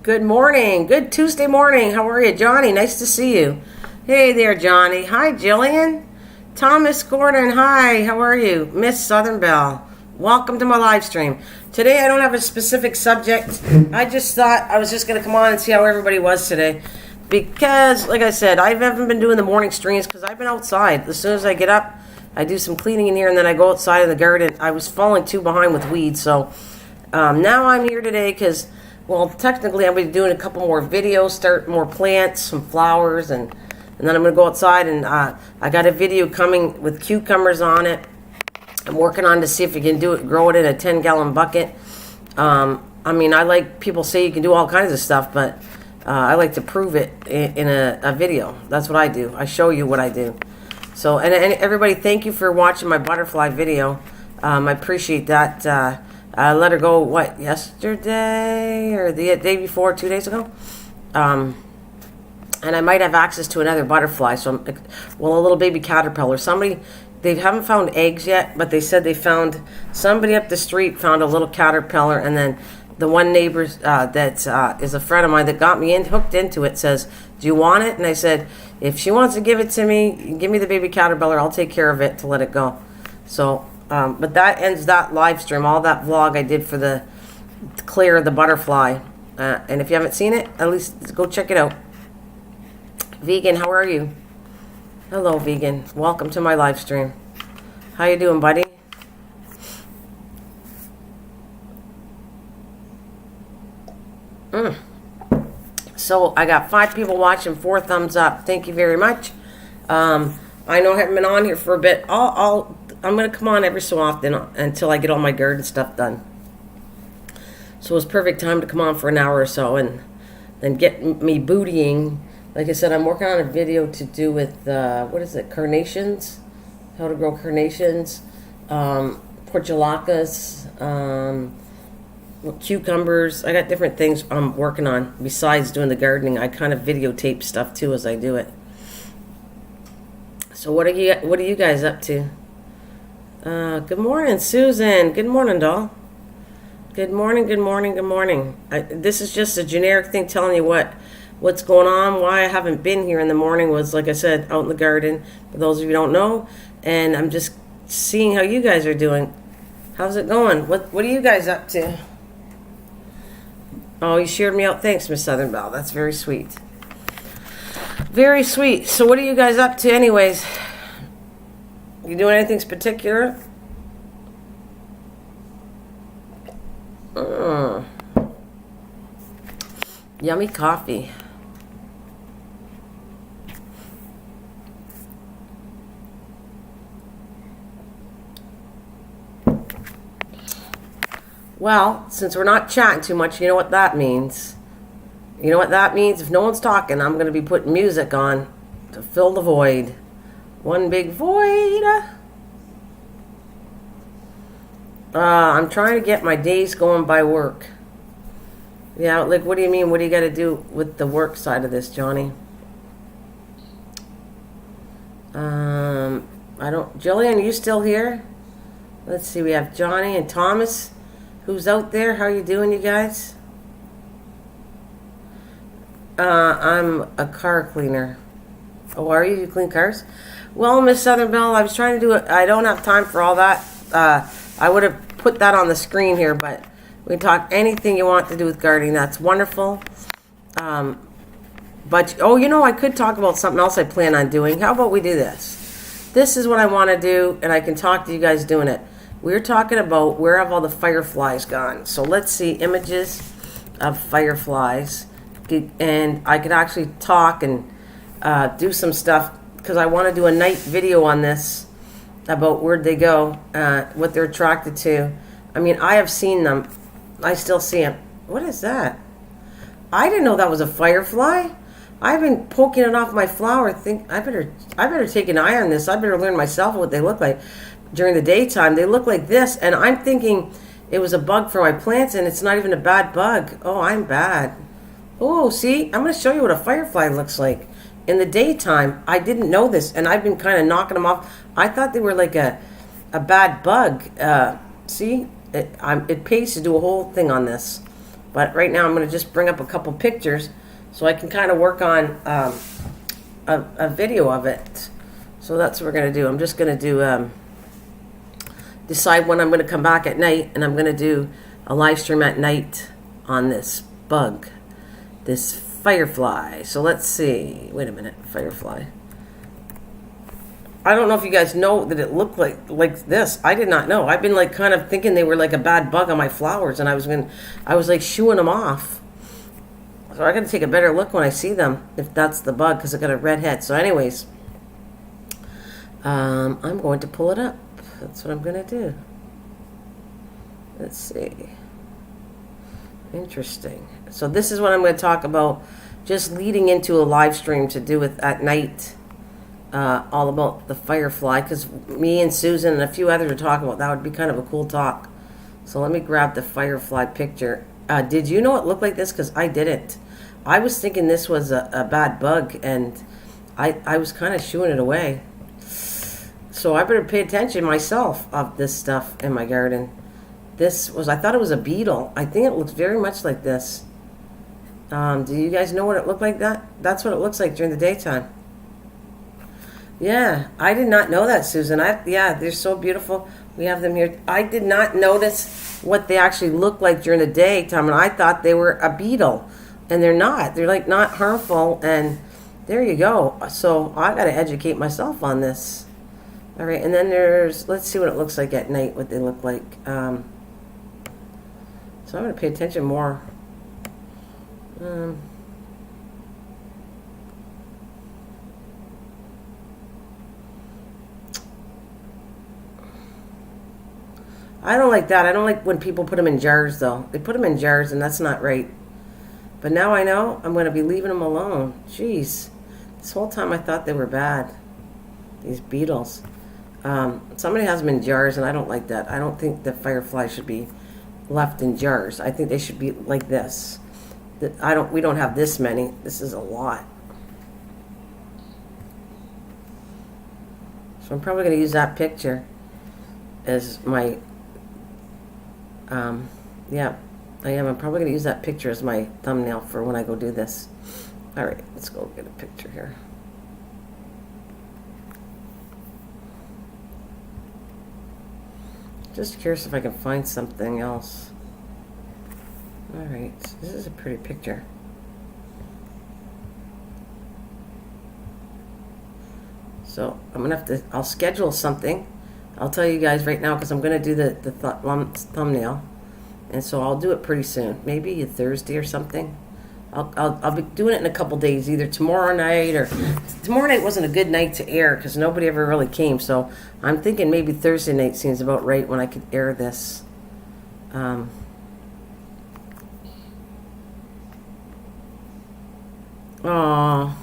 Good morning. Good Tuesday morning. How are you, Johnny? Nice to see you. Hey there, Johnny. Hi, Jillian. Thomas Gordon. Hi. How are you? Miss Southern Belle. Welcome to my live stream. Today I don't have a specific subject. I just thought I was just going to come on and see how everybody was today. Because, like I said, I haven't been doing the morning streams because I've been outside. As soon as I get up, I do some cleaning in here and then I go outside in the garden. I was falling too behind with weeds. So now I'm here today because... well, technically, I'm going to be doing a couple more videos, start more plants, some flowers, and then I'm going to go outside, and I got a video coming with cucumbers on it. I'm working on to see if you can grow it in a 10-gallon bucket. I mean, I like, people say you can do all kinds of stuff, but I like to prove it in a video. That's what I do. I show you what I do. So, and everybody, thank you for watching my butterfly video. I appreciate that. I let her go, yesterday or the day before, 2 days ago? And I might have access to another butterfly. So, a little baby caterpillar. They haven't found eggs yet, but they said they found, somebody up the street found a little caterpillar, and then the one neighbor that is a friend of mine that got me hooked into it says, do you want it? And I said, if she wants to give it to me, give me the baby caterpillar, I'll take care of it to let it go. So... but that ends that live stream, all that vlog I did for the clear of the butterfly. And if you haven't seen it, at least go check it out. Vegan, how are you? Hello, Vegan. Welcome to my live stream. How you doing, buddy? So I got 5 people watching, 4 thumbs up. Thank you very much. I know I haven't been on here for a bit. I'm going to come on every so often until I get all my garden stuff done. So it was perfect time to come on for an hour or so and then get me bootying. Like I said, I'm working on a video to do with, what is it, carnations? How to grow carnations, portulacas, cucumbers. I got different things I'm working on besides doing the gardening. I kind of videotape stuff too as I do it. So what are you guys up to? Good morning, Susan. Good morning, doll. Good morning, good morning, good morning. This is just a generic thing telling you what's going on. Why I haven't been here in the morning was, like I said, out in the garden, for those of you who don't know. And I'm just seeing how you guys are doing. How's it going? What are you guys up to? Oh, you shared me out. Thanks, Miss Southern Belle. That's very sweet. Very sweet. So what are you guys up to anyways? You doing anything particular? Yummy coffee. Well, since we're not chatting too much, you know what that means. You know what that means? If no one's talking, I'm going to be putting music on to fill the void. One big void. I'm trying to get my days going by work. Yeah, like, what do you mean? What do you got to do with the work side of this, Johnny? I don't... Jillian, are you still here? Let's see, we have Johnny and Thomas. Who's out there? How you doing, you guys? I'm a car cleaner. Oh, are you? You clean cars? Well, Miss Southern Belle, I was trying to do it. I don't have time for all that. I would have put that on the screen here, but we can talk anything you want to do with gardening. That's wonderful. But, oh, you know, I could talk about something else I plan on doing. How about we do this? This is what I want to do, and I can talk to you guys doing it. We're talking about where have all the fireflies gone. So let's see images of fireflies. And I could actually talk and do some stuff because I want to do a night video on this about where'd they go, what they're attracted to. I mean, I have seen them. I still see them. What is that? I didn't know that was a firefly. I've been poking it off my flower. I better take an eye on this. I better learn myself what they look like during the daytime. They look like this, and I'm thinking it was a bug for my plants, and it's not even a bad bug. Oh, I'm bad. Oh, see, I'm going to show you what a firefly looks like. In the daytime, I didn't know this, and I've been kind of knocking them off. I thought they were like a bad bug. See, it pays to do a whole thing on this. But right now I'm going to just bring up a couple pictures so I can kind of work on a video of it. So that's what we're going to do. I'm just going to do decide when I'm going to come back at night, and I'm going to do a live stream at night on this bug, this firefly. So let's see. Wait a minute, firefly. I don't know if you guys know that it looked like this. I did not know. I've been like kind of thinking they were like a bad bug on my flowers, and I was like shooing them off. So I got to take a better look when I see them if that's the bug, because I got a red head. So anyways, I'm going to pull it up. That's what I'm going to do. Let's see. Interesting. So this is what I'm going to talk about, just leading into a live stream to do with at night. All about the firefly, because me and Susan and a few others are talking about that. Would be kind of a cool talk. So let me grab the firefly picture. Did you know it looked like this? Because I didn't. I was thinking this was a bad bug, and I was kind of shooing it away. So I better pay attention myself of this stuff in my garden. I thought it was a beetle. I think it looks very much like this. Do you guys know what it looked like? That's what it looks like during the daytime. Yeah, I did not know that, Susan. Yeah, they're so beautiful. We have them here. I did not notice what they actually look like during the daytime, and I thought they were a beetle, and they're not. They're like not harmful, and there you go. So I got to educate myself on this. All right, and then let's see what it looks like at night, what they look like. So I'm going to pay attention more. I don't like that. I don't like when people put them in jars, though. They put them in jars, and that's not right. But now I know I'm going to be leaving them alone. Jeez. This whole time I thought they were bad. These beetles. Somebody has them in jars, and I don't like that. I don't think the firefly should be left in jars. I think they should be like this. We don't have this many. This is a lot. So I'm probably going to use that picture as my... yeah, I am. I'm probably going to use that picture as my thumbnail for when I go do this. All right, let's go get a picture here. Just curious if I can find something else. All right, this is a pretty picture. So I'm going to have to, I'll schedule something. I'll tell you guys right now, because I'm going to do the thumbnail, and so I'll do it pretty soon, maybe a Thursday or something. I'll be doing it in a couple days, either tomorrow night or tomorrow night wasn't a good night to air because nobody ever really came. So I'm thinking maybe Thursday night seems about right when I could air this. Oh,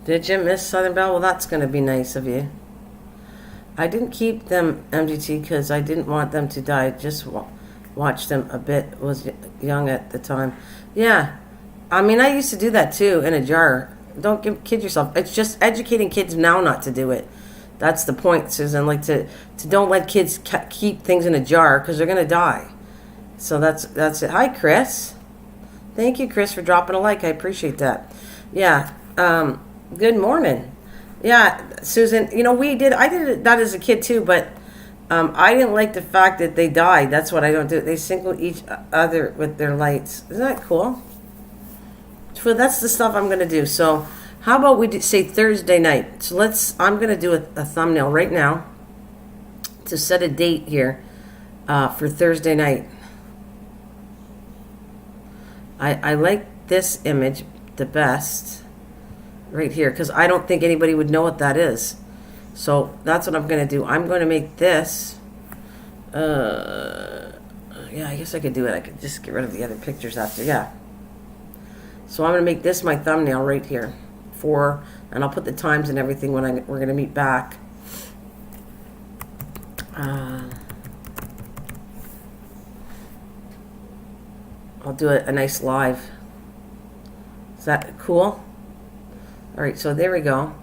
did you miss Southern Belle? Well, that's going to be nice of you. I didn't keep them MGT because I didn't want them to die. Just watched them a bit. Was young at the time. Yeah, I mean, I used to do that too in a jar. Don't kid yourself. It's just educating kids now not to do it. That's the point, Susan. Like to don't let kids keep things in a jar because they're gonna die. So that's it. Hi, Chris. Thank you, Chris, for dropping a like. I appreciate that. Yeah. Good morning. Yeah, Susan, I did that as a kid too, but I didn't like the fact that they died. That's what I don't do. They single each other with their lights. Isn't that cool? So that's the stuff I'm going to do. So how about we say Thursday night? So I'm going to do a thumbnail right now to set a date here for Thursday night. I like this image the best. Right here, because I don't think anybody would know what that is. So that's what I'm going to do. I'm going to make this. Yeah, I guess I could do it. I could just get rid of the other pictures after. Yeah. So I'm going to make this my thumbnail right here. And I'll put the times and everything when we're going to meet back. I'll do a nice live. Is that cool? All right, so there we go.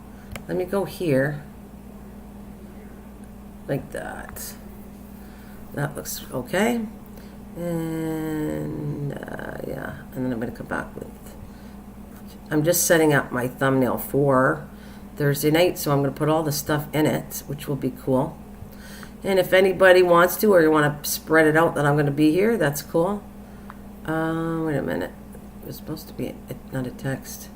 Let me go here. Like that. That looks okay. And yeah, and then I'm going to come back with, I'm just setting up my thumbnail for Thursday night, so I'm going to put all the stuff in it, which will be cool. And if anybody wants to, or you want to spread it out that I'm going to be here, that's cool. Wait a minute. It was supposed to be not a text.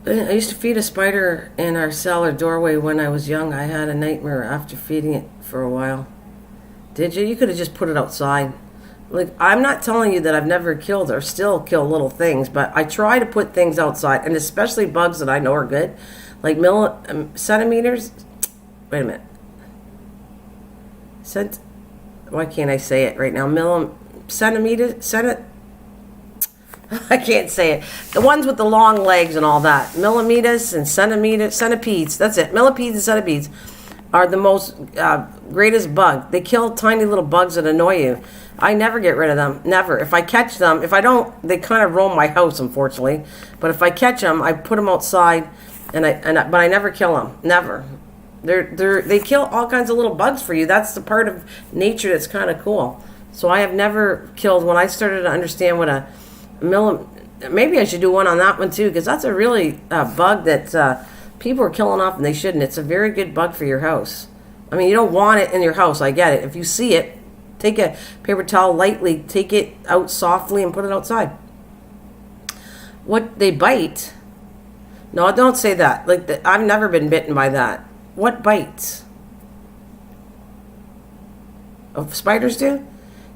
I used to feed a spider in our cellar doorway when I was young. I had a nightmare after feeding it for a while. Did you? You could have just put it outside. Like, I'm not telling you that I've never killed or still kill little things, but I try to put things outside, and especially bugs that I know are good, like centimeters. Wait a minute. Why can't I say it right now? I can't say it. The ones with the long legs and all that. Millimeters and centipedes. That's it. Millipedes and centipedes are the most greatest bug. They kill tiny little bugs that annoy you. I never get rid of them. Never. If I catch them, if I don't, they kind of roam my house, unfortunately. But if I catch them, I put them outside, but I never kill them. Never. They kill all kinds of little bugs for you. That's the part of nature that's kind of cool. So I have never killed. When I started to understand what a maybe I should do one on that one too, because that's a really bug that people are killing off and they shouldn't. It's a very good bug for your house. I mean, you don't want it in your house. I get it. If you see it, take a paper towel lightly, take it out softly, and put it outside. What they bite? No, don't say that. I've never been bitten by that. What bites? Oh, spiders do?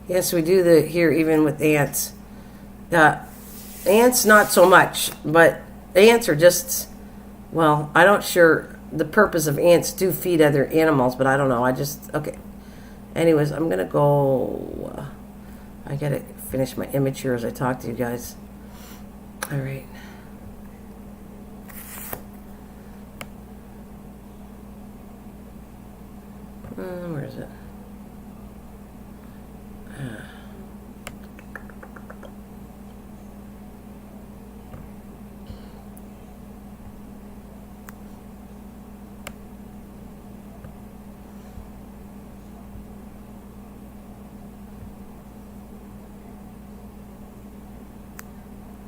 Yes, we do here even with ants. Ants not so much, but ants are just, well, I don't sure the purpose of ants do feed other animals, but I don't know. Okay. Anyways, I'm going to go, I got to finish my image here as I talk to you guys. All right. Where is it?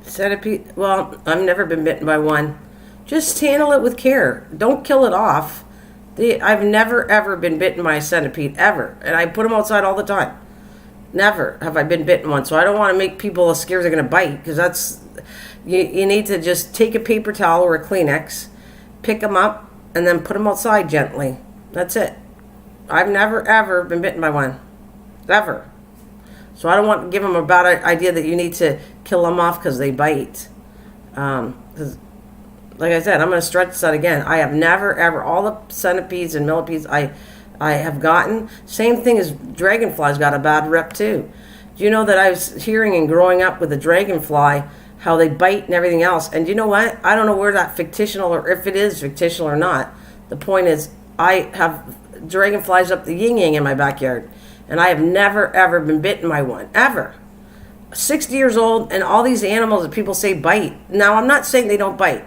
Centipede. Well, I've never been bitten by one. Just handle it with care. Don't kill it off. I've never ever been bitten by a centipede ever, and I put them outside all the time. Never have I been bitten one. So I don't want to make people scared they're going to bite, because that's you need to just take a paper towel or a Kleenex, pick them up, and then put them outside gently. That's it. I've never ever been bitten by one, ever. So I don't want to give them a bad idea that you need to kill them off because they bite. Because, like I said, I'm going to stretch that again. I have never, ever, all the centipedes and millipedes I have gotten, same thing as dragonflies got a bad rep too. Do you know that I was hearing and growing up with a dragonfly, how they bite and everything else? And you know what? I don't know where that fictional, or if it is fictional or not. The point is, I have dragonflies up the yin-yang in my backyard. And I have never, ever been bitten by one. Ever. 60 years old, and all these animals that people say bite. Now, I'm not saying they don't bite.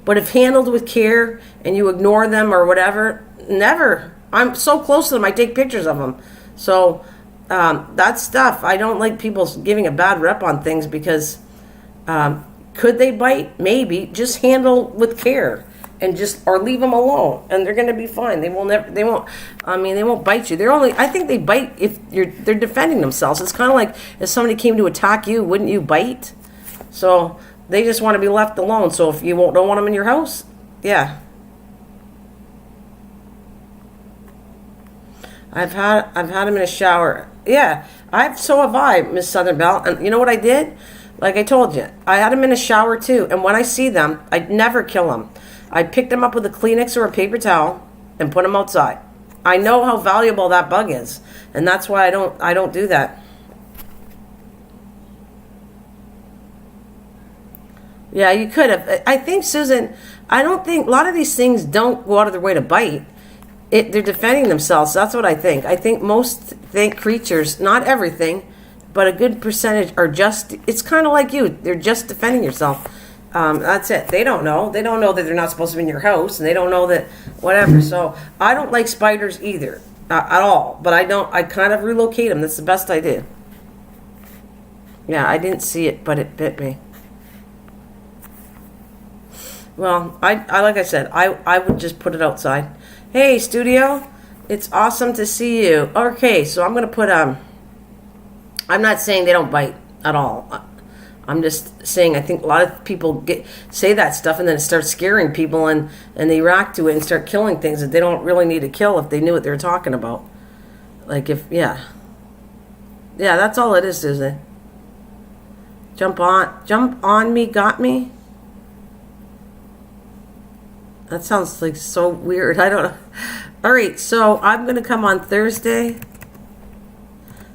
But if handled with care, and you ignore them or whatever, never. I'm so close to them, I take pictures of them. So, that stuff, I don't like people giving a bad rep on things, because could they bite? Maybe. Just handle with care. And or leave them alone, and they're going to be fine. They won't bite you. I think they bite if they're defending themselves. It's kind of like if somebody came to attack you, wouldn't you bite? So they just want to be left alone. So if you don't want them in your house, yeah. I've had them in a shower. Yeah, so have I, Miss Southern Belle. And you know what I did? Like I told you, I had them in a shower too. And when I see them, I'd never kill them. I pick them up with a Kleenex or a paper towel and put them outside. I know how valuable that bug is, and that's why I don't do that. Yeah, you could have. I think, Susan, I don't think a lot of these things don't go out of their way to bite. They're defending themselves. That's what I think. I think most creatures, not everything, but a good percentage are just, it's kind of like you. They're just defending yourself. That's it. They don't know. They don't know that they're not supposed to be in your house, and they don't know that whatever. So I don't like spiders either, at all. But I kind of relocate them. That's the best I do. Yeah, I didn't see it, but it bit me. Well, I like I said, I would just put it outside. Hey, studio, it's awesome to see you. Okay, so I'm gonna put I'm not saying they don't bite at all. I'm just saying I think a lot of people say that stuff and then it starts scaring people and they react to it and start killing things that they don't really need to kill if they knew what they were talking about. Like yeah, that's all it is, Susan. Jump on me, got me. That sounds like so weird. I don't know. All right, so I'm going to come on Thursday.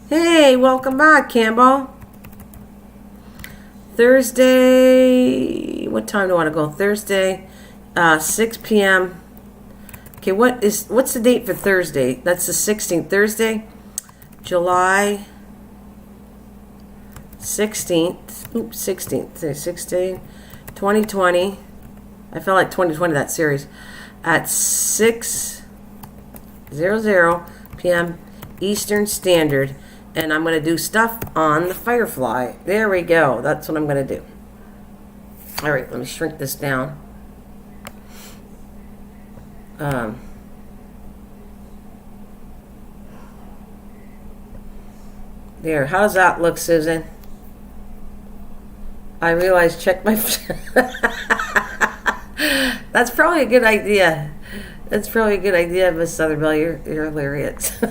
Hey, welcome back, Cambo. Thursday, what time do I want to go? Thursday, 6 p.m. Okay, what's the date for Thursday? That's the 16th. Thursday, July 16th. Oops, 16th. 16, 2020. I felt like 2020, that series. At 6:00 p.m. Eastern Standard. And I'm going to do stuff on the Firefly. There we go. That's what I'm going to do. All right, let me shrink this down. There. How does that look, Susan? I realized check my... That's probably a good idea. That's probably a good idea, Miss Southerville. You're hilarious.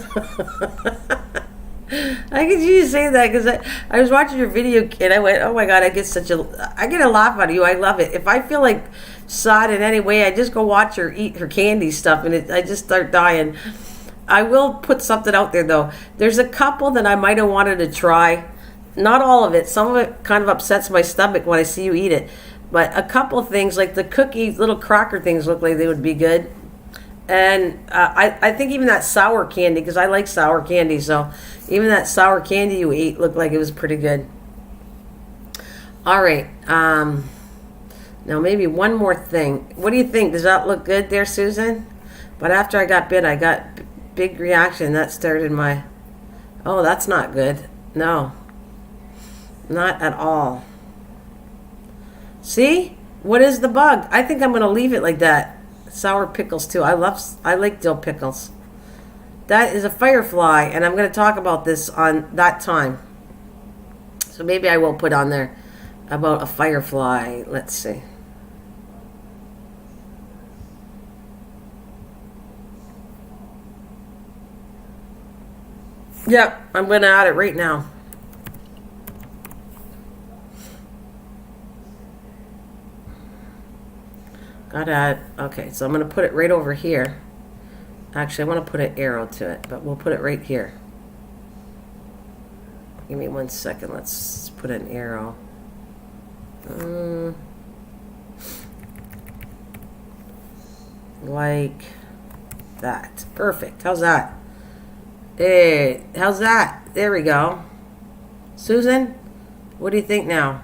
I could you say that because I was watching your video and I went, oh my God, I get a laugh out of you. I love it. If I feel like sad in any way, I just go watch her eat her candy stuff and I just start dying. I will put something out there though. There's a couple that I might have wanted to try. Not all of it. Some of it kind of upsets my stomach when I see you eat it. But a couple of things, like the cookie, little cracker things look like they would be good. And I think even that sour candy, because I like sour candy, so even that sour candy you ate looked like it was pretty good. All right. Now maybe one more thing. What do you think? Does that look good there, Susan? But after I got bit, I got big reaction. That started my... Oh, that's not good. No. Not at all. See? What is the bug? I think I'm going to leave it like that. Sour pickles too. I like dill pickles. That is a Firefly, and I'm going to talk about this on that time. So maybe I will put on there about a Firefly. Let's see. Yep, I'm going to add it right now. Gotta add, okay, so I'm going to put it right over here. Actually, I want to put an arrow to it, but we'll put it right here. Give me 1 second. Let's put an arrow. Like that. Perfect. How's that? Hey, how's that? There we go. Susan, what do you think now?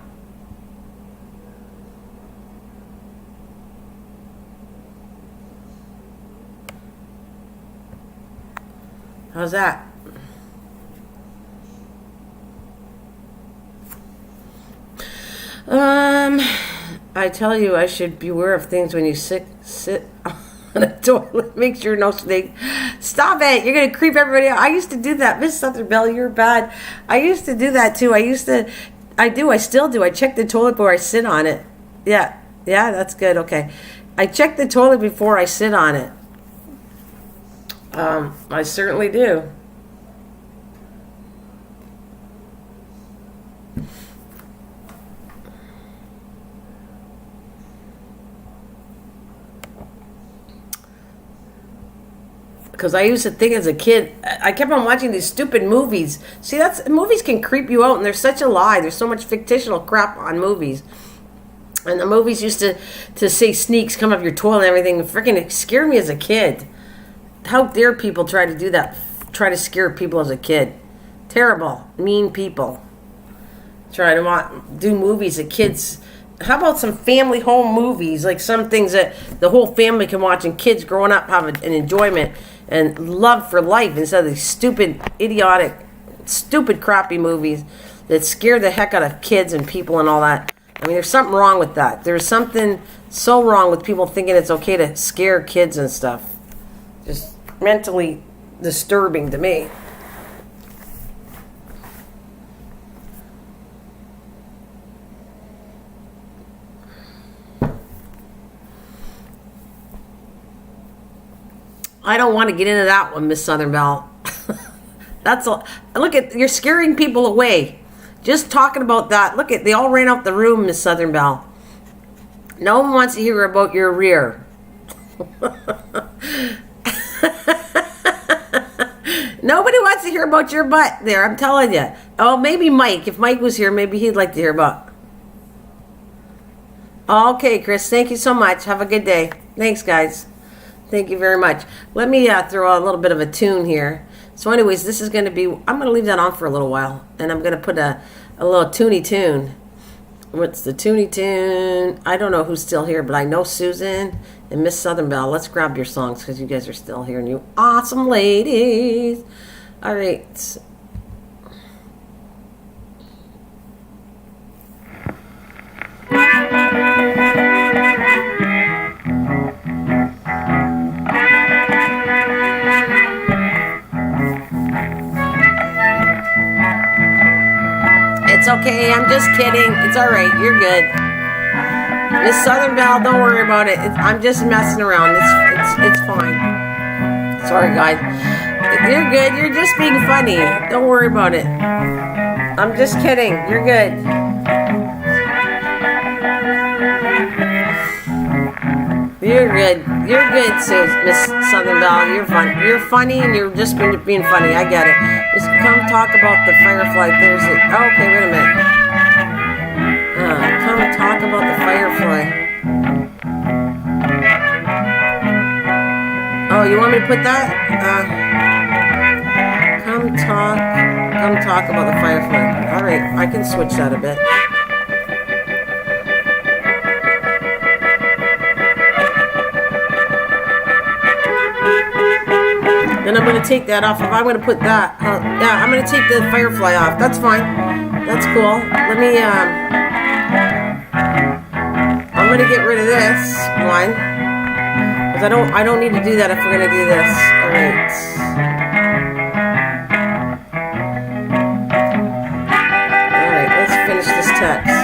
How's that? I tell you, I should beware of things when you sit on a toilet. Make sure no snake. Stop it! You're gonna creep everybody out. I used to do that, Miss Southerville. You're bad. I used to do that too. I still do. I check the toilet before I sit on it. Yeah, that's good. Okay, I check the toilet before I sit on it. I certainly do. Because I used to think as a kid, I kept on watching these stupid movies. See, movies can creep you out, and there's such a lie. There's so much fictional crap on movies. And the movies used to say sneaks come up your toilet and everything. Freaking scared me as a kid. How dare people try to do that? Try to scare people as a kid. Terrible, mean people. Try to do movies that kids. How about some family home movies? Like some things that the whole family can watch and kids growing up have an enjoyment and love for life instead of these stupid, idiotic, stupid, crappy movies that scare the heck out of kids and people and all that. I mean, there's something wrong with that. There's something so wrong with people thinking it's okay to scare kids and stuff. Just mentally disturbing to me. I don't want to get into that one, Miss Southern Belle. Look at, you're scaring people away. Just talking about that. Look at, they all ran out the room, Miss Southern Belle. No one wants to hear about your rear. Nobody wants to hear about your butt there, I'm telling you. Oh, maybe Mike. If Mike was here, maybe he'd like to hear about. Okay, Chris, thank you so much. Have a good day. Thanks, guys. Thank you very much. Let me throw a little bit of a tune here. So anyways, this is going to be, I'm going to leave that on for a little while. And I'm going to put a little toony tune. What's the toony tune? I don't know who's still here, but I know Susan and Miss Southern Belle. Let's grab your songs because you guys are still here and you awesome ladies. All right. It's okay, I'm just kidding. It's all right, you're good. Miss Southern Belle, don't worry about it. I'm just messing around. It's fine. Sorry, guys. You're good. You're just being funny. Don't worry about it. I'm just kidding. You're good. You're good. You're good, Miss Southern Belle. You're fun. You're funny, and you're just being funny. I get it. Just come talk about the Firefly Thursday. Oh, okay, wait a minute. Come talk about the Firefly. Oh, you want me to put that? Come talk about the Firefly. All right, I can switch that a bit. Then I'm going to take that off. If I'm going to put that, yeah, I'm going to take the Firefly off. That's fine. That's cool. Let me, I'm going to get rid of this one. Because I don't need to do that if we're going to do this. All right. All right, let's finish this text.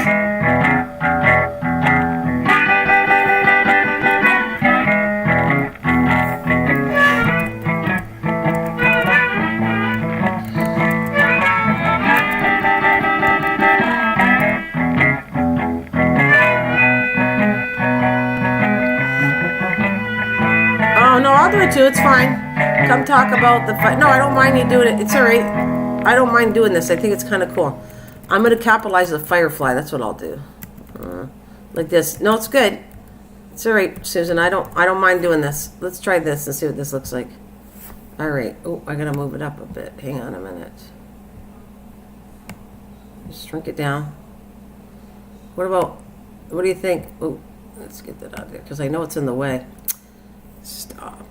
Too, it's fine. Come talk about the fight. No, I don't mind you doing it. It's all right. I don't mind doing this. I think it's kind of cool. I'm going to capitalize the Firefly. That's what I'll do. Like this. No, it's good. It's all right, Susan. I don't mind doing this. Let's try this and see what this looks like. All right. Oh, I got to move it up a bit. Hang on a minute. Just shrink it down. What do you think? Oh, let's get that out of there because I know it's in the way. Stop.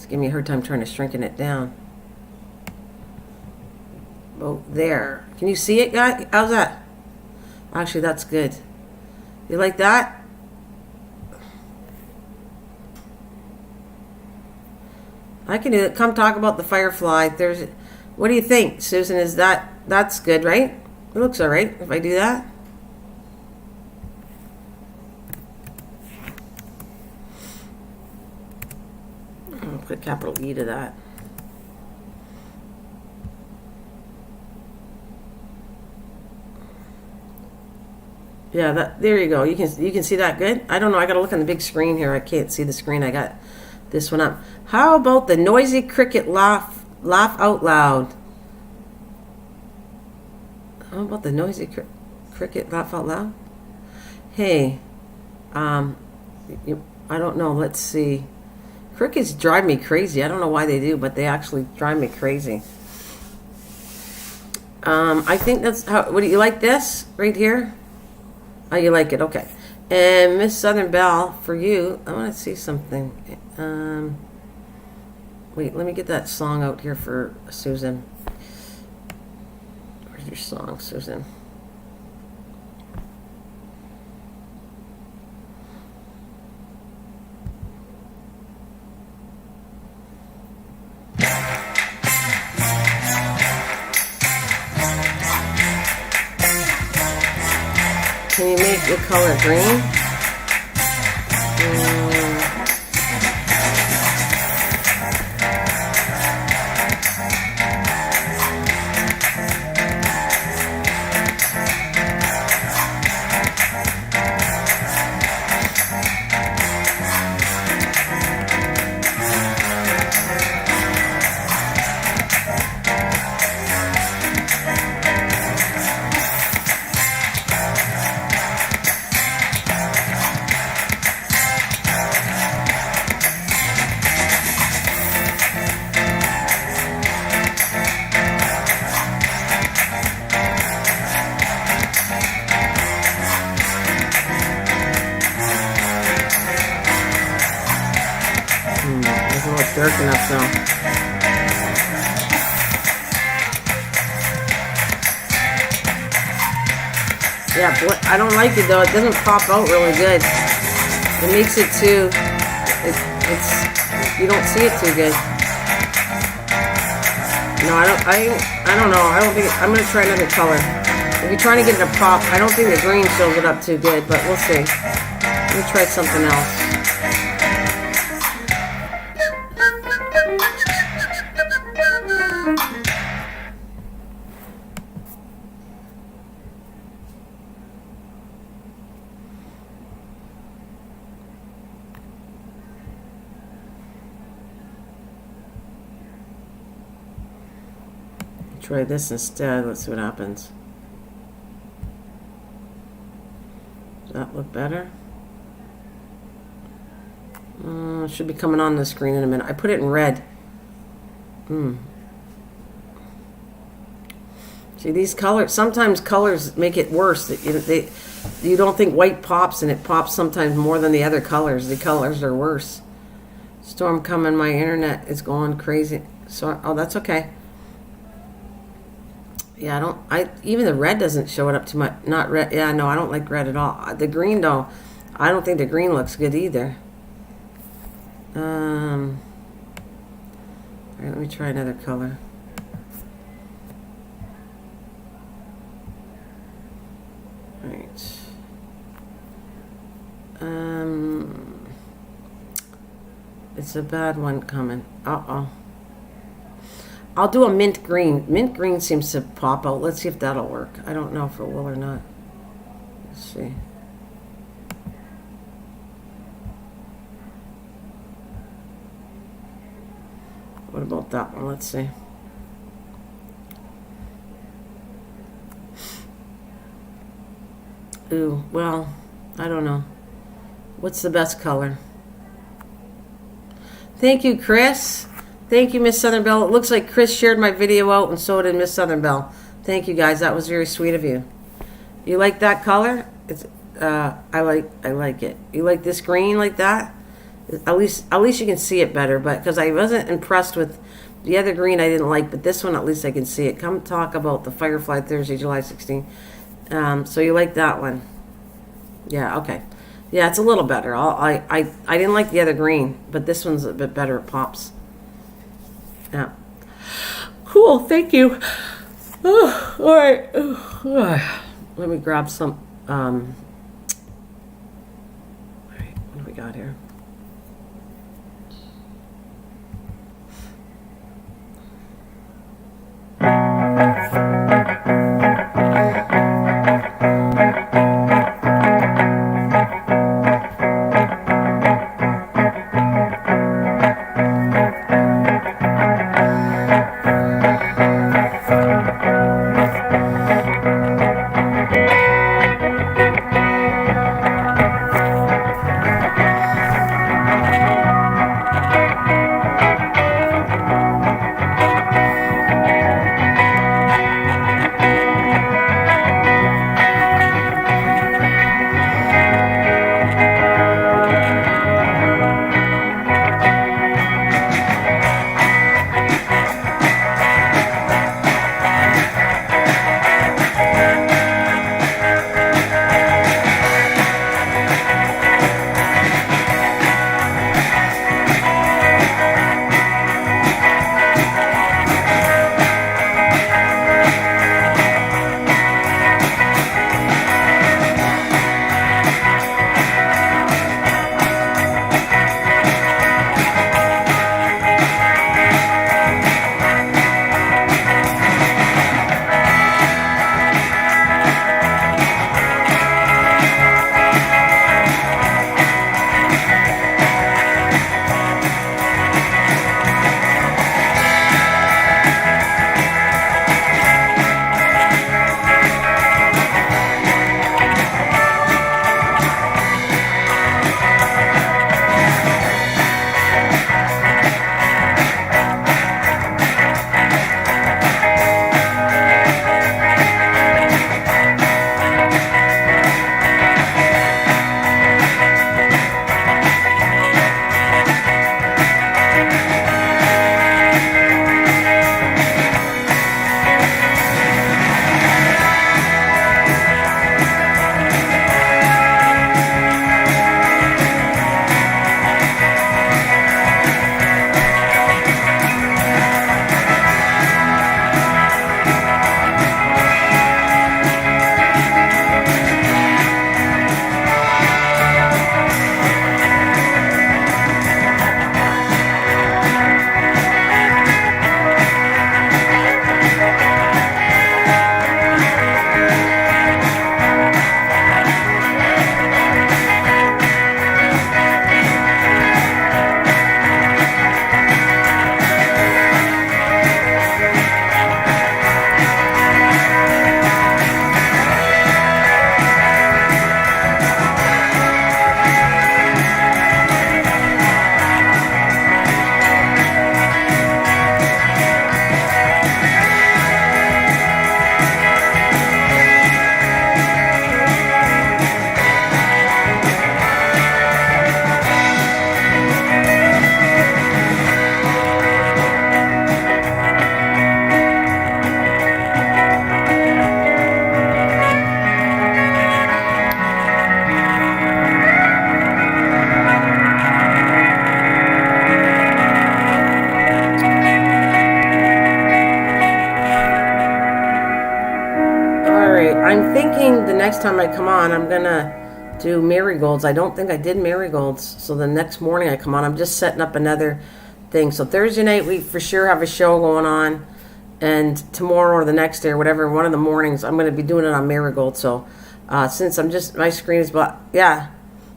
Give me a hard time trying to shrinking it down. Oh, there. Can you see it, guys? How's that? Actually, that's good. You like that? I can do it. Come talk about the Firefly. What do you think, Susan? That's good, right? It looks all right if I do that. Put capital E to that. Yeah, there you go. You can see that good. I don't know. I got to look on the big screen here. I can't see the screen. I got this one up. How about the noisy cricket laugh out loud? How about the noisy cricket laugh out loud? Hey, I don't know. Let's see. Crickets drive me crazy. I don't know why they do, but they actually drive me crazy. I think that's how. What do you like this right here? Oh, you like it? Okay. And Miss Southern Belle, for you, I want to see something. Wait, let me get that song out here for Susan. Where's your song, Susan? Can you make the color green? Dark enough now. Yeah, I don't like it though. It doesn't pop out really good. It makes it too. It's you don't see it too good. No, I don't know. I don't think I'm gonna try another color. If you're trying to get it to pop, I don't think the green shows it up too good, but we'll see. Let me try something else. Try this instead. Let's see what happens. Does that look better? Should be coming on the screen in a minute. I put it in red. See, these colors, sometimes colors make it worse. You don't think white pops, and it pops sometimes more than the other colors. The colors are worse. Storm coming. My internet is going crazy. So, oh, that's okay. Yeah, even the red doesn't show it up too much. Not red. Yeah, no, I don't like red at all. The green, though, I don't think the green looks good either. All right, let me try another color. All right. It's a bad one coming. Uh-oh. I'll do a mint green. Mint green seems to pop out. Let's see if that'll work. I don't know if it will or not. Let's see. What about that one? Let's see. Ooh, well, I don't know. What's the best color? Thank you, Chris. Thank you, Miss Southern Belle. It looks like Chris shared my video out, and so did Miss Southern Belle. Thank you, guys. That was very sweet of you. You like that color? It's I like it. You like this green like that? At least you can see it better. But because I wasn't impressed with the other green, I didn't like. But this one, at least I can see it. Come talk about the Firefly Thursday, July 16th. So you like that one? Yeah. Okay. Yeah, it's a little better. I didn't like the other green, but this one's a bit better. It pops. Yeah. Cool. Thank you. Oh, all right. Let me grab some. All right. What do we got here? thinking the next time I come on, I'm gonna do marigolds. I don't think I did marigolds, so the next morning I come on, I'm just setting up another thing. So Thursday night we for sure have a show going on, and tomorrow or the next day or whatever, one of the mornings, I'm gonna be doing it on marigolds. So since my screen is black, yeah,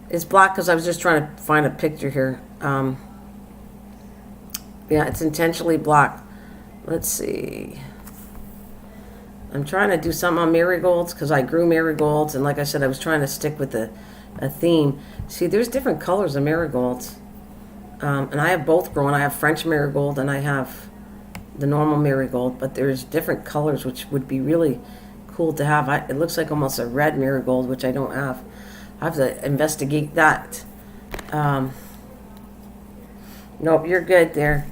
it's black because I was just trying to find a picture here. Yeah, it's intentionally black. Let's see. I'm trying to do something on marigolds because I grew marigolds, and like I said, I was trying to stick with a theme. See, there's different colors of marigolds, and I have both grown. I have French marigold and I have the normal marigold, but there's different colors which would be really cool to have. It looks like almost a red marigold, which I don't have. I have to investigate that. Nope, you're good there.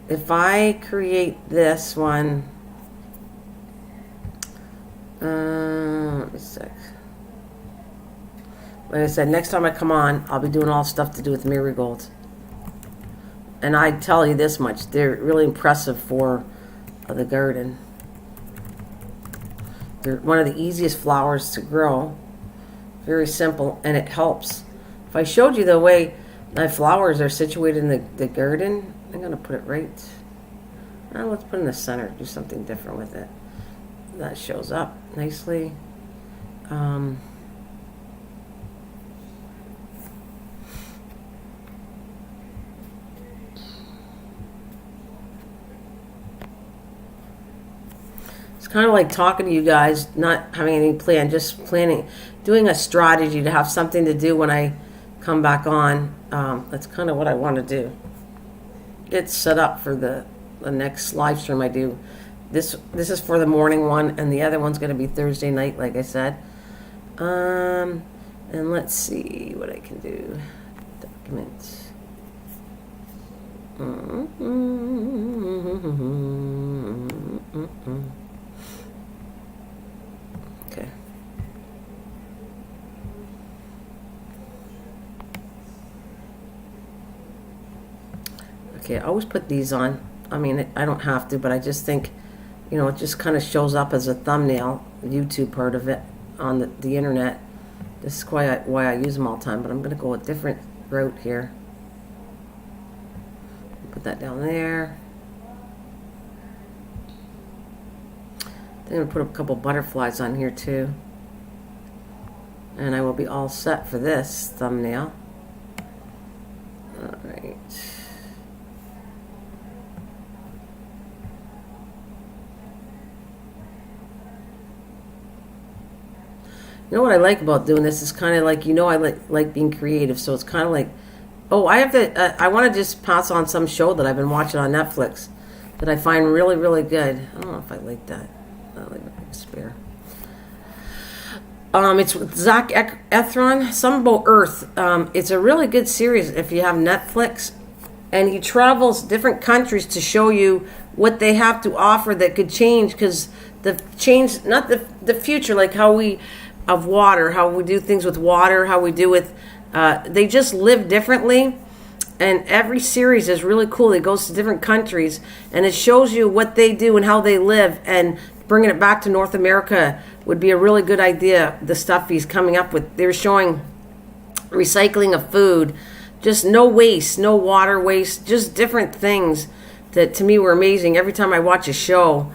If I create this one, let me see. Like I said, next time I come on, I'll be doing all stuff to do with marigolds. And I tell you this much, they're really impressive for the garden. They're one of the easiest flowers to grow. Very simple, and it helps. If I showed you the way my flowers are situated in the garden, I'm going to put it right. Let's put it in the center, do something different with it. That shows up nicely. It's kind of like talking to you guys, not having any plan, just planning, doing a strategy to have something to do when I come back on. That's kind of what I want to do. Get set up for the next live stream I do. This is for the morning one, and the other one's going to be Thursday night, like I said. And let's see what I can do. Documents. Okay. Okay, I always put these on. I mean, I don't have to, but I just think, you know, it just kind of shows up as a thumbnail, the YouTube part of it on the internet. This is why I use them all the time, but I'm going to go a different route here. Put that down there. Then I'm going to put a couple butterflies on here too. And I will be all set for this thumbnail. All right. You know what I like about doing this is kind of like, you know, I like being creative, so it's kind of like, oh, I have to, I want to just pass on some show that I've been watching on Netflix that I find really, really good. I don't know if I like that. I like spare. It's with Zac Efron, something about Earth. It's a really good series if you have Netflix, and he travels different countries to show you what they have to offer that could change, because not the future, like how we, of water, how we do things with water, how we do with, they just live differently, and every series is really cool. It goes to different countries, and it shows you what they do and how they live, and bringing it back to North America would be a really good idea, the stuff he's coming up with. They're showing recycling of food, just no waste, no water waste, just different things that to me were amazing. Every time I watch a show,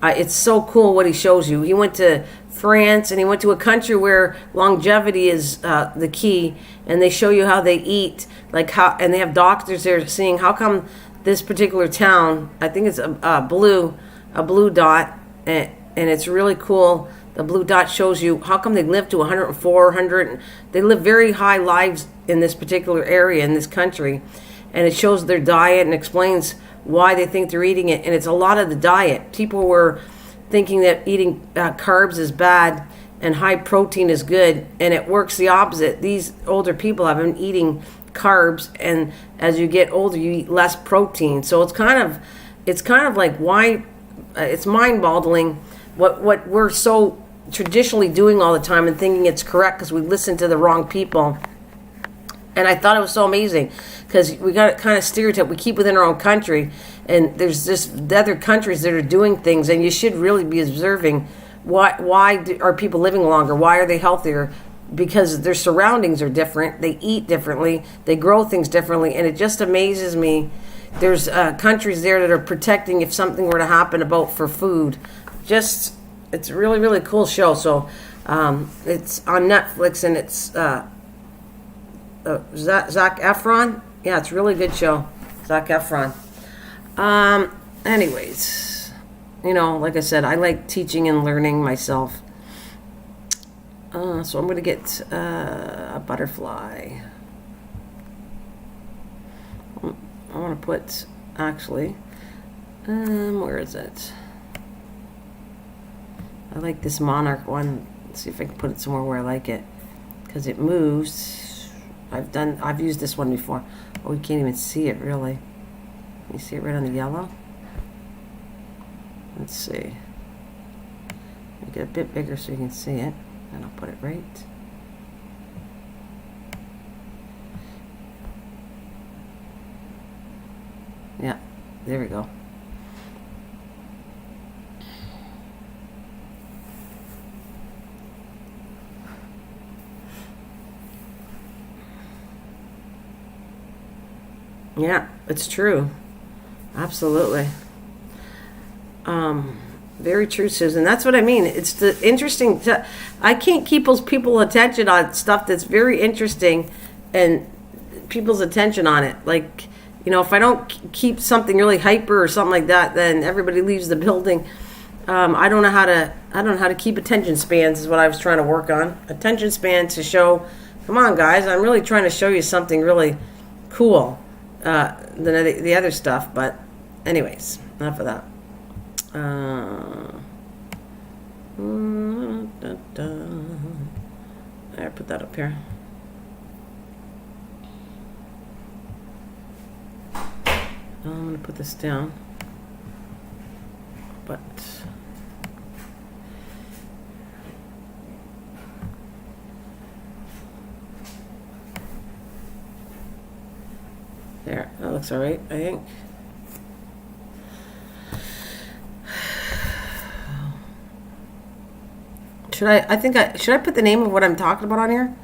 it's so cool what he shows you. He went to France, and he went to a country where longevity is the key, and they show you how they eat, like how, and they have doctors there seeing how come this particular town, I think it's a blue dot, and it's really cool. The blue dot shows you how come they live to 104, 100. They live very high lives in this particular area in this country, and it shows their diet and explains why they think they're eating it. And it's a lot of the diet. People were thinking that eating carbs is bad and high protein is good, and it works the opposite. These older people have been eating carbs, and as you get older, you eat less protein. So it's kind of like why it's mind-boggling what we're so traditionally doing all the time and thinking it's correct because we listen to the wrong people. And I thought it was so amazing because we got kind of stereotype we keep within our own country, and there's just the other countries that are doing things, and you should really be observing are people living longer? Why are they healthier? Because their surroundings are different. They eat differently. They grow things differently. And it just amazes me. There's countries there that are protecting if something were to happen for food. It's a really, really cool show. So it's on Netflix, and it's Zac Efron. Yeah, it's a really good show. Zac Efron. Anyways, like I said, I like teaching and learning myself. So I'm going to get a butterfly. I want to put, actually, where is it? I like this monarch one. Let's see if I can put it somewhere where I like it, because it moves. I've used this one before. Oh, you can't even see it really. You see it right on the yellow? Let's see. Make it a bit bigger so you can see it. And I'll put it right. Yeah, there we go. Yeah, it's true. Absolutely. Very true, Susan. That's what I mean. It's the interesting. I can't keep those people attention on stuff that's very interesting, and people's attention on it. Like, if I don't keep something really hyper or something like that, then everybody leaves the building. I don't know how to keep attention spans. Is what I was trying to work on. Attention span to show. Come on, guys. I'm really trying to show you something really cool than the other stuff. But anyways, enough of that. I put that up here. I'm going to put this down. But there, that looks all right, I think. Should I put the name of what I'm talking about on here?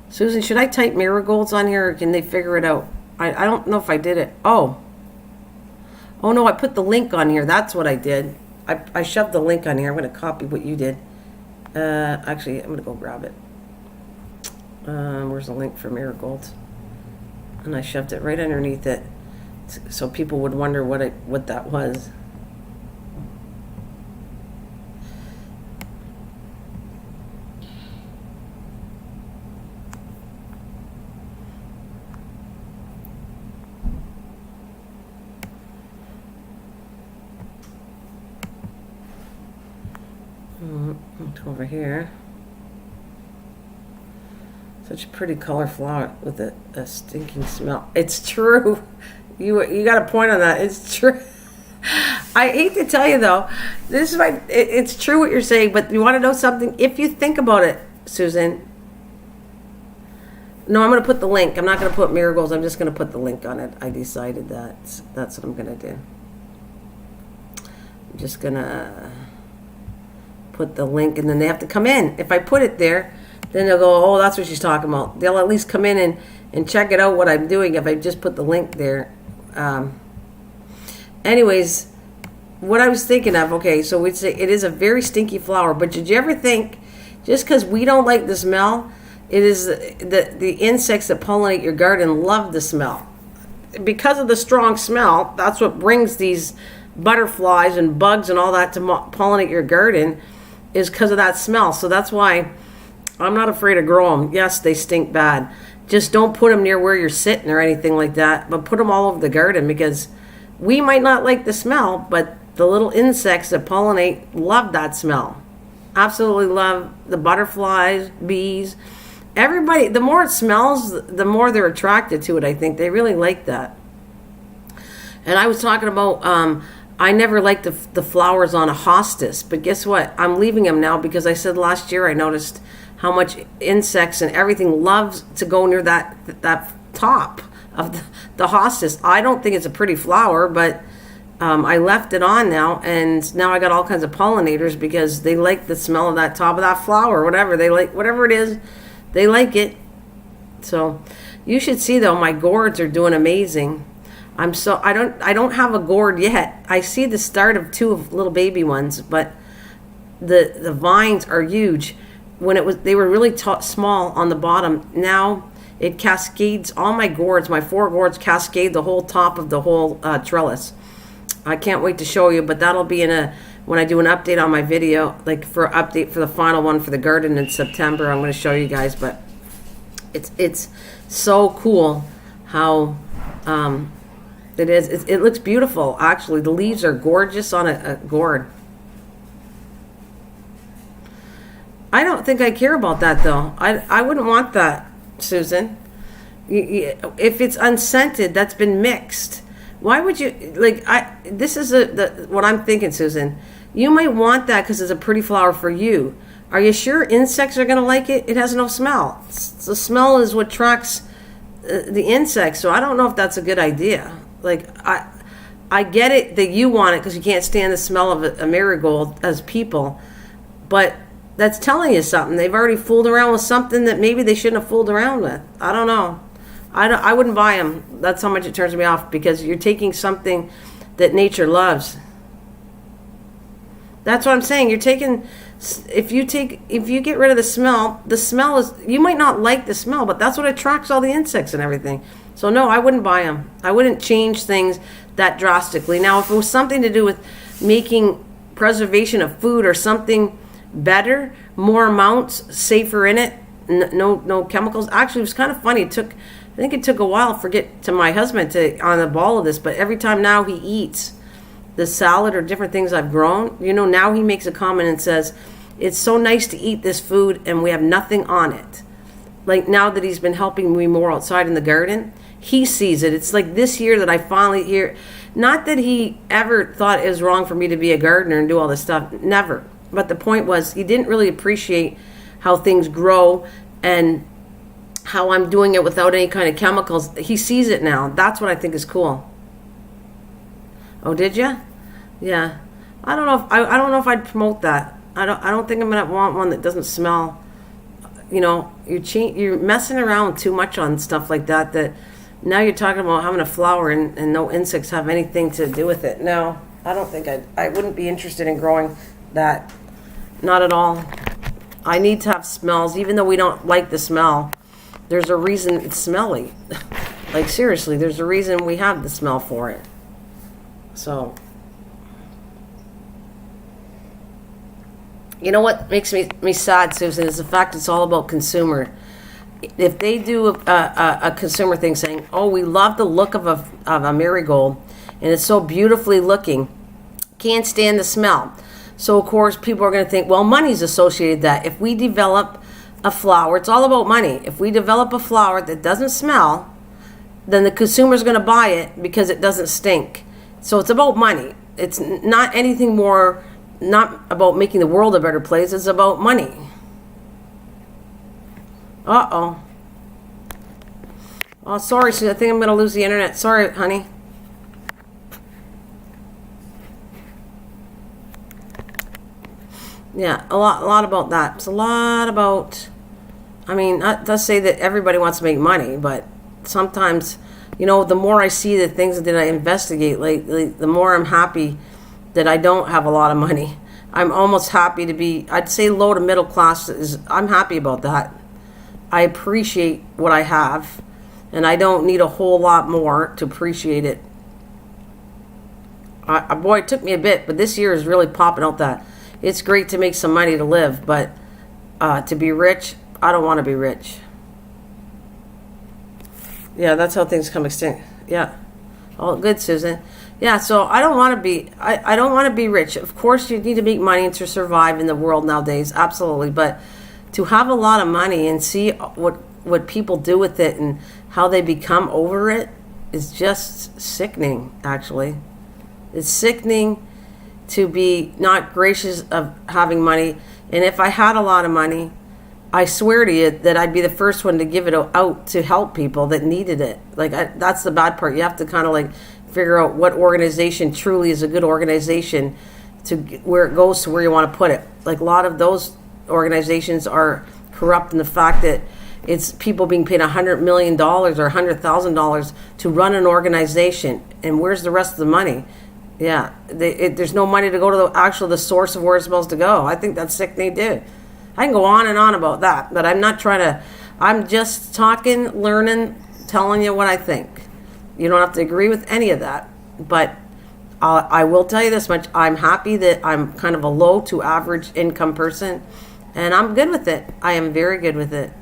Susan, should I type marigolds on here, or can they figure it out? I don't know if I did it. Oh no, I put the link on here. That's what I did. I shoved the link on here. I'm going to copy what you did. Actually, I'm going to go grab it. Where's the link for marigolds? And I shoved it right underneath it, so people would wonder what that was. Over here, such a pretty color flower with a stinking smell. It's true. You got a point on that. It's true. I hate to tell you though, this is it's true what you're saying, but you want to know something? If you think about it, Susan. No, I'm going to put the link. I'm not going to put marigolds. I'm just going to put the link on it. I decided that's what I'm going to do. I'm just going to put the link, and then they have to come in. If I put it there, then they'll go, oh, that's what she's talking about. They'll at least come in and check it out what I'm doing if I just put the link there. Anyways, what I was thinking of, okay, so we'd say it is a very stinky flower, but did you ever think, just because we don't like the smell, it is the insects that pollinate your garden love the smell. Because of the strong smell, that's what brings these butterflies and bugs and all that to pollinate your garden, is because of that smell. So that's why I'm not afraid to grow them. Yes, they stink bad. Just don't put them near where you're sitting or anything like that, but put them all over the garden, because we might not like the smell, but the little insects that pollinate love that smell. Absolutely love the butterflies, bees, everybody. The more it smells, the more they're attracted to it. I think they really like that. And I was talking about I never liked the flowers on a hostas, but guess what? I'm leaving them now, because I said last year I noticed how much insects and everything loves to go near that top of the hostas. I don't think it's a pretty flower, but I left it on now, and now I got all kinds of pollinators because they like the smell of that top of that flower, whatever they like, whatever it is, they like it. So you should see though, my gourds are doing amazing. I don't have a gourd yet. I see the start of 2 of little baby ones, but the vines are huge. They were really small on the bottom. Now it cascades. All my gourds, my 4 gourds, cascade the whole top of the whole trellis. I can't wait to show you, but that'll be when I do an update on my video, like for the final one for the garden in September. I'm going to show you guys, but it's so cool how it is. It looks beautiful, actually. The leaves are gorgeous on a gourd. I don't think I care about that, though. I wouldn't want that, Susan. If it's unscented, that's been mixed. Why would you, this is what I'm thinking, Susan. You might want that because it's a pretty flower for you. Are you sure insects are going to like it? It has no smell. The smell is what attracts the insects, so I don't know if that's a good idea. I get it that you want it because you can't stand the smell of a marigold as people, but that's telling you something. They've already fooled around with something that maybe they shouldn't have fooled around with. I don't know. I wouldn't buy them. That's how much it turns me off, because you're taking something that nature loves. That's what I'm saying. You're taking, if you get rid of the smell is, you might not like the smell, but that's what attracts all the insects and everything. So no, I wouldn't buy them. I wouldn't change things that drastically. Now, if it was something to do with making preservation of food or something better, more amounts, safer in it, no chemicals. Actually, it was kind of funny. I think it took a while for my husband on the ball of this, but every time now he eats the salad or different things I've grown, now he makes a comment and says, it's so nice to eat this food and we have nothing on it. Like now that he's been helping me more outside in the garden, he sees it. It's like this year that I finally hear, not that he ever thought it was wrong for me to be a gardener and do all this stuff, never. But the point was, he didn't really appreciate how things grow and how I'm doing it without any kind of chemicals. He sees it now. That's what I think is cool. Oh, did you? Yeah. I don't know if I'd promote that. I don't think I'm gonna want one that doesn't smell. You're messing around too much on stuff like that. That now you're talking about having a flower and no insects have anything to do with it. No, I don't think I wouldn't be interested in growing that. Not at all. I need to have smells, even though we don't like the smell. There's a reason it's smelly. Like seriously, there's a reason we have the smell for it. So, you know what makes me sad, Susan, is the fact it's all about consumer. If they do a consumer thing saying, oh, we love the look of a marigold, and it's so beautifully looking, can't stand the smell. So, of course, people are going to think, well, money's associated with that. If we develop a flower, it's all about money. If we develop a flower that doesn't smell, then the consumer's going to buy it because it doesn't stink. So it's about money. It's not anything more, not about making the world a better place. It's about money. Uh-oh. Oh, sorry, Sue. I think I'm going to lose the internet. Sorry, honey. Yeah, a lot about that. It's a lot about, not to say that everybody wants to make money, but sometimes, the more I see the things that I investigate lately, the more I'm happy that I don't have a lot of money. I'm almost happy to be, I'd say low to middle class I'm happy about that. I appreciate what I have, and I don't need a whole lot more to appreciate it. Boy, it took me a bit, but this year is really popping out that it's great to make some money to live, but to be rich, I don't want to be rich. Yeah, that's how things come extinct. Yeah. Oh, good, Susan. Yeah, so I don't want to be, I don't want to be rich. Of course, you need to make money to survive in the world nowadays, absolutely. But to have a lot of money and see what people do with it and how they become over it is just sickening, actually. It's sickening to be not gracious of having money. And if I had a lot of money, I swear to you that I'd be the first one to give it out to help people that needed it. That's the bad part. You have to kind of figure out what organization truly is a good organization to where it goes to where you want to put it. Like a lot of those organizations are corrupt in the fact that it's people being paid $100 million or $100,000 to run an organization, and where's the rest of the money? Yeah, there's no money to go to the source of where it's supposed to go. I think that's sick they do. I can go on and on about that, but I'm not trying to. I'm just talking, learning, telling you what I think. You don't have to agree with any of that, but I will tell you this much. I'm happy that I'm kind of a low to average income person, and I'm good with it. I am very good with it.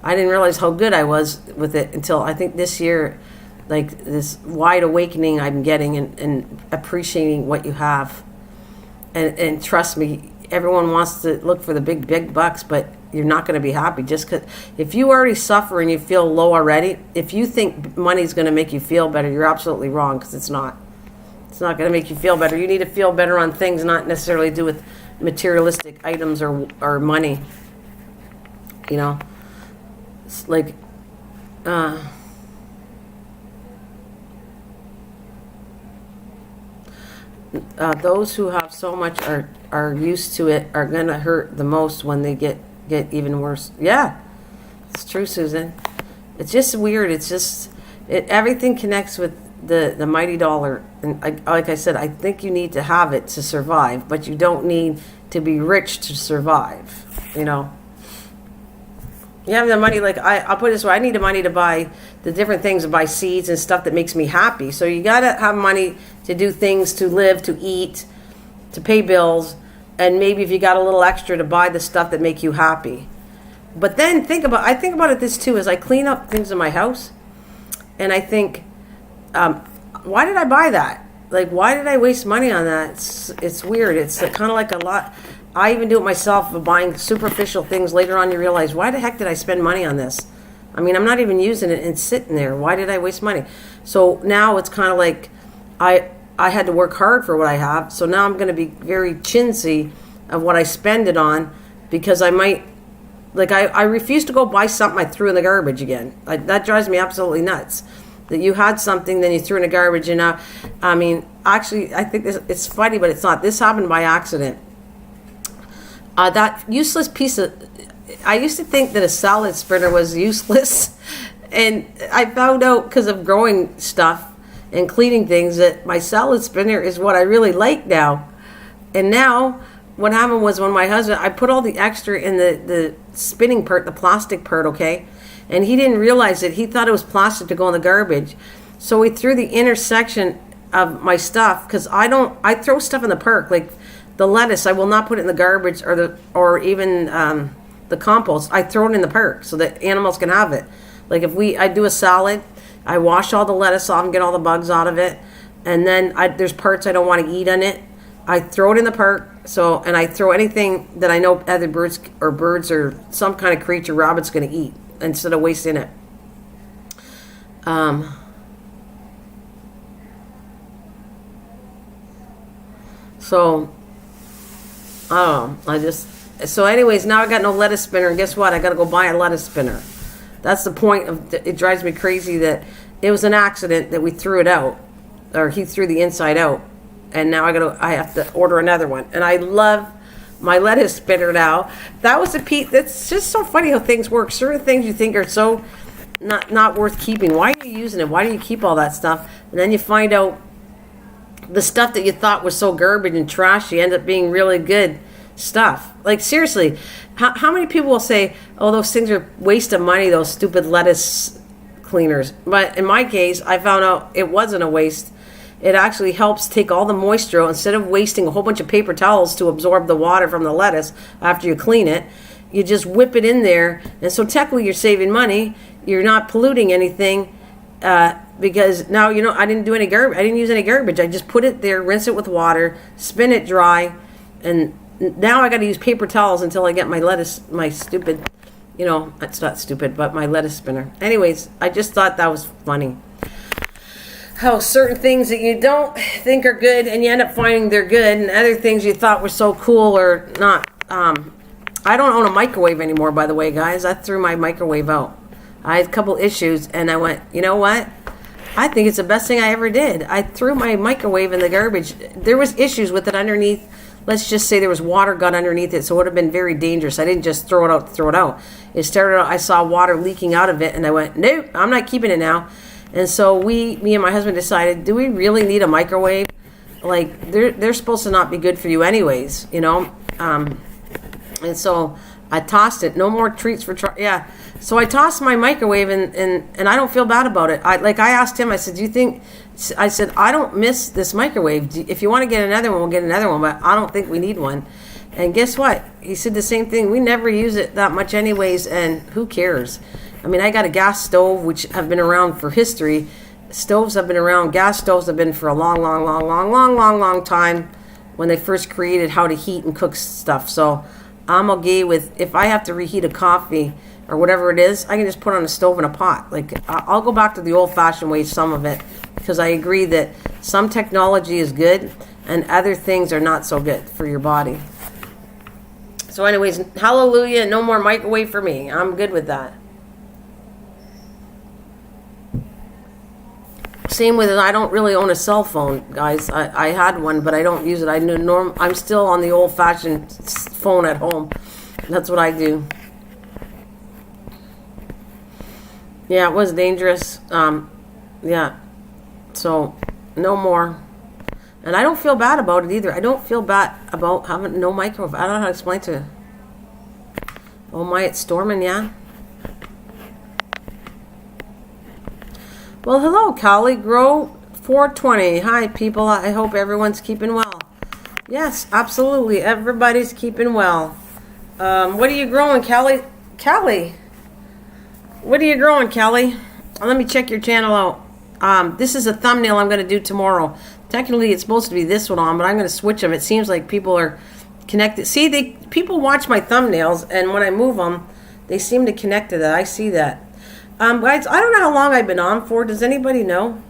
I didn't realize how good I was with it until I think this year, like this wide awakening I'm getting and appreciating what you have. And trust me, everyone wants to look for the big bucks, but you're not going to be happy just because if you already suffer and you feel low already, if you think money's going to make you feel better, you're absolutely wrong, because it's not. It's not going to make you feel better. You need to feel better on things not necessarily do with materialistic items or money. You know, it's like those who have so much are used to it are going to hurt the most when they get even worse. Yeah, it's true, Susan. It's just weird. It's just everything connects with the mighty dollar. And like I said, I think you need to have it to survive, but you don't need to be rich to survive. You know, you have the money. Like I'll put it this way: I need the money to buy the different things, to buy seeds and stuff that makes me happy. So you gotta have money to do things, to live, to eat, to pay bills, and maybe if you got a little extra to buy the stuff that make you happy. But then I think about it this too, as I clean up things in my house, and I think, why did I buy that? Like, why did I waste money on that? It's weird. It's kind of like a lot. I even do it myself of buying superficial things. Later on, you realize, why the heck did I spend money on this? I mean, I'm not even using it and it's sitting there. Why did I waste money? So now it's kind of like I had to work hard for what I have. So now I'm going to be very chintzy of what I spend it on, because I might, like I refuse to go buy something I threw in the garbage again. That drives me absolutely nuts. That you had something, then you threw in the garbage, and now, I mean, actually, I think it's funny, but it's not. This happened by accident. That useless piece of, I used to think that a salad spinner was useless, and I found out because of growing stuff and cleaning things that my salad spinner is what I really like now. And now, what happened was when my husband, I put all the extra in the spinning part, the plastic part, okay? And he didn't realize it. He thought it was plastic to go in the garbage. So we threw the intersection of my stuff, because I throw stuff in the park, like the lettuce, I will not put it in the garbage, or even the compost. I throw it in the park so that animals can have it. Like if I do a salad, I wash all the lettuce off and get all the bugs out of it. And then there's parts I don't want to eat on it. I throw it in the park. And I throw anything that I know other birds or some kind of creature, rabbit's going to eat, instead of wasting it. So anyways, now I got no lettuce spinner, and guess what? I got to go buy a lettuce spinner. That's the point of it. Drives me crazy that it was an accident that we threw it out, or he threw the inside out, and now I have to order another one. And I love my lettuce spinner now. That was a piece. That's just so funny how things work. Certain things you think are so not worth keeping. Why are you using it? Why do you keep all that stuff? And then you find out the stuff that you thought was so garbage and trashy end up being really good stuff. Like seriously, how many people will say, oh, those things are waste of money, those stupid lettuce cleaners? But in my case, I found out it wasn't a waste. It actually helps take all the moisture out. Instead of wasting a whole bunch of paper towels to absorb the water from the lettuce after you clean it, you just whip it in there. And so technically you're saving money. You're not polluting anything, because now, I didn't do any garbage. I didn't use any garbage. I just put it there, rinse it with water, spin it dry, and now I got to use paper towels until I get my stupid, it's not stupid, but my lettuce spinner. Anyways, I just thought that was funny. How certain things that you don't think are good, and you end up finding they're good, and other things you thought were so cool or not. I don't own a microwave anymore, by the way, guys. I threw my microwave out. I had a couple issues, and I went, you know what? I think it's the best thing I ever did. I threw my microwave in the garbage. There was issues with it underneath. Let's just say there was water got underneath it, so it would have been very dangerous. I didn't just throw it out to throw it out. It started out, I saw water leaking out of it, and I went, nope, I'm not keeping it now. And so me and my husband decided, do we really need a microwave? Like, they're supposed to not be good for you anyways, you know? And so I tossed it. No more treats for yeah. So I tossed my microwave, and I don't feel bad about it. I asked him, I said, do you think, I said, I don't miss this microwave. If you want to get another one, we'll get another one, but I don't think we need one. And guess what? He said the same thing. We never use it that much anyways, and who cares? I mean, I got a gas stove, which have been around for history. Stoves have been around. Gas stoves have been for a long time when they first created how to heat and cook stuff. So I'm okay with, if I have to reheat a coffee or whatever it is, I can just put it on a stove and a pot. Like, I'll go back to the old-fashioned way, some of it, because I agree that some technology is good and other things are not so good for your body. So anyways, hallelujah, no more microwave for me. I'm good with that. Same with it, I don't really own a cell phone, guys. I had one, but I don't use it. I'm still on the old-fashioned phone at home. That's what I do. Yeah, it was dangerous. Yeah. So, no more. And I don't feel bad about it either. I don't feel bad about having no microwave. I don't know how to explain to you. Oh my, it's storming, yeah? Well, hello, Callie Grow 420. Hi, people. I hope everyone's keeping well. Yes, absolutely. Everybody's keeping well. What are you growing, Callie? Callie? What are you growing, Kelly? Let me check your channel out. This is a thumbnail I'm going to do tomorrow. Technically, it's supposed to be this one on, but I'm going to switch them. It seems like people are connected. See, people watch my thumbnails, and when I move them, they seem to connect to that. I see that. Guys, I don't know how long I've been on for. Does anybody know?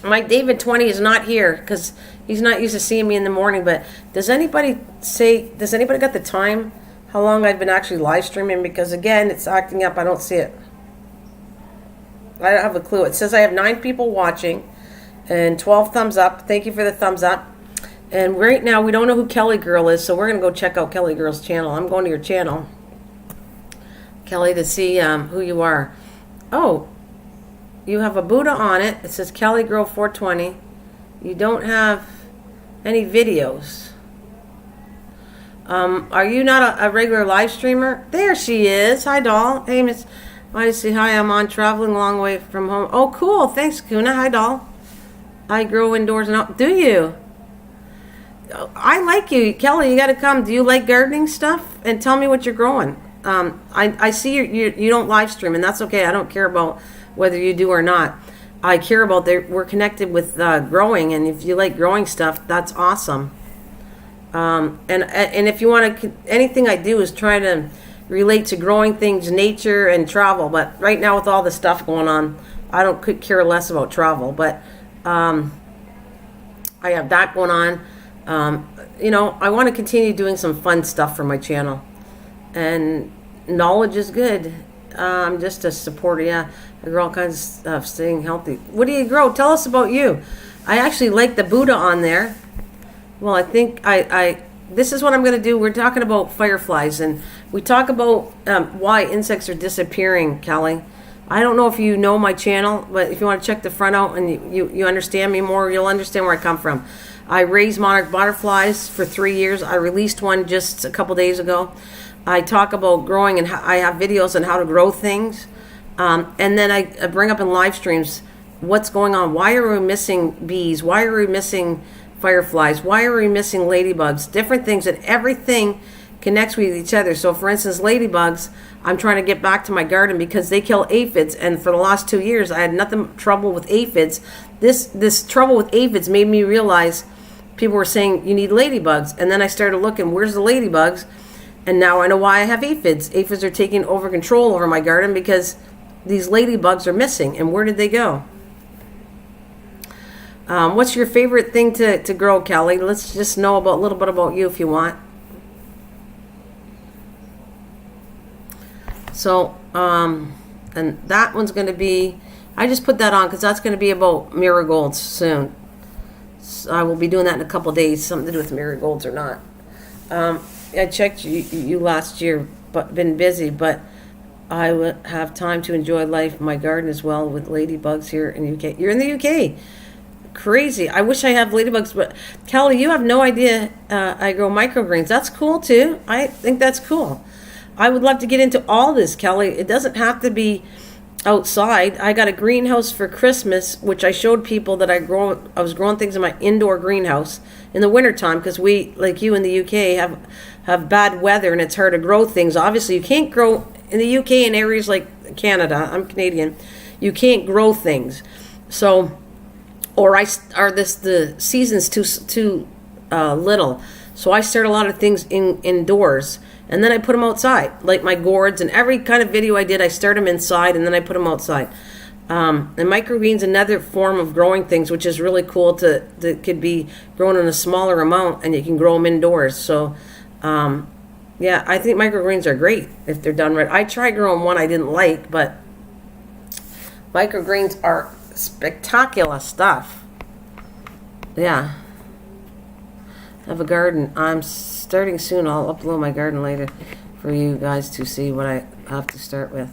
My David 20 is not here because he's not used to seeing me in the morning, but does anybody got the time? How long I've been actually live streaming, because again, it's acting up. I don't see it. I don't have a clue. It says I have 9 people watching and 12 thumbs up. Thank you for the thumbs up. And right now, we don't know who Kelly Girl is, so we're going to go check out Kelly Girl's channel. I'm going to your channel, Kelly, to see who you are. Oh, you have a Buddha on it. It says Kelly Girl 420. You don't have any videos. Are you not a regular live streamer? There she is. Hi, doll. Hey, Miss. I see. Hi, I'm on traveling a long way from home. Oh, cool. Thanks, Kuna. Hi, doll. I grow indoors and out. Do you? I like you, Kelly. You got to come. Do you like gardening stuff? And tell me what you're growing. I see you don't live stream, and that's okay. I don't care about whether you do or not. I care about we're connected with growing, and if you like growing stuff, that's awesome. And if you want to, anything I do is try to relate to growing things, nature, and travel. But right now, with all the stuff going on, could care less about travel. But I have that going on. You know, I want to continue doing some fun stuff for my channel, and knowledge is good. I'm just a supporter. Yeah, I grow all kinds of stuff, staying healthy. What do you grow? Tell us about you. I actually like the Buddha on there. Well, I think this is what I'm going to do. We're talking about fireflies, and we talk about why insects are disappearing, Kelly. I don't know if you know my channel, but if you want to check the front out and you understand me more, you'll understand where I come from. I raised monarch butterflies for 3 years. I released one just a couple days ago. I talk about growing, and I have videos on how to grow things. And then I bring up in live streams what's going on. Why are we missing bees? Why are we missing fireflies? Why are we missing ladybugs? Different things, and everything connects with each other. So for instance, ladybugs, I'm trying to get back to my garden because they kill aphids, and for the last 2 years I had nothing trouble with aphids. This trouble with aphids made me realize people were saying you need ladybugs, and then I started looking, where's the ladybugs? And now I know why I have aphids. Aphids are taking over control over my garden because these ladybugs are missing. And where did they go? What's your favorite thing to grow, Kelly? Let's just know a little bit about you if you want. So, and that one's going to be I just put that on because that's going to be about marigolds soon. So I will be doing that in a couple of days, something to do with marigolds or not. I checked you last year, but been busy, but I would have time to enjoy life, my garden as well, with ladybugs here in the UK. You're in the UK. Crazy. I wish I have ladybugs, but Kelly, you have no idea I grow microgreens. That's cool too. I think that's cool. I would love to get into all this, Kelly. It doesn't have to be outside. I got a greenhouse for Christmas, which I showed people that I was growing things in my indoor greenhouse in the wintertime because we, like you in the UK, have bad weather and it's hard to grow things. Obviously, you can't grow in the UK in areas like Canada. I'm Canadian. You can't grow things. So, the season's too little. So I start a lot of things indoors. And then I put them outside, like my gourds and every kind of video I did, I start them inside and then I put them outside. And microgreens, another form of growing things, which is really cool that could be grown in a smaller amount and you can grow them indoors. So, yeah, I think microgreens are great if they're done right. I tried growing one I didn't like, but microgreens are spectacular stuff. Yeah. I have a garden. I'm starting soon. I'll upload my garden later for you guys to see what I have to start with.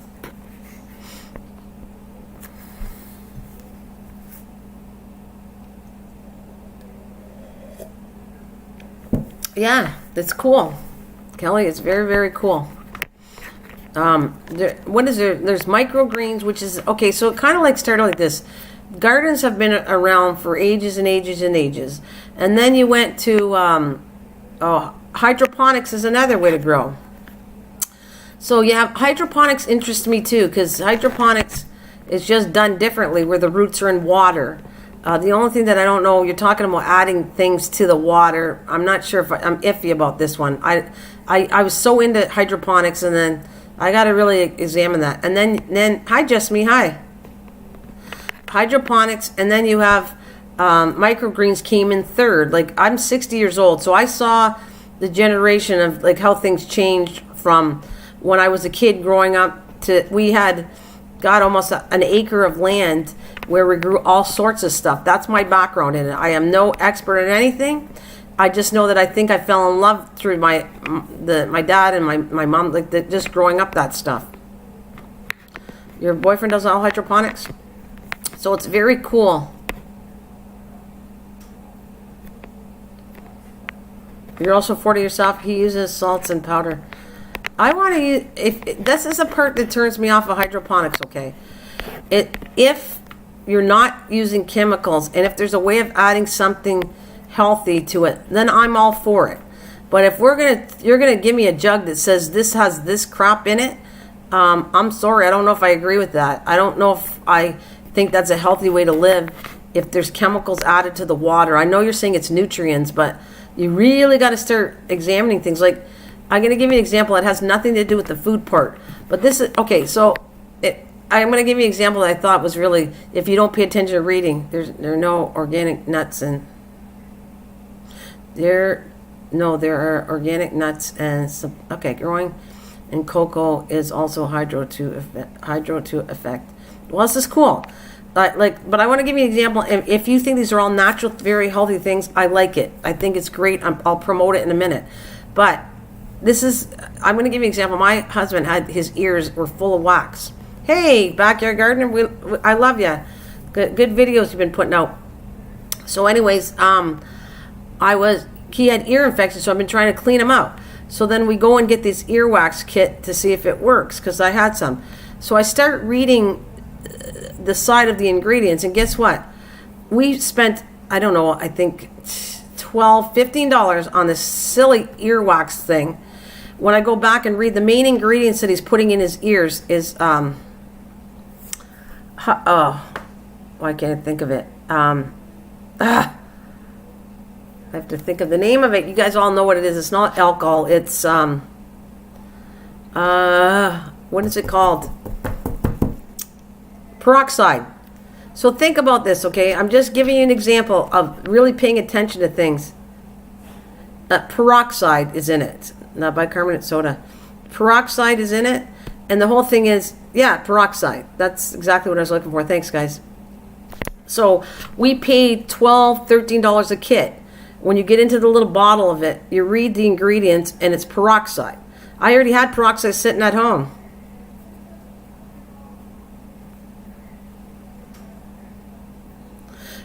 Yeah, it's cool, Kelly. It's very, very cool. What is there? There's microgreens, which is okay. So it kind of like started like this. Gardens have been around for ages and ages and ages, and then you went to hydroponics is another way to grow. So you have hydroponics interests me too because hydroponics is just done differently where the roots are in water. The only thing that I don't know, you're talking about adding things to the water. I'm not sure if I'm iffy about this one. I was so into hydroponics and then I got to really examine that. And then hi Jessamy, hi. Hydroponics, and then you have microgreens came in third. Like I'm 60 years old, so I saw the generation of like how things changed from when I was a kid growing up to we had got almost an acre of land where we grew all sorts of stuff. That's my background in it. I am no expert in anything. I just know that I think I fell in love through my dad and my mom, like just growing up that stuff. Your boyfriend does all hydroponics? So it's very cool. You're also 40 yourself. He uses salts and powder. I want to use, if this is a part that turns me off of hydroponics, okay? If you're not using chemicals and if there's a way of adding something healthy to it, then I'm all for it. But if you're gonna give me a jug that says this has this crap in it, I'm sorry, I don't know if I agree with that. I don't know if I think that's a healthy way to live if there's chemicals added to the water. I know you're saying it's nutrients, but you really got to start examining things. Like, I'm going to give you an example that has nothing to do with the food part. But this is, okay, so I'm going to give you an example that I thought was really, if you don't pay attention to reading, there are no organic nuts and there are organic nuts and some, okay, growing in cocoa is also hydro to effect. Well, this is cool. But I want to give you an example. If you think these are all natural, very healthy things, I like it. I think it's great. I'll promote it in a minute. But I'm going to give you an example. My husband had his ears were full of wax. Hey, backyard gardener, I love you. Good videos you've been putting out. So, anyways, he had ear infections, so I've been trying to clean him out. So then we go and get this earwax kit to see if it works because I had some. So I start reading the side of the ingredients, and guess what? We spent, I don't know, I think $12, $15 on this silly earwax thing. When I go back and read the main ingredients that he's putting in his ears is why can't I think of it? I have to think of the name of it. You guys all know what it is. It's not alcohol. It's what is it called? Peroxide. So think about this, okay? I'm just giving you an example of really paying attention to things. Peroxide is in it, not bicarbonate soda. Peroxide is in it, And the whole thing is, yeah, peroxide. That's exactly what I was looking for. Thanks, guys. So we paid $12, $13 a kit. When you get into the little bottle of it, you read the ingredients, and it's peroxide. I already had peroxide sitting at home.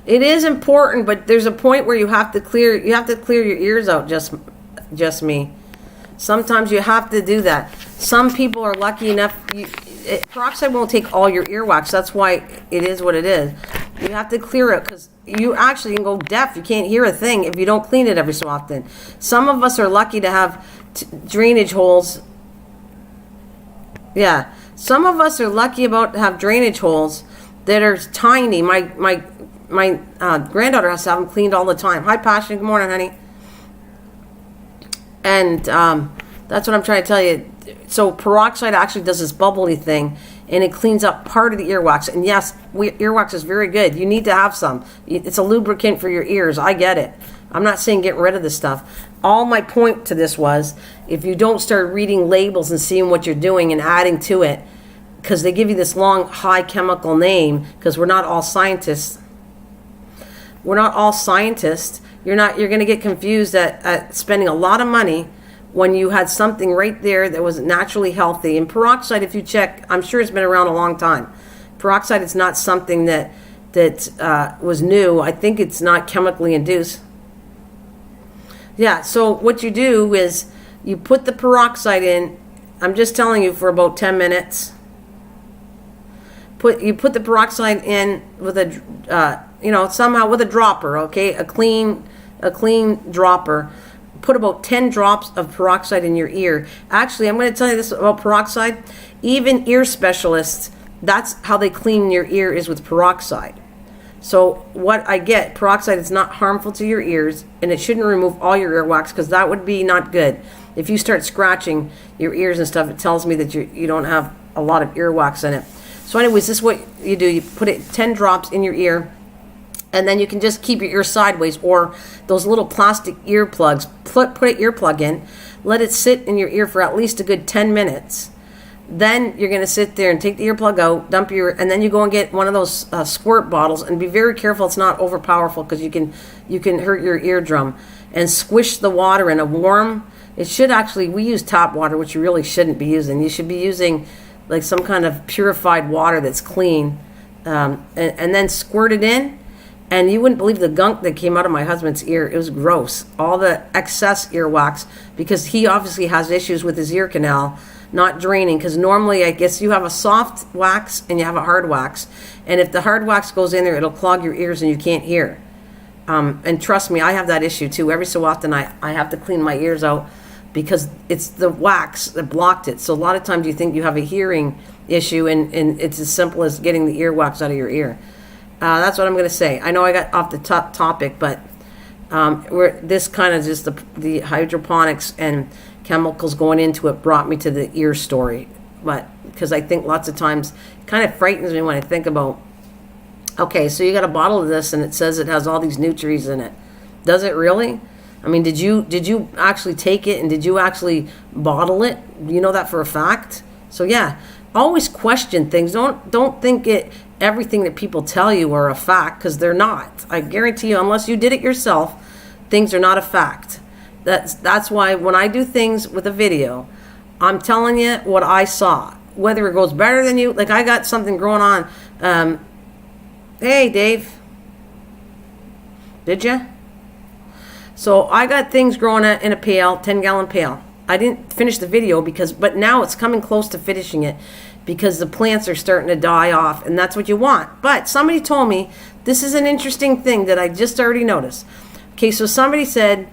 It is important, but there's a point where you have to clear your ears out, just me. Sometimes you have to do that. Some people are lucky enough, peroxide won't take all your earwax. That's why it is what it is. You have to clear it, because you actually can go deaf. You can't hear a thing if you don't clean it every so often. Some of us are lucky to have drainage holes. Yeah, some of us are lucky to have drainage holes that are tiny. My granddaughter has to have them cleaned all the time. Hi, Passion. Good morning, honey. And that's what I'm trying to tell you. So peroxide actually does this bubbly thing, and it cleans up part of the earwax. And yes, earwax is very good. You need to have some. It's a lubricant for your ears. I get it. I'm not saying get rid of this stuff. All my point to this was, if you don't start reading labels and seeing what you're doing and adding to it, because they give you this long, high chemical name, because we're not all scientists. We're not all scientists. You're going to get confused at spending a lot of money when you had something right there that was naturally healthy. And peroxide, if you check, I'm sure it's been around a long time. Peroxide is not something that was new. I think it's not chemically induced. Yeah, so what you do is you put the peroxide in. I'm just telling you, for about 10 minutes. You put the peroxide in with a somehow with a dropper, okay, a clean dropper. Put about 10 drops of peroxide in your ear. Actually, I'm going to tell you this about peroxide. Even ear specialists, that's how they clean your ear, is with peroxide. So what I get, peroxide is not harmful to your ears, and it shouldn't remove all your earwax, because that would be not good. If you start scratching your ears and stuff, it tells me that you don't have a lot of earwax in it. So anyways, this is what you do. You put it 10 drops in your ear, and then you can just keep your ear sideways, or those little plastic earplugs. Put an earplug in, let it sit in your ear for at least a good 10 minutes. Then you're going to sit there and take the earplug out, and then you go and get one of those squirt bottles, and be very careful it's not overpowerful, because you can hurt your eardrum. And squish the water in a warm. It should actually, we use tap water, which you really shouldn't be using. You should be using like some kind of purified water that's clean, and then squirt it in. And you wouldn't believe the gunk that came out of my husband's ear. It was gross. All the excess earwax, because he obviously has issues with his ear canal not draining. Because normally, I guess you have a soft wax and you have a hard wax. And if the hard wax goes in there, it'll clog your ears and you can't hear. And trust me, I have that issue too. Every so often, I have to clean my ears out, because it's the wax that blocked it. So a lot of times you think you have a hearing issue, and it's as simple as getting the earwax out of your ear. That's what I'm going to say. I know I got off the topic, but this kind of just the hydroponics and chemicals going into it brought me to the ear story. But because I think lots of times it kind of frightens me when I think about, okay, so you got a bottle of this and it says it has all these nutrients in it. Does it really? I mean, did you actually take it, and did you actually bottle it? You know that for a fact? So yeah, always question things. Don't think everything that people tell you are a fact, because they're not. I guarantee you, unless you did it yourself, things are not a fact. That's why when I do things with a video, I'm telling you what I saw. Whether it goes better than you, like I got something growing on. Hey, Dave. Did you? So I got things growing in a pail, 10-gallon pail. I didn't finish the video but now it's coming close to finishing it, because the plants are starting to die off, and that's what you want. But somebody told me, this is an interesting thing that I just already noticed. Okay, so somebody said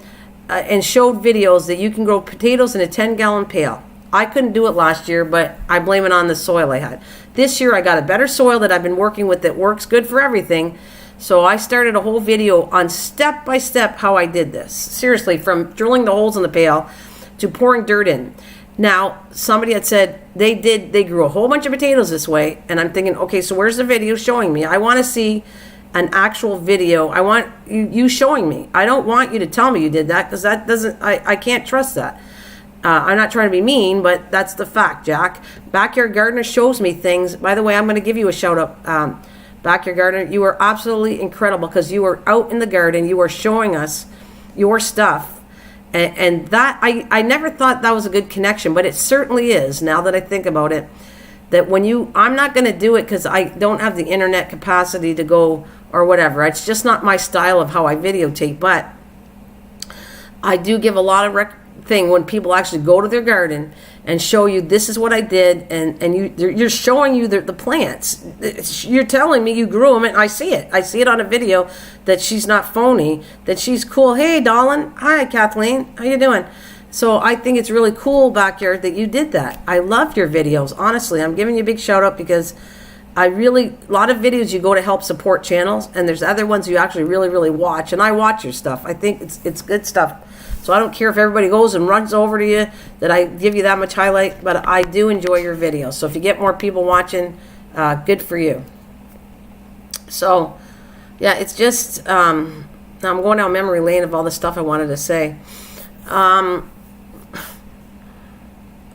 and showed videos that you can grow potatoes in a 10-gallon pail. I couldn't do it last year, but I blame it on the soil I had. This year I got a better soil that I've been working with that works good for everything. So I started a whole video on step by step how I did this. Seriously, from drilling the holes in the pail to pouring dirt in. Now, somebody had said they grew a whole bunch of potatoes this way, and I'm thinking, okay, so where's the video showing me? I want to see an actual video. I want you showing me. I don't want you to tell me you did that, because that doesn't, I can't trust that. I'm not trying to be mean, but that's the fact, Jack. Backyard Gardener shows me things. By the way, I'm going to give you a shout out. Backyard Gardener, you are absolutely incredible because you were out in the garden. You were showing us your stuff. And that, I never thought that was a good connection, but it certainly is now that I think about it. That when I'm not going to do it because I don't have the internet capacity to go or whatever. It's just not my style of how I videotape, but I do give a lot of thing when people actually go to their garden and show you this is what I did, and you're showing you the plants. You're telling me you grew them, and I see it on a video that she's not phony, that she's cool. Hey darling, hi Kathleen, how you doing? So I think it's really cool, Backyard, that you did that. I love your videos, honestly. I'm giving you a big shout out because a lot of videos you go to help support channels, and there's other ones you actually really watch, and I watch your stuff. I think it's good stuff. So I don't care if everybody goes and runs over to you, that I give you that much highlight, but I do enjoy your videos. So if you get more people watching, good for you. So, yeah, it's just, I'm going down memory lane of all the stuff I wanted to say. I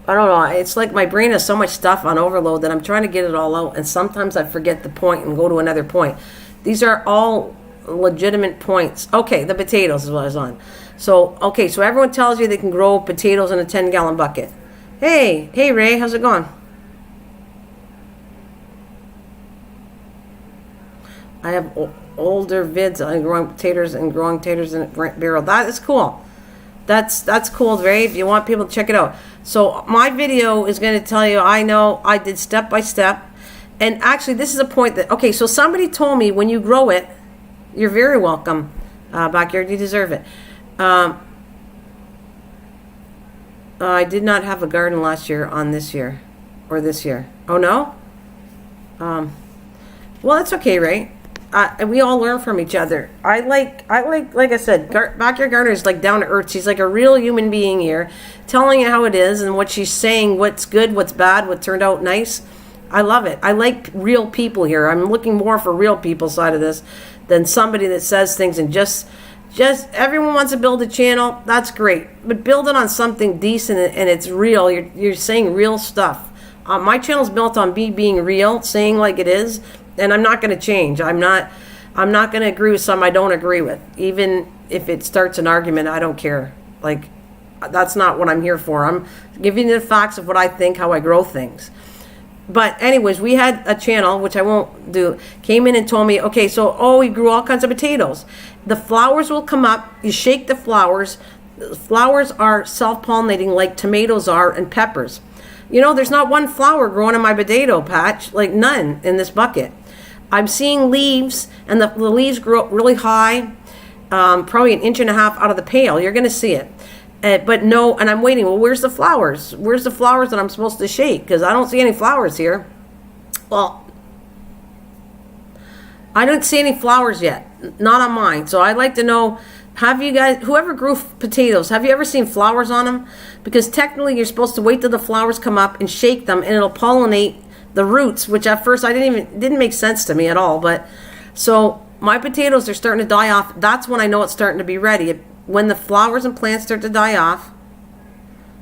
don't know. It's like my brain has so much stuff on overload that I'm trying to get it all out, and sometimes I forget the point and go to another point. These are all legitimate points. Okay, the potatoes is what I was on. So, okay, so everyone tells you they can grow potatoes in a 10-gallon bucket. Hey Ray, how's it going? I have older vids on growing potatoes in a barrel. That is cool. That's cool, Ray. If you want people to check it out. So my video is going to tell you, I know I did step by step. And actually, this is a point that, okay, so somebody told me when you grow it, you're very welcome, Backyard, you deserve it. I did not have a garden last year on this year, or this year. Oh no? Well, that's okay, Ray. We all learn from each other. I like I said, Backyard Gardener is like down to earth. She's like a real human being here, telling you how it is and what she's saying, what's good, what's bad, what turned out nice. I love it. I like real people here. I'm looking more for real people side of this than somebody that says things and just everyone wants to build a channel. That's great, but build it on something decent and it's real. You're saying real stuff. My channel's built on me being real, saying like it is, and I'm not going to change. I'm not going to agree with some I don't agree with, even if it starts an argument. I don't care. Like, that's not what I'm here for. I'm giving you the facts of what I think, how I grow things. But anyways, we had a channel, which I won't do, came in and told me, okay, so, we grew all kinds of potatoes. The flowers will come up. You shake the flowers. The flowers are self-pollinating like tomatoes are and peppers. You know, there's not one flower growing in my potato patch, like none in this bucket. I'm seeing leaves, and the leaves grow up really high, probably 1.5 inches out of the pail. You're going to see it. But no, and I'm waiting. Well, where's the flowers? Where's the flowers that I'm supposed to shake? Because I don't see any flowers here. Well, I don't see any flowers yet. Not on mine. So I'd like to know, have you guys, whoever grew potatoes, have you ever seen flowers on them? Because technically you're supposed to wait till the flowers come up and shake them, and it'll pollinate the roots, which at first didn't make sense to me at all. But so my potatoes are starting to die off. That's when I know it's starting to be ready. When the flowers and plants start to die off.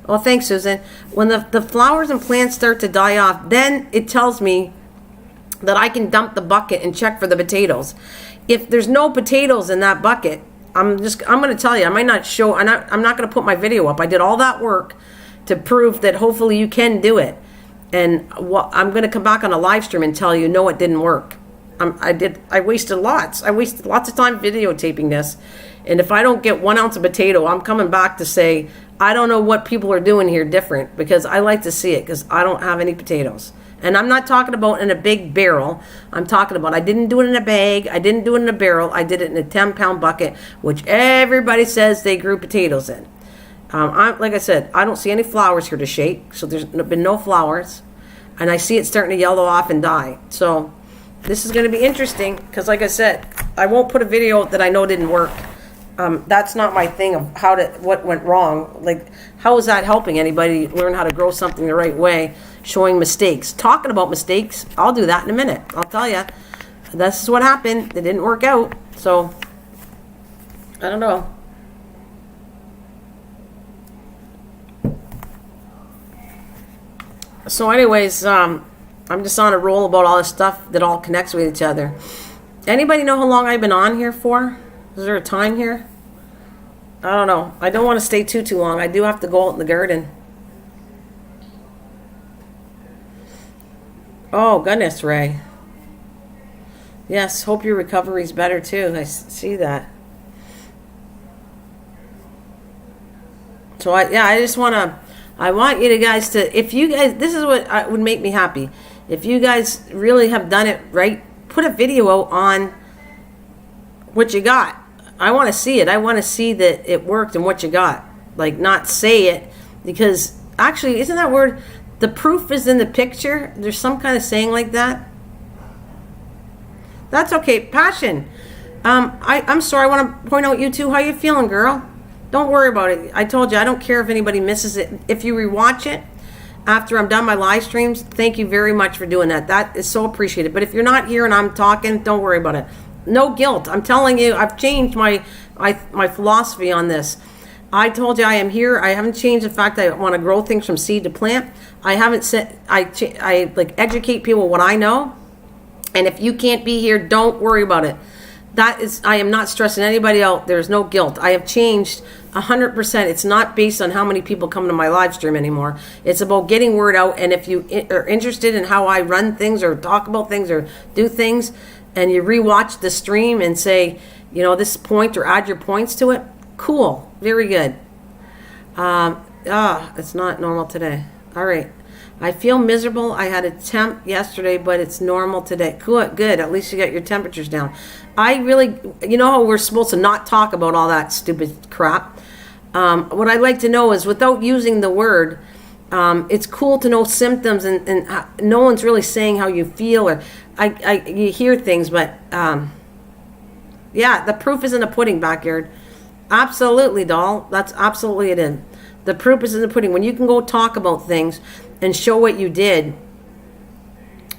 Oh, thanks, Susan. When the flowers and plants start to die off, then it tells me that I can dump the bucket and check for the potatoes. If there's no potatoes in that bucket, I'm going to tell you, I might not show, I'm not going to put my video up. I did all that work to prove that hopefully you can do it. And I'm going to come back on a live stream and tell you, no, it didn't work. I wasted lots. I wasted lots of time videotaping this. And if I don't get 1 ounce of potato, I'm coming back to say, I don't know what people are doing here different, because I like to see it, because I don't have any potatoes. And I'm not talking about in a big barrel. I'm talking about I didn't do it in a bag. I didn't do it in a barrel. I did it in a 10-pound bucket, which everybody says they grew potatoes in. Like I said, I don't see any flowers here to shake, so there's been no flowers. And I see it starting to yellow off and die. So this is going to be interesting, because like I said, I won't put a video that I know didn't work. That's not my thing of what went wrong. Like, how is that helping anybody learn how to grow something the right way? Showing mistakes. Talking about mistakes, I'll do that in a minute. I'll tell you. This is what happened. It didn't work out. So, I don't know. So anyways, I'm just on a roll about all this stuff that all connects with each other. Anybody know how long I've been on here for? Is there a time here? I don't know. I don't want to stay too long. I do have to go out in the garden. Oh, goodness, Ray. Yes, hope your recovery's better too. I see that. So I just I want you guys to, if you guys, this is what would make me happy. If you guys really have done it right, put a video out on what you got. I want to see it. I want to see that it worked and what you got. Like, not say it, because actually, isn't that word, the proof is in the picture? There's some kind of saying like that. That's okay. Passion. I'm sorry. I want to point out you too. How you feeling, girl? Don't worry about it. I told you, I don't care if anybody misses it. If you rewatch it after I'm done my live streams, thank you very much for doing that. That is so appreciated. But if you're not here and I'm talking, don't worry about it. No guilt. I'm telling you, I've changed my philosophy on this. I told you I am here. I haven't changed the fact that I want to grow things from seed to plant. I haven't said, I like educate people what I know. And if you can't be here, don't worry about it. That is, I am not stressing anybody out. There's no guilt. I have changed 100%. It's not based on how many people come to my live stream anymore. It's about getting word out. And if you are interested in how I run things or talk about things or do things, and you rewatch the stream and say, you know, this point, or add your points to it, cool. Very good. It's not normal today. All right. I feel miserable. I had a temp yesterday, but it's normal today. Good. At least you got your temperatures down. I really, you know how we're supposed to not talk about all that stupid crap. What I'd like to know is, without using the word, it's cool to know symptoms, and no one's really saying how you feel, or you hear things, but yeah, the proof is in the pudding, backyard. Absolutely, doll. That's absolutely it in. The proof is in the pudding. When you can go talk about things and show what you did,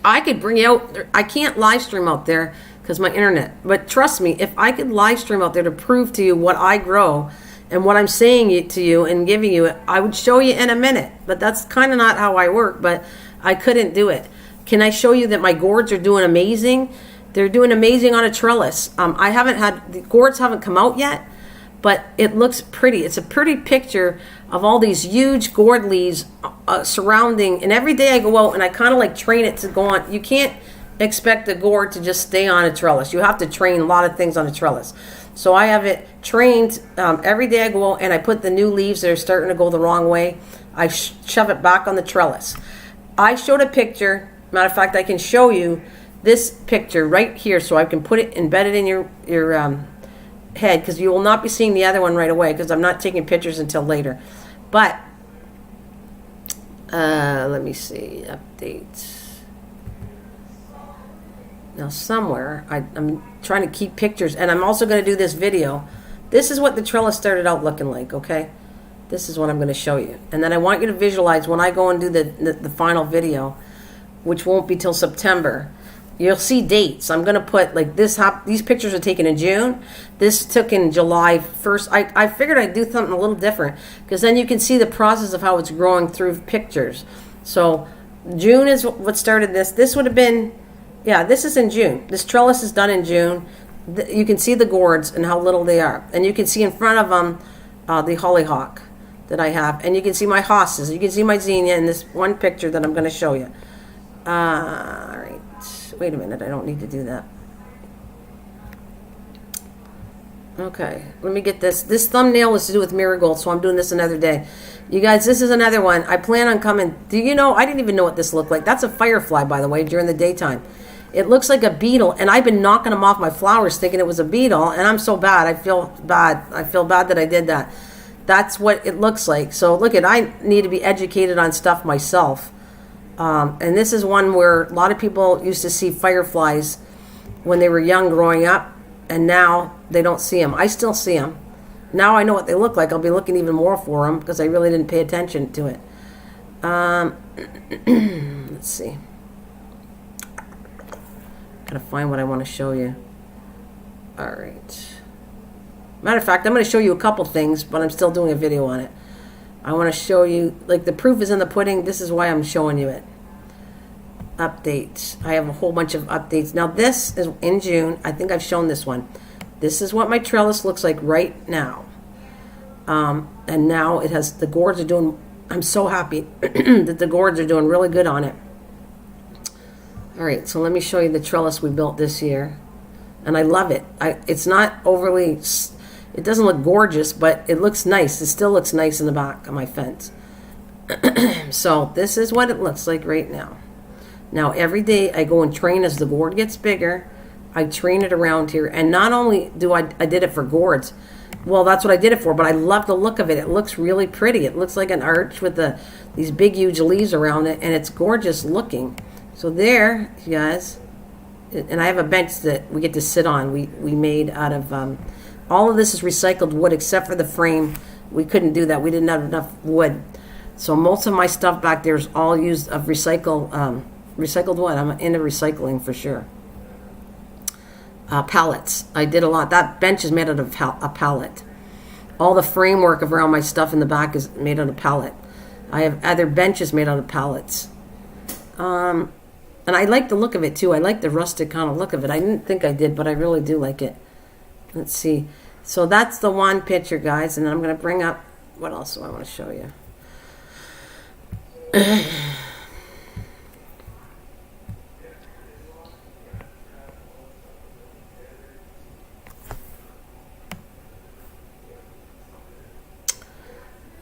I could bring you out. I can't live stream out there because my internet. But trust me, if I could live stream out there to prove to you what I grow and what I'm saying to you and giving you, I would show you in a minute. But that's kind of not how I work, but I couldn't do it. Can I show you that my gourds are doing amazing? They're doing amazing on a trellis. I haven't had, the gourds haven't come out yet, but it looks pretty. It's a pretty picture of all these huge gourd leaves surrounding, and every day I go out and I kind of like train it to go on. You can't expect the gourd to just stay on a trellis. You have to train a lot of things on a trellis. So I have it trained. Every day I go out and I put the new leaves that are starting to go the wrong way, I shove it back on the trellis. I showed a picture. Matter of fact, I can show you this picture right here, so I can put it embedded in your head, because you will not be seeing the other one right away, because I'm not taking pictures until later. But let me see, updates. Now somewhere I'm trying to keep pictures, and I'm also going to do this video. This is what the trellis started out looking like. Okay, this is what I'm going to show you, and then I want you to visualize when I go and do the final video, which won't be till September. You'll see dates. I'm going to put like this. These pictures are taken in June. This took in July 1st. I figured I'd do something a little different, because then you can see the process of how it's growing through pictures. So June is what started this. This would have been, yeah, this is in June. This trellis is done in June. You can see the gourds and how little they are. And you can see in front of them the hollyhock that I have. And you can see my hostas. You can see my zinnia in this one picture that I'm going to show you. All right. Wait a minute, I don't need to do that. Okay, let me get this. This thumbnail is to do with marigold, so I'm doing this another day. You guys, this is another one. I plan on coming. Do you know, I didn't even know what this looked like. That's a firefly, by the way, during the daytime. It looks like a beetle, and I've been knocking them off my flowers thinking it was a beetle, and I'm so bad. I feel bad. I feel bad that I did that. That's what it looks like. So look at, I need to be educated on stuff myself. And this is one where a lot of people used to see fireflies when they were young growing up, and now they don't see them. I still see them. Now I know what they look like. I'll be looking even more for them because I really didn't pay attention to it. Let's see. Gotta find what I want to show you. All right. Matter of fact, I'm going to show you a couple things, but I'm still doing a video on it. I want to show you, like, the proof is in the pudding. This is why I'm showing you it. Updates. I have a whole bunch of updates. Now, this is in June. I think I've shown this one. This is what my trellis looks like right now. And now it has, the gourds are doing, I'm so happy that the gourds are doing really good on it. All right, so let me show you the trellis we built this year. And I love it. It's not overly, it doesn't look gorgeous, but it looks nice. It still looks nice in the back of my fence. So this is what it looks like right now. Now every day I go and train as the gourd gets bigger. I train it around here. And not only do I did it for gourds. Well, that's what I did it for, but I love the look of it. It looks really pretty. It looks like an arch with these big, huge leaves around it, and it's gorgeous looking. So there, you guys, and I have a bench that we get to sit on. We made out of, all of this is recycled wood except for the frame. We couldn't do that. We didn't have enough wood. So most of my stuff back there is all used of recycled wood. I'm into recycling for sure. Pallets. I did a lot. That bench is made out of a pallet. All the framework around my stuff in the back is made out of pallet. I have other benches made out of pallets. And I like the look of it too. I like the rustic kind of look of it. I didn't think I did, but I really do like it. Let's see. So that's the one picture, guys. And I'm going to bring up, what else do I want to show you?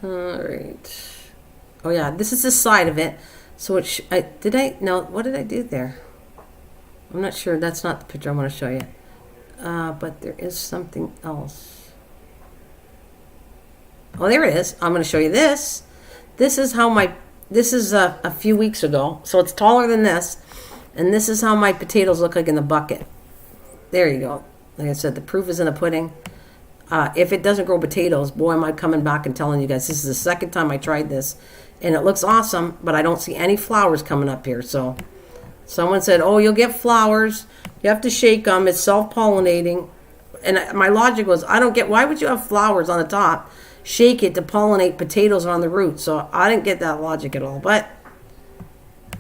All right. Oh yeah, this is the side of it. So no, what did I do there? I'm not sure. That's not the picture I want to show you. But there is something else. Oh, there it is. I'm going to show you this. This is a few weeks ago. So it's taller than this. And this is how my potatoes look like in the bucket. There you go. Like I said, the proof is in the pudding. If it doesn't grow potatoes, boy, am I coming back and telling you guys, this is the second time I tried this. And it looks awesome, but I don't see any flowers coming up here. So someone said, oh, you'll get flowers. You have to shake them. It's self-pollinating. And my logic was, I don't get, why would you have flowers on the top? Shake it to pollinate potatoes on the root. So I didn't get that logic at all. But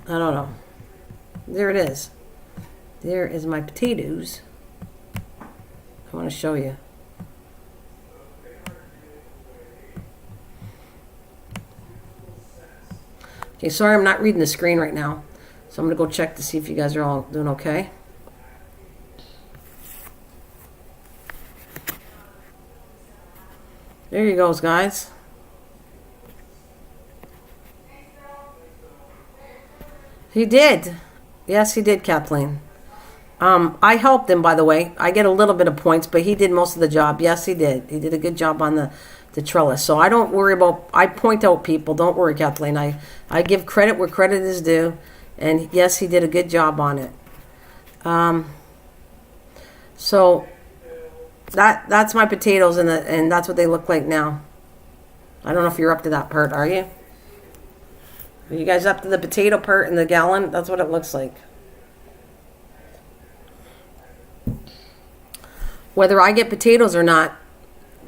I don't know. There it is. There is my potatoes. I want to show you. Okay, sorry I'm not reading the screen right now. So I'm going to go check to see if you guys are all doing okay. There you go, guys. He did. Yes, he did, Kathleen. I helped him, by the way. I get a little bit of points, but he did most of the job. Yes, he did. He did a good job on the trellis. So I don't worry about, I point out people. Don't worry, Kathleen. I give credit where credit is due. And yes, he did a good job on it. So that's my potatoes, and that's what they look like now. I don't know if you're up to that part, are you? Are you guys up to the potato part in the gallon? That's what it looks like. Whether I get potatoes or not,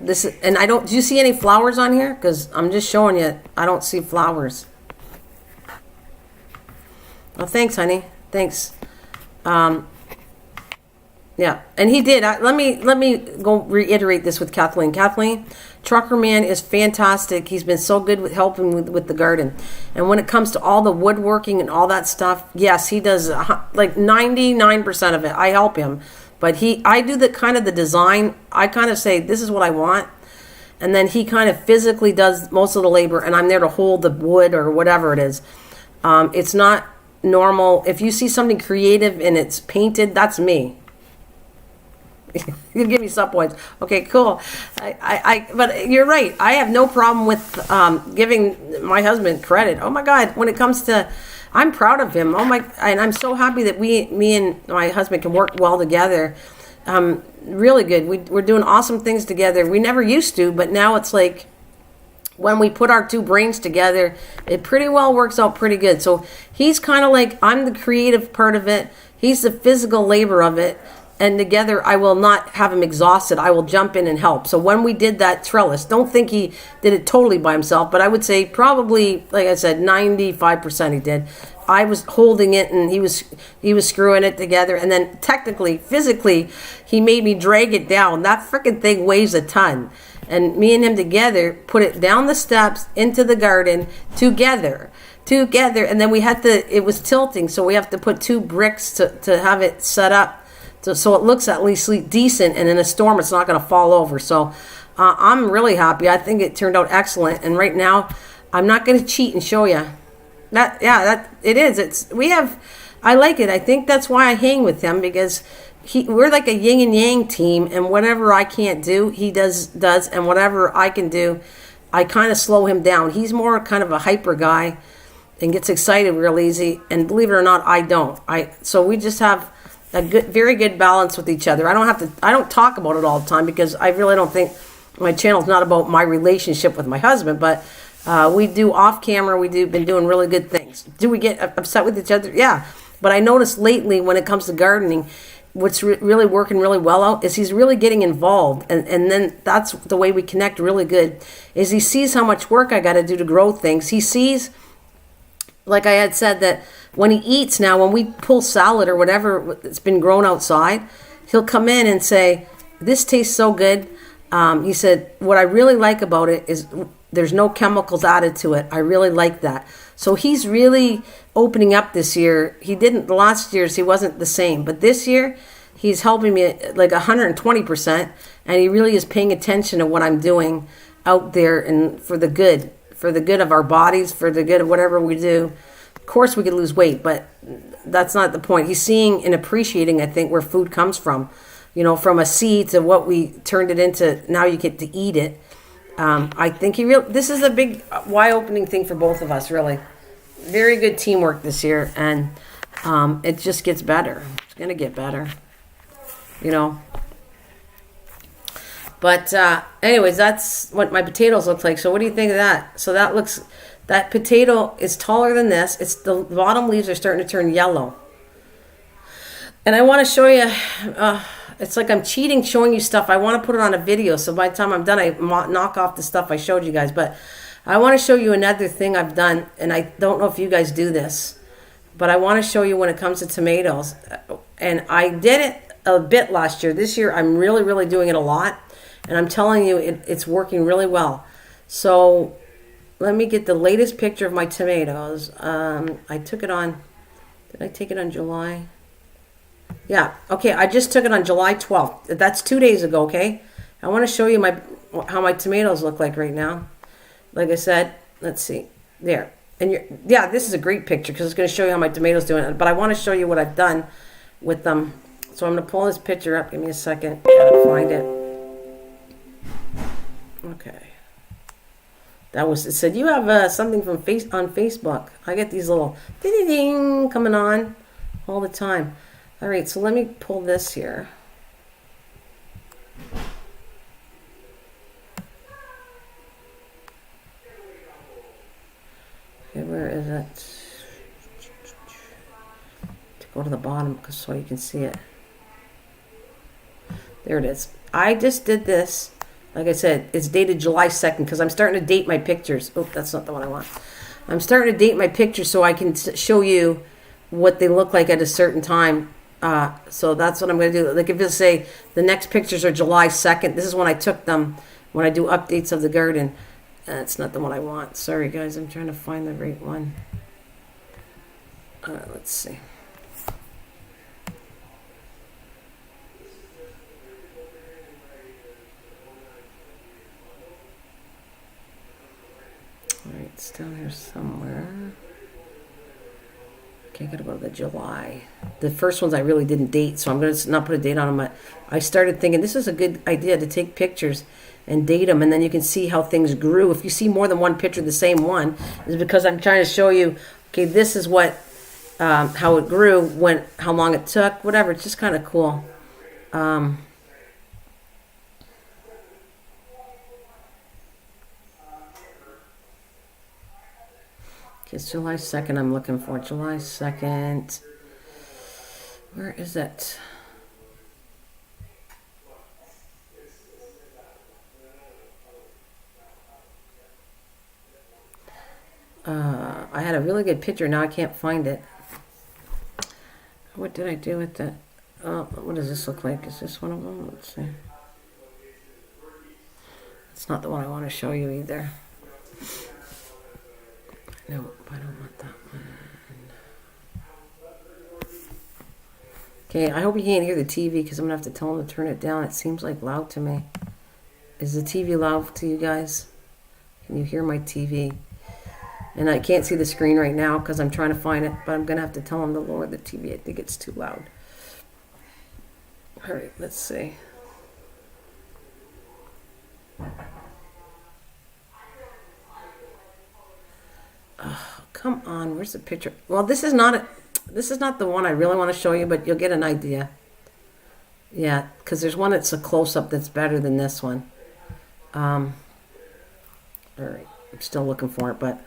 do you see any flowers on here? Because I'm just showing you, I don't see flowers. Oh, thanks, honey. Thanks. Yeah, and he did. Let me go reiterate this with Kathleen. Kathleen, Trucker Man is fantastic. He's been so good with helping with the garden. And when it comes to all the woodworking and all that stuff, yes, he does like 99% of it. I help him. But I do the design. I kind of say, this is what I want. And then he kind of physically does most of the labor, and I'm there to hold the wood or whatever it is. It's not normal. If you see something creative and it's painted, that's me. You give me some points. Okay, cool. But you're right. I have no problem with giving my husband credit. Oh my God, when it comes to, I'm proud of him. And I'm so happy that me and my husband can work well together. Really good. We're doing awesome things together. We never used to, but now it's like when we put our two brains together, it pretty well works out pretty good. So he's kind of like, I'm the creative part of it. He's the physical labor of it. and together I will not have him exhausted. I will jump in and help. So when we did that trellis, don't think he did it totally by himself, but I would say probably, like I said, 95% he did. I was holding it and he was screwing it together, and then technically, physically, he made me drag it down. That freaking thing weighs a ton. And me and him together put it down the steps into the garden together, and then we had to, it was tilting, so we have to put 2 bricks to have it set up so it looks at least decent, and in a storm it's not going to fall over. So I'm really happy. I think it turned out excellent, and right now I'm not going to cheat and show you that it is. I like it. I think that's why I hang with him, because we're like a yin and yang team, and whatever I can't do, he does, and whatever I can do, I kind of slow him down. He's more kind of a hyper guy and gets excited real easy, and believe it or not, I don't. So we just have a very good balance with each other. I don't talk about it all the time, because I really don't think my channel's not about my relationship with my husband, but we do off camera. Been doing really good things. Do we get upset with each other? Yeah. But I noticed lately when it comes to gardening, what's really working really well out is he's really getting involved, and then that's the way we connect really good, is he sees how much work I got to do to grow things. He sees, like I had said, that when he eats now, when we pull salad or whatever that's been grown outside, he'll come in and say, "This tastes so good." He said, "What I really like about it is there's no chemicals added to it. I really like that." So he's really opening up this year. He didn't, the last years he wasn't the same, but this year he's helping me like 120%, and he really is paying attention to what I'm doing out there, and for the good of our bodies, for the good of whatever we do. Of course we could lose weight, but that's not the point. He's seeing and appreciating, I think, where food comes from. From a seed to what we turned it into, now you get to eat it. I think this is a big eye-opening thing for both of us, really. Very good teamwork this year, and it just gets better. It's going to get better, But anyways, that's what my potatoes look like. So what do you think of that? So that potato is taller than this. It's the bottom leaves are starting to turn yellow. And I want to show you, it's like I'm cheating showing you stuff. I want to put it on a video, so by the time I'm done, I knock off the stuff I showed you guys. But I want to show you another thing I've done, and I don't know if you guys do this, but I want to show you when it comes to tomatoes. And I did it a bit last year. This year, I'm really, really doing it a lot, and I'm telling you, it's working really well. So let me get the latest picture of my tomatoes. I took it on, did I take it on July? Yeah, okay, I just took it on July 12th. That's 2 days ago, okay? I want to show you how my tomatoes look like right now. Like I said, let's see. There. And this is a great picture, because it's going to show you how my tomatoes doing. But I want to show you what I've done with them. So I'm going to pull this picture up. Give me a second. Gotta find it. Okay. It said, you have something from on Facebook. I get these little ding-ding-ding coming on all the time. All right, so let me pull this here. Okay, where is it? To go to the bottom so you can see it. There it is. I just did this. Like I said, it's dated July 2nd, because I'm starting to date my pictures. Oh, that's not the one I want. I'm starting to date my pictures so I can show you what they look like at a certain time. So that's what I'm going to do. Like if you say the next pictures are July 2nd, this is when I took them, when I do updates of the garden. That's not the one I want. Sorry guys, I'm trying to find the right one. Let's see. Alright, it's down here somewhere. Okay, I gotta go to the July. The first ones I really didn't date, so I'm gonna not put a date on them. But I started thinking this is a good idea to take pictures and date them, and then you can see how things grew. If you see more than one picture of the same one, is because I'm trying to show you, okay, this is what, how it grew, how long it took, whatever. It's just kind of cool. It's July 2nd I'm looking for. July 2nd. Where is it? I had a really good picture. Now I can't find it. What did I do with that? What does this look like? Is this one of them? Let's see. It's not the one I want to show you either. No, I don't want that one. Okay, I hope you can't hear the TV because I'm going to have to tell them to turn it down. It seems like loud to me. Is the TV loud to you guys? Can you hear my TV? And I can't see the screen right now because I'm trying to find it, but I'm going to have to tell them to lower the TV. I think it's too loud. All right, let's see. Oh, come on, where's the picture? Well, this is not the one I really want to show you, but you'll get an idea. Yeah, because there's one that's a close-up that's better than this one. All right, I'm still looking for it, but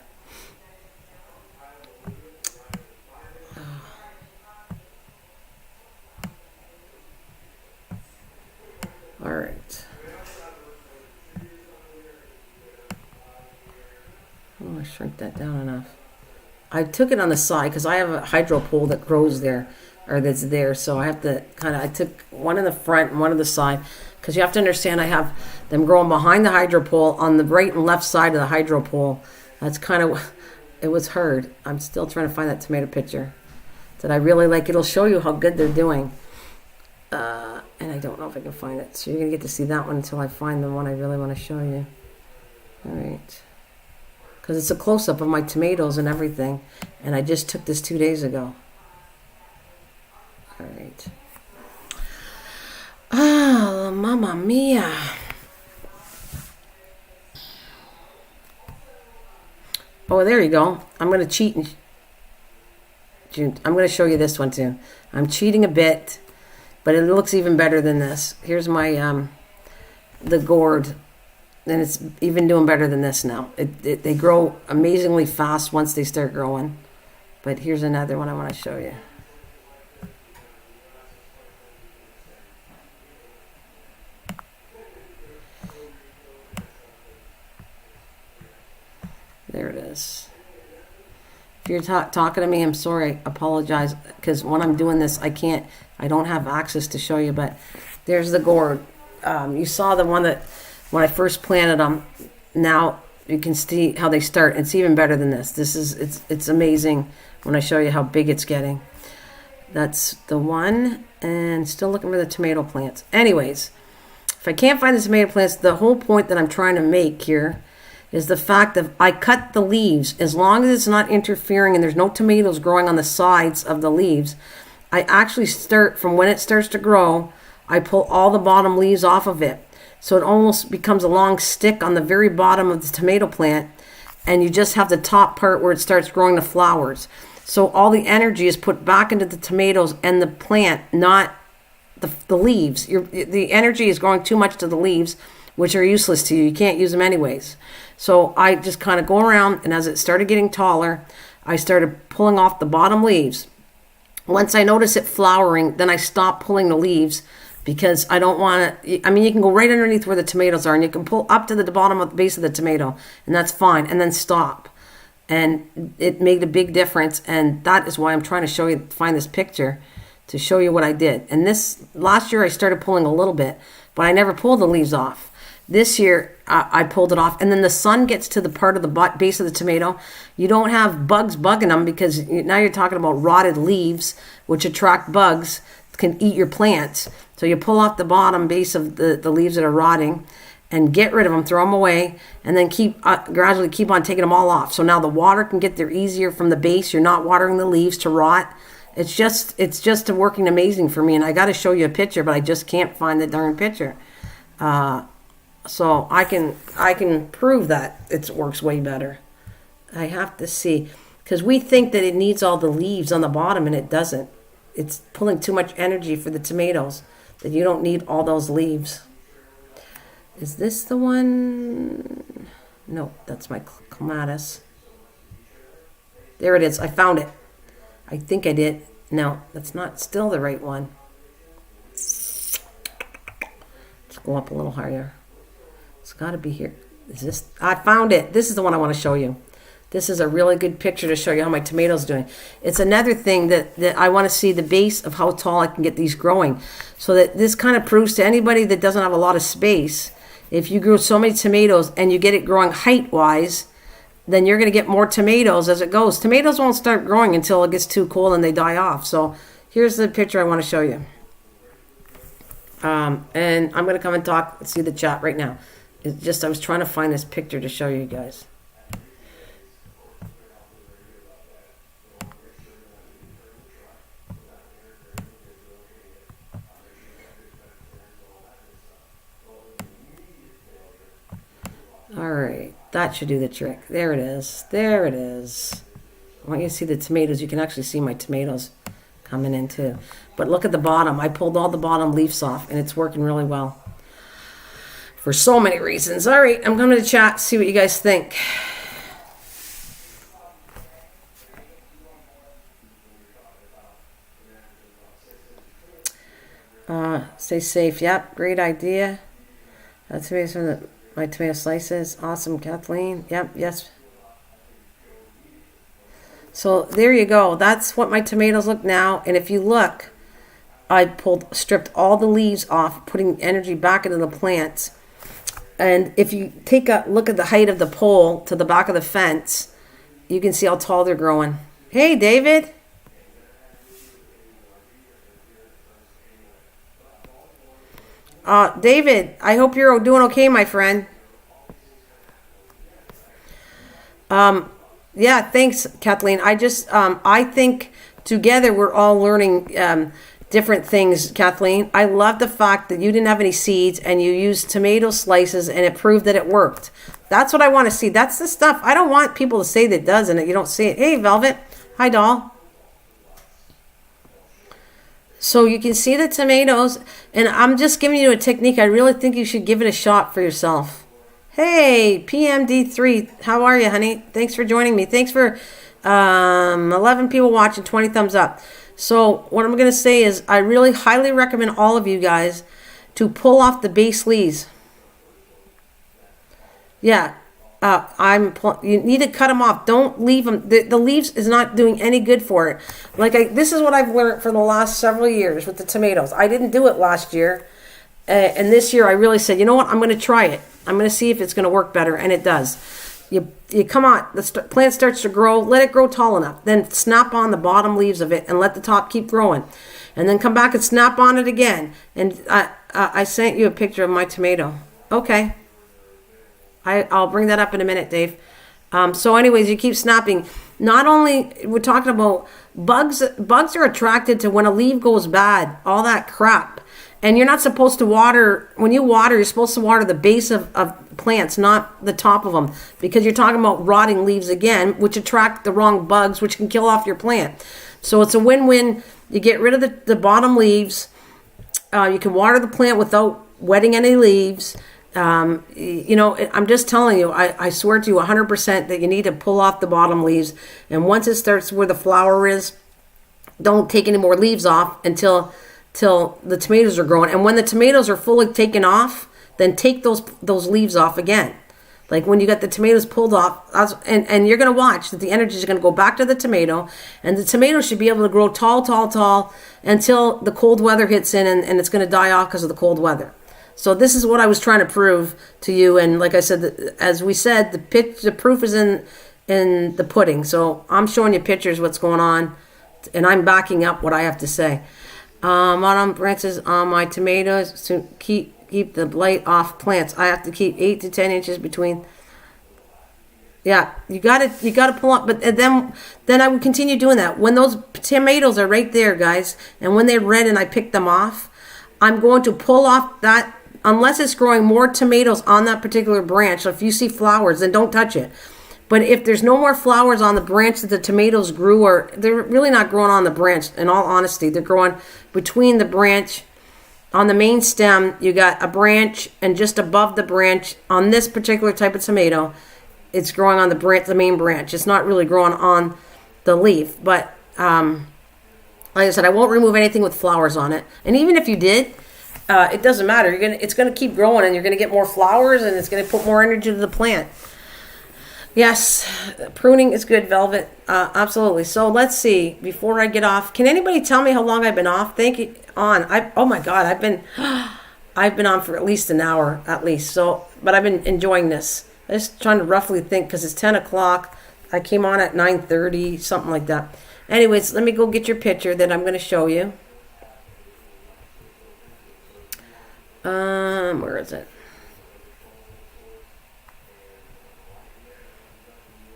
all right. Oh, I shrink that down enough. I took it on the side because I have a hydro pole that grows there, or that's there. So I have to I took one in the front and one on the side because you have to understand I have them growing behind the hydro pole on the right and left side of the hydro pole. That's it was hard. I'm still trying to find that tomato picture that I really like. It'll show you how good they're doing. And I don't know if I can find it. So you're going to get to see that one until I find the one I really want to show you. All right. Because it's a close-up of my tomatoes and everything. And I just took this 2 days ago. All right. Oh, mamma mia. Oh, there you go. I'm going to cheat. I'm going to show you this one too. I'm cheating a bit, but it looks even better than this. Here's my, the gourd. And it's even doing better than this now. They grow amazingly fast once they start growing. But here's another one I want to show you. There it is. If you're talking to me, I'm sorry. I apologize. Because when I'm doing this, I don't have access to show you. But there's the gourd. You saw the one that when I first planted them. Now you can see how they start. It's even better than this. It's amazing when I show you how big it's getting. That's the one. And still looking for the tomato plants. Anyways, if I can't find the tomato plants, the whole point that I'm trying to make here is the fact that I cut the leaves. As long as it's not interfering and there's no tomatoes growing on the sides of the leaves, I actually start from when it starts to grow, I pull all the bottom leaves off of it. So it almost becomes a long stick on the very bottom of the tomato plant, and you just have the top part where it starts growing the flowers. So all the energy is put back into the tomatoes and the plant, not the leaves. The energy is going too much to the leaves, which are useless to you. You can't use them anyways. So I just kind of go around, and as it started getting taller, I started pulling off the bottom leaves. Once I notice it flowering, then I stop pulling the leaves because I don't want to. I mean, you can go right underneath where the tomatoes are, and you can pull up to the bottom of the base of the tomato, and that's fine, and then stop. And it made a big difference, and that is why I'm trying to find this picture to show you what I did. And this last year I started pulling a little bit, but I never pulled the leaves off. This year, I pulled it off, and then the sun gets to the part of the base of the tomato. You don't have bugs bugging them because now you're talking about rotted leaves, which attract bugs, can eat your plants. So you pull off the bottom base of the leaves that are rotting and get rid of them, throw them away, and then gradually keep on taking them all off. So now the water can get there easier from the base. You're not watering the leaves to rot. It's just working amazing for me, and I got to show you a picture, but I just can't find the darn picture. So I can prove that it works way better. I have to see, because we think that it needs all the leaves on the bottom, and it doesn't. It's pulling too much energy for the tomatoes, that you don't need all those leaves. Is this the one? No, that's my clematis. There it is. I found it. I think I did. No, that's not still the right one. Let's go up a little higher. It's got to be here. Is this? I found it. This is the one I want to show you. this is a really good picture to show you how my tomatoes doing. It's another thing that I want to see the base of how tall I can get these growing. So that this kind of proves to anybody that doesn't have a lot of space, if you grow so many tomatoes and you get it growing height-wise, then you're going to get more tomatoes as it goes. Tomatoes won't start growing until it gets too cold and they die off. So here's the picture I want to show you. And I'm going to come and talk, see the chat right now. It's just I was trying to find this picture to show you guys. All right, that should do the trick. There it is. There it is. I want you to see the tomatoes. You can actually see my tomatoes coming in too. But look at the bottom. I pulled all the bottom leaves off, and it's working really well for so many reasons. All right, I'm coming to chat, see what you guys think. Stay safe. Yep, great idea. That's from my tomato slices. Awesome, Kathleen. Yep, yes. So there you go. That's what my tomatoes look now. And if you look, I stripped all the leaves off, putting energy back into the plants. And if you take a look at the height of the pole to the back of the fence, you can see how tall they're growing. Hey, David. David, I hope you're doing okay, my friend. Yeah, thanks, Kathleen. I think together we're all learning different things, Kathleen. I love the fact that you didn't have any seeds and you used tomato slices and it proved that it worked. That's what I want to see. That's the stuff. I don't want people to say that it does and that you don't see it. Hey, Velvet. Hi, doll. So you can see the tomatoes, and I'm just giving you a technique. I really think you should give it a shot for yourself. Hey, PMD3, how are you, honey? Thanks for joining me. Thanks for 11 people watching, 20 thumbs up. So what I'm going to say is I really highly recommend all of you guys to pull off the base leaves. Yeah, you need to cut them off. Don't leave them. The leaves is not doing any good for it. This is what I've learned for the last several years with the tomatoes. I didn't do it last year. And this year I really said, you know what? I'm going to try it. I'm going to see if it's going to work better. And it does. You come on, the plant starts to grow. Let it grow tall enough. Then snap on the bottom leaves of it and let the top keep growing. And then come back and snap on it again. And I sent you a picture of my tomato. Okay. I'll bring that up in a minute, Dave. So anyways, you keep snapping. Not only, we're talking about bugs. Bugs are attracted to when a leaf goes bad, all that crap. And you're not supposed to water, when you water, you're supposed to water the base of plants, not the top of them. Because you're talking about rotting leaves again, which attract the wrong bugs, which can kill off your plant. So it's a win-win. You get rid of the bottom leaves. You can water the plant without wetting any leaves. I'm just telling you, I swear to you 100% that you need to pull off the bottom leaves. And once it starts where the flower is, don't take any more leaves off until the tomatoes are growing. And when the tomatoes are fully taken off, then take those leaves off again. Like when you got the tomatoes pulled off, and you're going to watch that the energy is going to go back to the tomato, and the tomato should be able to grow tall until the cold weather hits in, and it's going to die off because of the cold weather. So this is what I was trying to prove to you. And like I said, as we said, the proof is in the pudding. So I'm showing you pictures what's going on, and I'm backing up what I have to say. Autumn branches on my tomatoes to keep the blight off plants. I have to keep 8 to 10 inches between. Yeah, you got to pull up, but then I would continue doing that. When those tomatoes are right there, guys, and when they're red and I pick them off, I'm going to pull off that, unless it's growing more tomatoes on that particular branch. So if you see flowers, then don't touch it. But if there's no more flowers on the branch that the tomatoes grew, or they're really not growing on the branch, in all honesty, they're growing between the branch. On the main stem, you got a branch, and just above the branch, on this particular type of tomato, it's growing on the main branch. It's not really growing on the leaf. But like I said, I won't remove anything with flowers on it. And even if you did, it doesn't matter. It's going to keep growing, and you're going to get more flowers, and it's going to put more energy to the plant. Yes, pruning is good, Velvet. Absolutely. So let's see. Before I get off, can anybody tell me how long I've been off? Thank you. Oh my God, I've been on for at least an hour, at least. So, but I've been enjoying this. I'm just trying to roughly think because it's 10 o'clock. I came on at 9:30, something like that. Anyways, let me go get your picture that I'm going to show you. Where is it?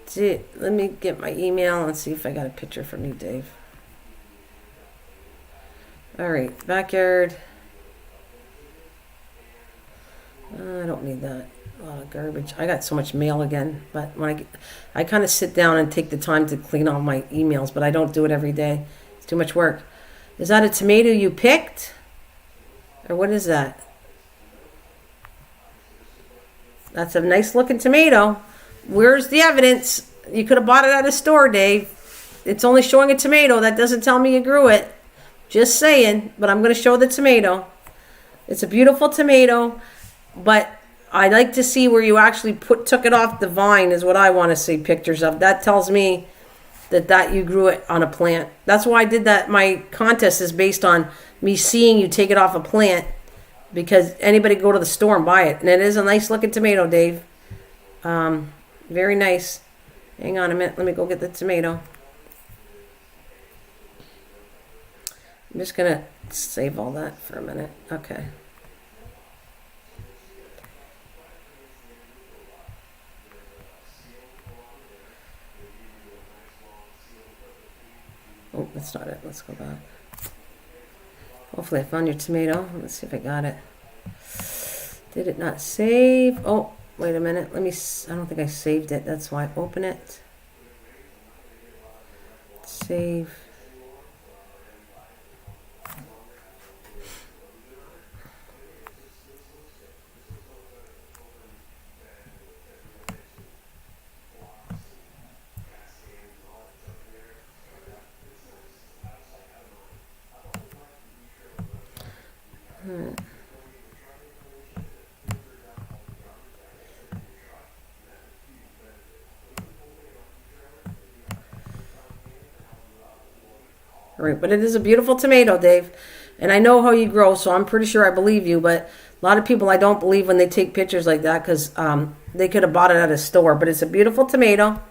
See, let me get my email and see if I got a picture from you, Dave. All right, backyard. I don't need that. A lot of garbage. I got so much mail again, but when I kind of sit down and take the time to clean all my emails, but I don't do it every day. It's too much work. Is that a tomato you picked? Or what is that? That's a nice looking tomato. Where's the evidence? You could have bought it at a store, Dave. It's only showing a tomato. That doesn't tell me you grew it. Just saying, but I'm going to show the tomato. It's a beautiful tomato, but I'd like to see where you actually took it off the vine is what I want to see pictures of. That tells me that you grew it on a plant. That's why I did that. My contest is based on me seeing you take it off a plant because anybody go to the store and buy it. And it is a nice looking tomato, Dave. Very nice. Hang on a minute. Let me go get the tomato. I'm just going to save all that for a minute. Okay. Oh, that's not it. Let's go back. Hopefully I found your tomato. Let's see if I got it. Did it not save? Oh, wait a minute. I don't think I saved it. That's why. Open it. Save. All right, but it is a beautiful tomato, Dave. And I know how you grow, so I'm pretty sure I believe you. But a lot of people I don't believe when they take pictures like that because they could have bought it at a store. But it's a beautiful tomato.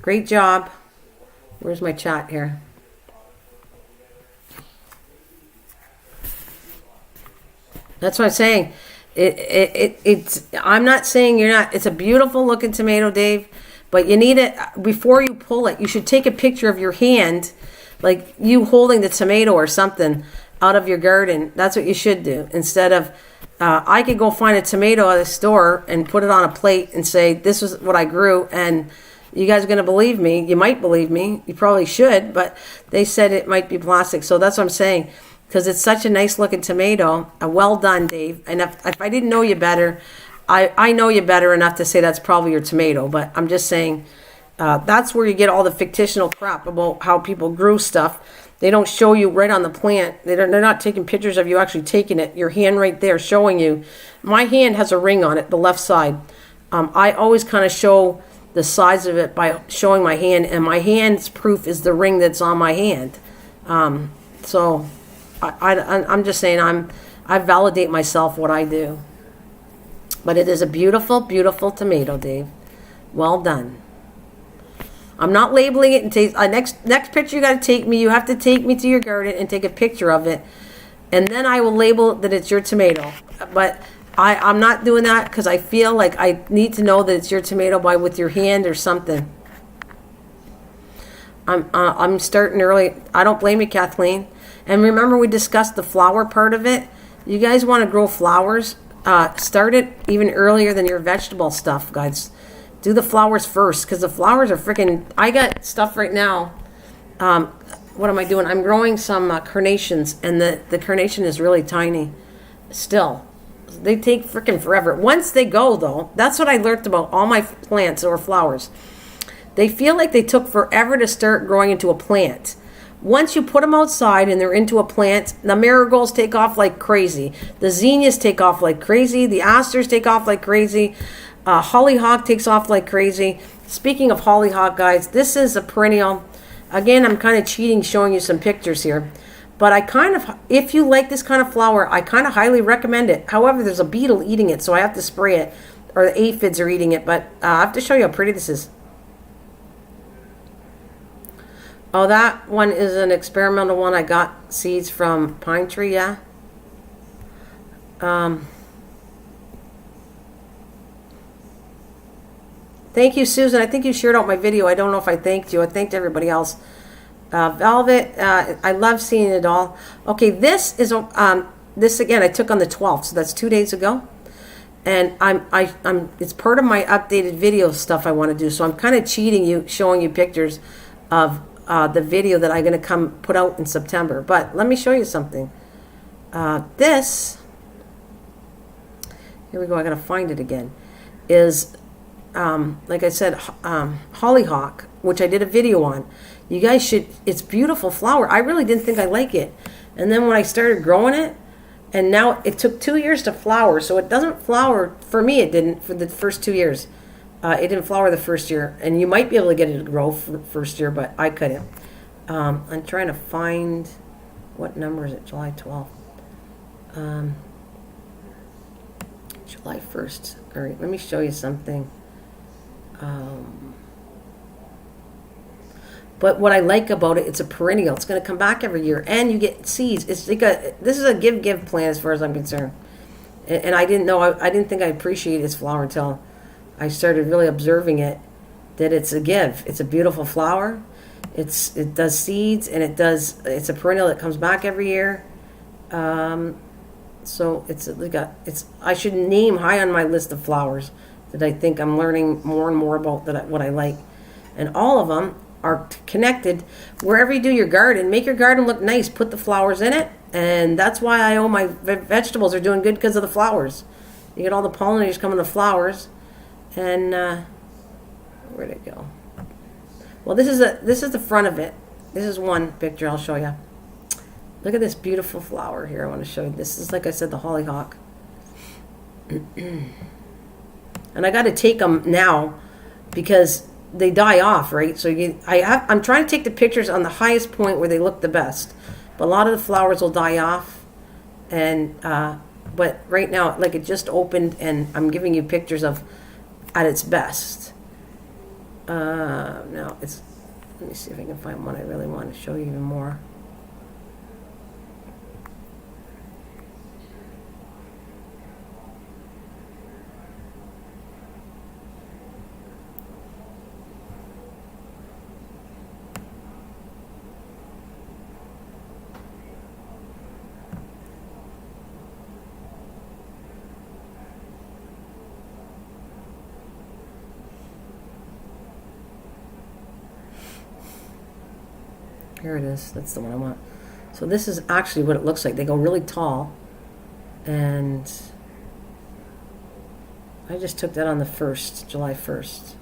Great job. Where's my chat here? That's what I'm saying. I'm not saying you're not. It's a beautiful looking tomato, Dave. But you need it before you pull it. You should take a picture of your hand, like you holding the tomato or something out of your garden. That's what you should do. Instead of, I could go find a tomato at a store and put it on a plate and say, this is what I grew. And you guys are going to believe me. You might believe me. You probably should. But they said it might be plastic. So that's what I'm saying. Because it's such a nice looking tomato. Well done, Dave. And if I didn't know you better, I know you better enough to say that's probably your tomato. But I'm just saying, that's where you get all the fictional crap about how people grew stuff. They don't show you right on the plant. They're not taking pictures of you actually taking it. Your hand right there showing you. My hand has a ring on it, the left side. I always kind of show the size of it by showing my hand. And my hand's proof is the ring that's on my hand. So I'm just saying I validate myself what I do. But it is a beautiful, beautiful tomato, Dave. Well done. I'm not labeling it and take next picture you got to take me. You have to take me to your garden and take a picture of it, and then I will label that it's your tomato. But I'm not doing that because I feel like I need to know that it's your tomato with your hand or something. I'm starting early. I don't blame you, Kathleen. And remember, we discussed the flower part of it. You guys want to grow flowers? Start it even earlier than your vegetable stuff, guys. Do the flowers first because the flowers are freaking... I got stuff right now. What am I doing? I'm growing some carnations, and the carnation is really tiny still. They take freaking forever. Once they go, though, that's what I learned about all my plants or flowers. They feel like they took forever to start growing into a plant. Once you put them outside and they're into a plant, the marigolds take off like crazy. The zinnias take off like crazy. The asters take off like crazy. Hollyhock takes off like crazy. Speaking of hollyhock, guys, this is a perennial. Again, I'm kind of cheating showing you some pictures here. But if you like this kind of flower, I kind of highly recommend it. However, there's a beetle eating it, so I have to spray it. Or the aphids are eating it. But I have to show you how pretty this is. Oh, that one is an experimental one. I got seeds from Pine Tree, yeah. Thank you, Susan. I think you shared out my video. I don't know if I thanked you. I thanked everybody else. Velvet, I love seeing it all. Okay, this is this again I took on the 12th, so that's 2 days ago. And it's part of my updated video stuff I want to do. So I'm kind of cheating you, showing you pictures of the video that I'm going to come put out in September. But let me show you something. This, here we go, I got to find it again, is, like I said, hollyhock, which I did a video on. You guys should, it's beautiful flower. I really didn't think I like it. And then when I started growing it, and now it took 2 years to flower, so it doesn't flower, for me it didn't, for the first 2 years. It didn't flower the first year, and you might be able to get it to grow for the first year, but I couldn't. I'm trying to find, what number is it? July 12th. July 1st. All right, let me show you something. But what I like about it, it's a perennial. It's going to come back every year, and you get seeds. It's like this is a give plant as far as I'm concerned. And I didn't know, I didn't think I appreciated its flower until I started really observing it, that it's a give. It's a beautiful flower. It does seeds, and it's a perennial that comes back every year. So I should name high on my list of flowers that I think I'm learning more and more about what I like. And all of them are connected. Wherever you do your garden, make your garden look nice. Put the flowers in it, and that's why I owe my vegetables are doing good, because of the flowers. You get all the pollinators coming to flowers, and where'd it go? Well, this is the front of it. This is one picture I'll show you. Look at this beautiful flower here. I want to show you. This is, like I said, the hollyhock. And I got to take them now because they die off, right? So I'm trying to take the pictures on the highest point where they look the best. But a lot of the flowers will die off. And but right now, like, it just opened, and I'm giving you pictures of at its best. Now it's, let me see if I can find one I really want to show you even more. Here it is. That's the one I want. So this is actually what it looks like. They go really tall. And I just took that on the 1st, July 1st.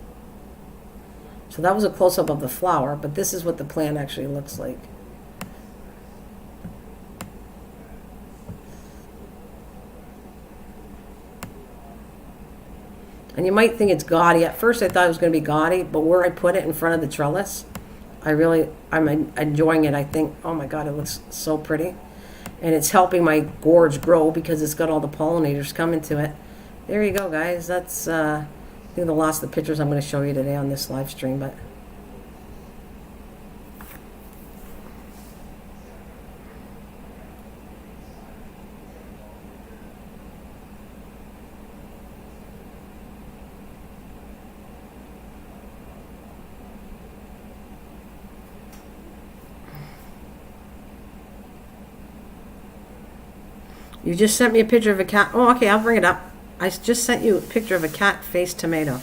So that was a close-up of the flower, but this is what the plant actually looks like. And you might think it's gaudy. At first I thought it was going to be gaudy, but where I put it in front of the trellis, I'm enjoying it. I think, oh my God, it looks so pretty. And it's helping my gourds grow because it's got all the pollinators coming to it. There you go, guys. That's, I think the last of the pictures I'm going to show you today on this live stream, but you just sent me a picture of a cat. Oh, okay, I'll bring it up. I just sent you a picture of a cat-faced tomato.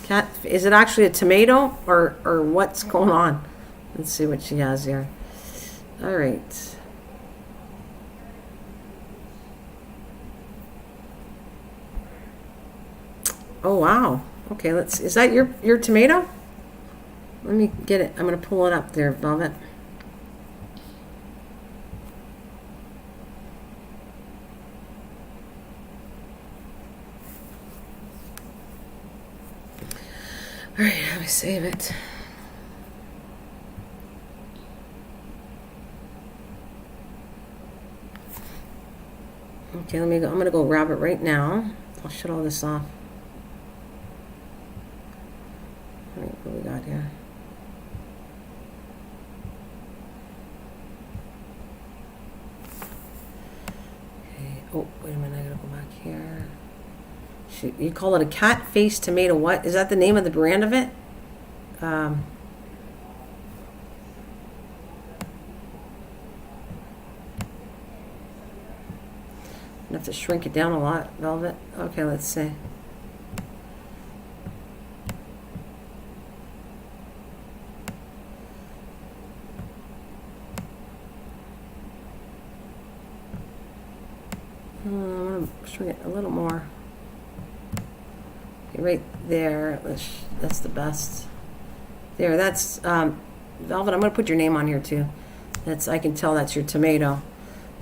Cat, is it actually a tomato or what's going on? Let's see what she has here. All right. Oh, wow. Okay, is that your tomato? Let me get it. I'm going to pull it up there, Velvet. All right, let me save it. Okay, let me go. I'm gonna go grab it right now. I'll shut all this off. All right, what we got here? Okay. Oh, wait a minute. I gotta go back here. Shoot, you call it a cat-faced tomato. What is that? The name of the brand of it? I have to shrink it down a lot, Velvet. Okay, let's see. I'm going to shrink it a little more. Okay, right there. That's the best. There, that's Velvet. I'm going to put your name on here too. I can tell that's your tomato.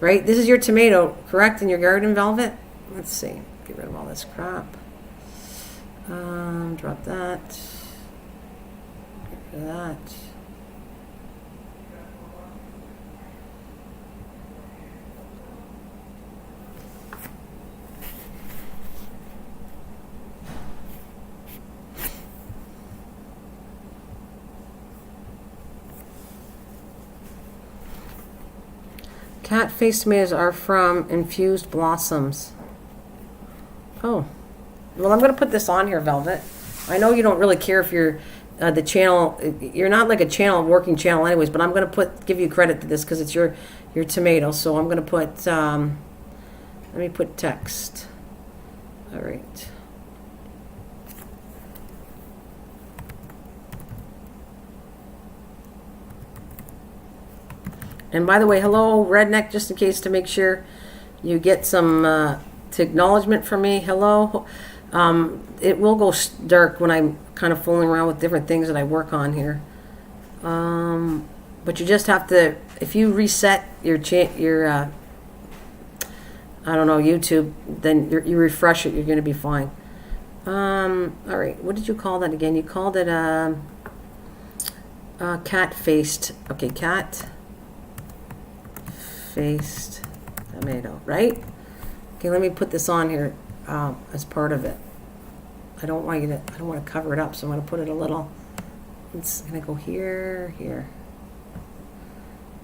Right? This is your tomato, correct, in your garden, Velvet? Let's see. Get rid of all this crap. Drop that. Get rid of that. Cat-faced tomatoes are from Infused Blossoms. Oh. Well, I'm going to put this on here, Velvet. I know you don't really care if you're the channel. You're not like a working channel anyways, but I'm going to give you credit to this because it's your tomato. So I'm going to put, let me put text. All right. And by the way, hello, Redneck, just in case to make sure you get some acknowledgement from me. Hello. It will go dark when I'm kind of fooling around with different things that I work on here. But you just have to, if you reset your I don't know, YouTube, then you refresh it, you're going to be fine. All right, what did you call that again? You called it cat-faced. Okay, cat-faced tomato, right? Okay, let me put this on here as part of it. I don't want to cover it up, so I'm going to put it a little. It's going to go here,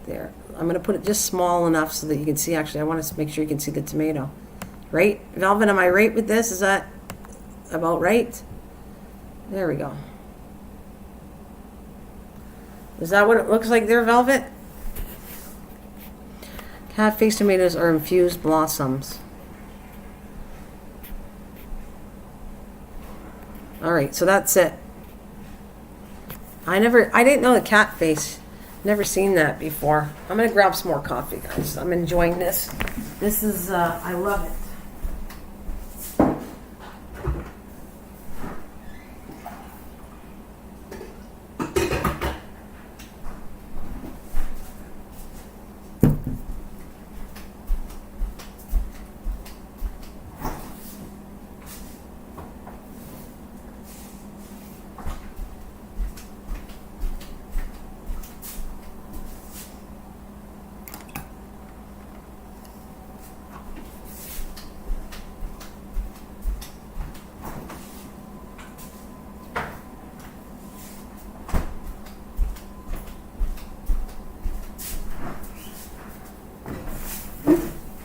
there. I'm going to put it just small enough so that you can see. Actually, I want to make sure you can see the tomato. Right? Velvet, am I right with this? Is that about right? There we go. Is that what it looks like there, Velvet? Cat-faced tomatoes are infused blossoms. All right, so that's it. I didn't know the cat face. Never seen that before. I'm gonna grab some more coffee, guys. I'm enjoying this. This is, I love it.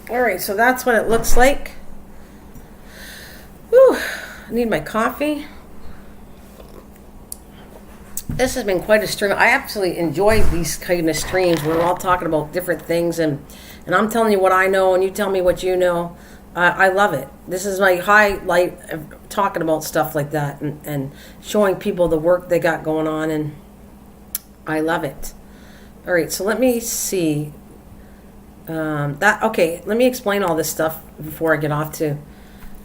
Alright, so that's what it looks like. Whew, I need my coffee. This has been quite a stream. I absolutely enjoy these kind of streams where we're all talking about different things, and I'm telling you what I know and you tell me what you know. I love it. This is my highlight of talking about stuff like that and showing people the work they got going on, and I love it. Alright, so let me see. Okay, let me explain all this stuff before I get off to.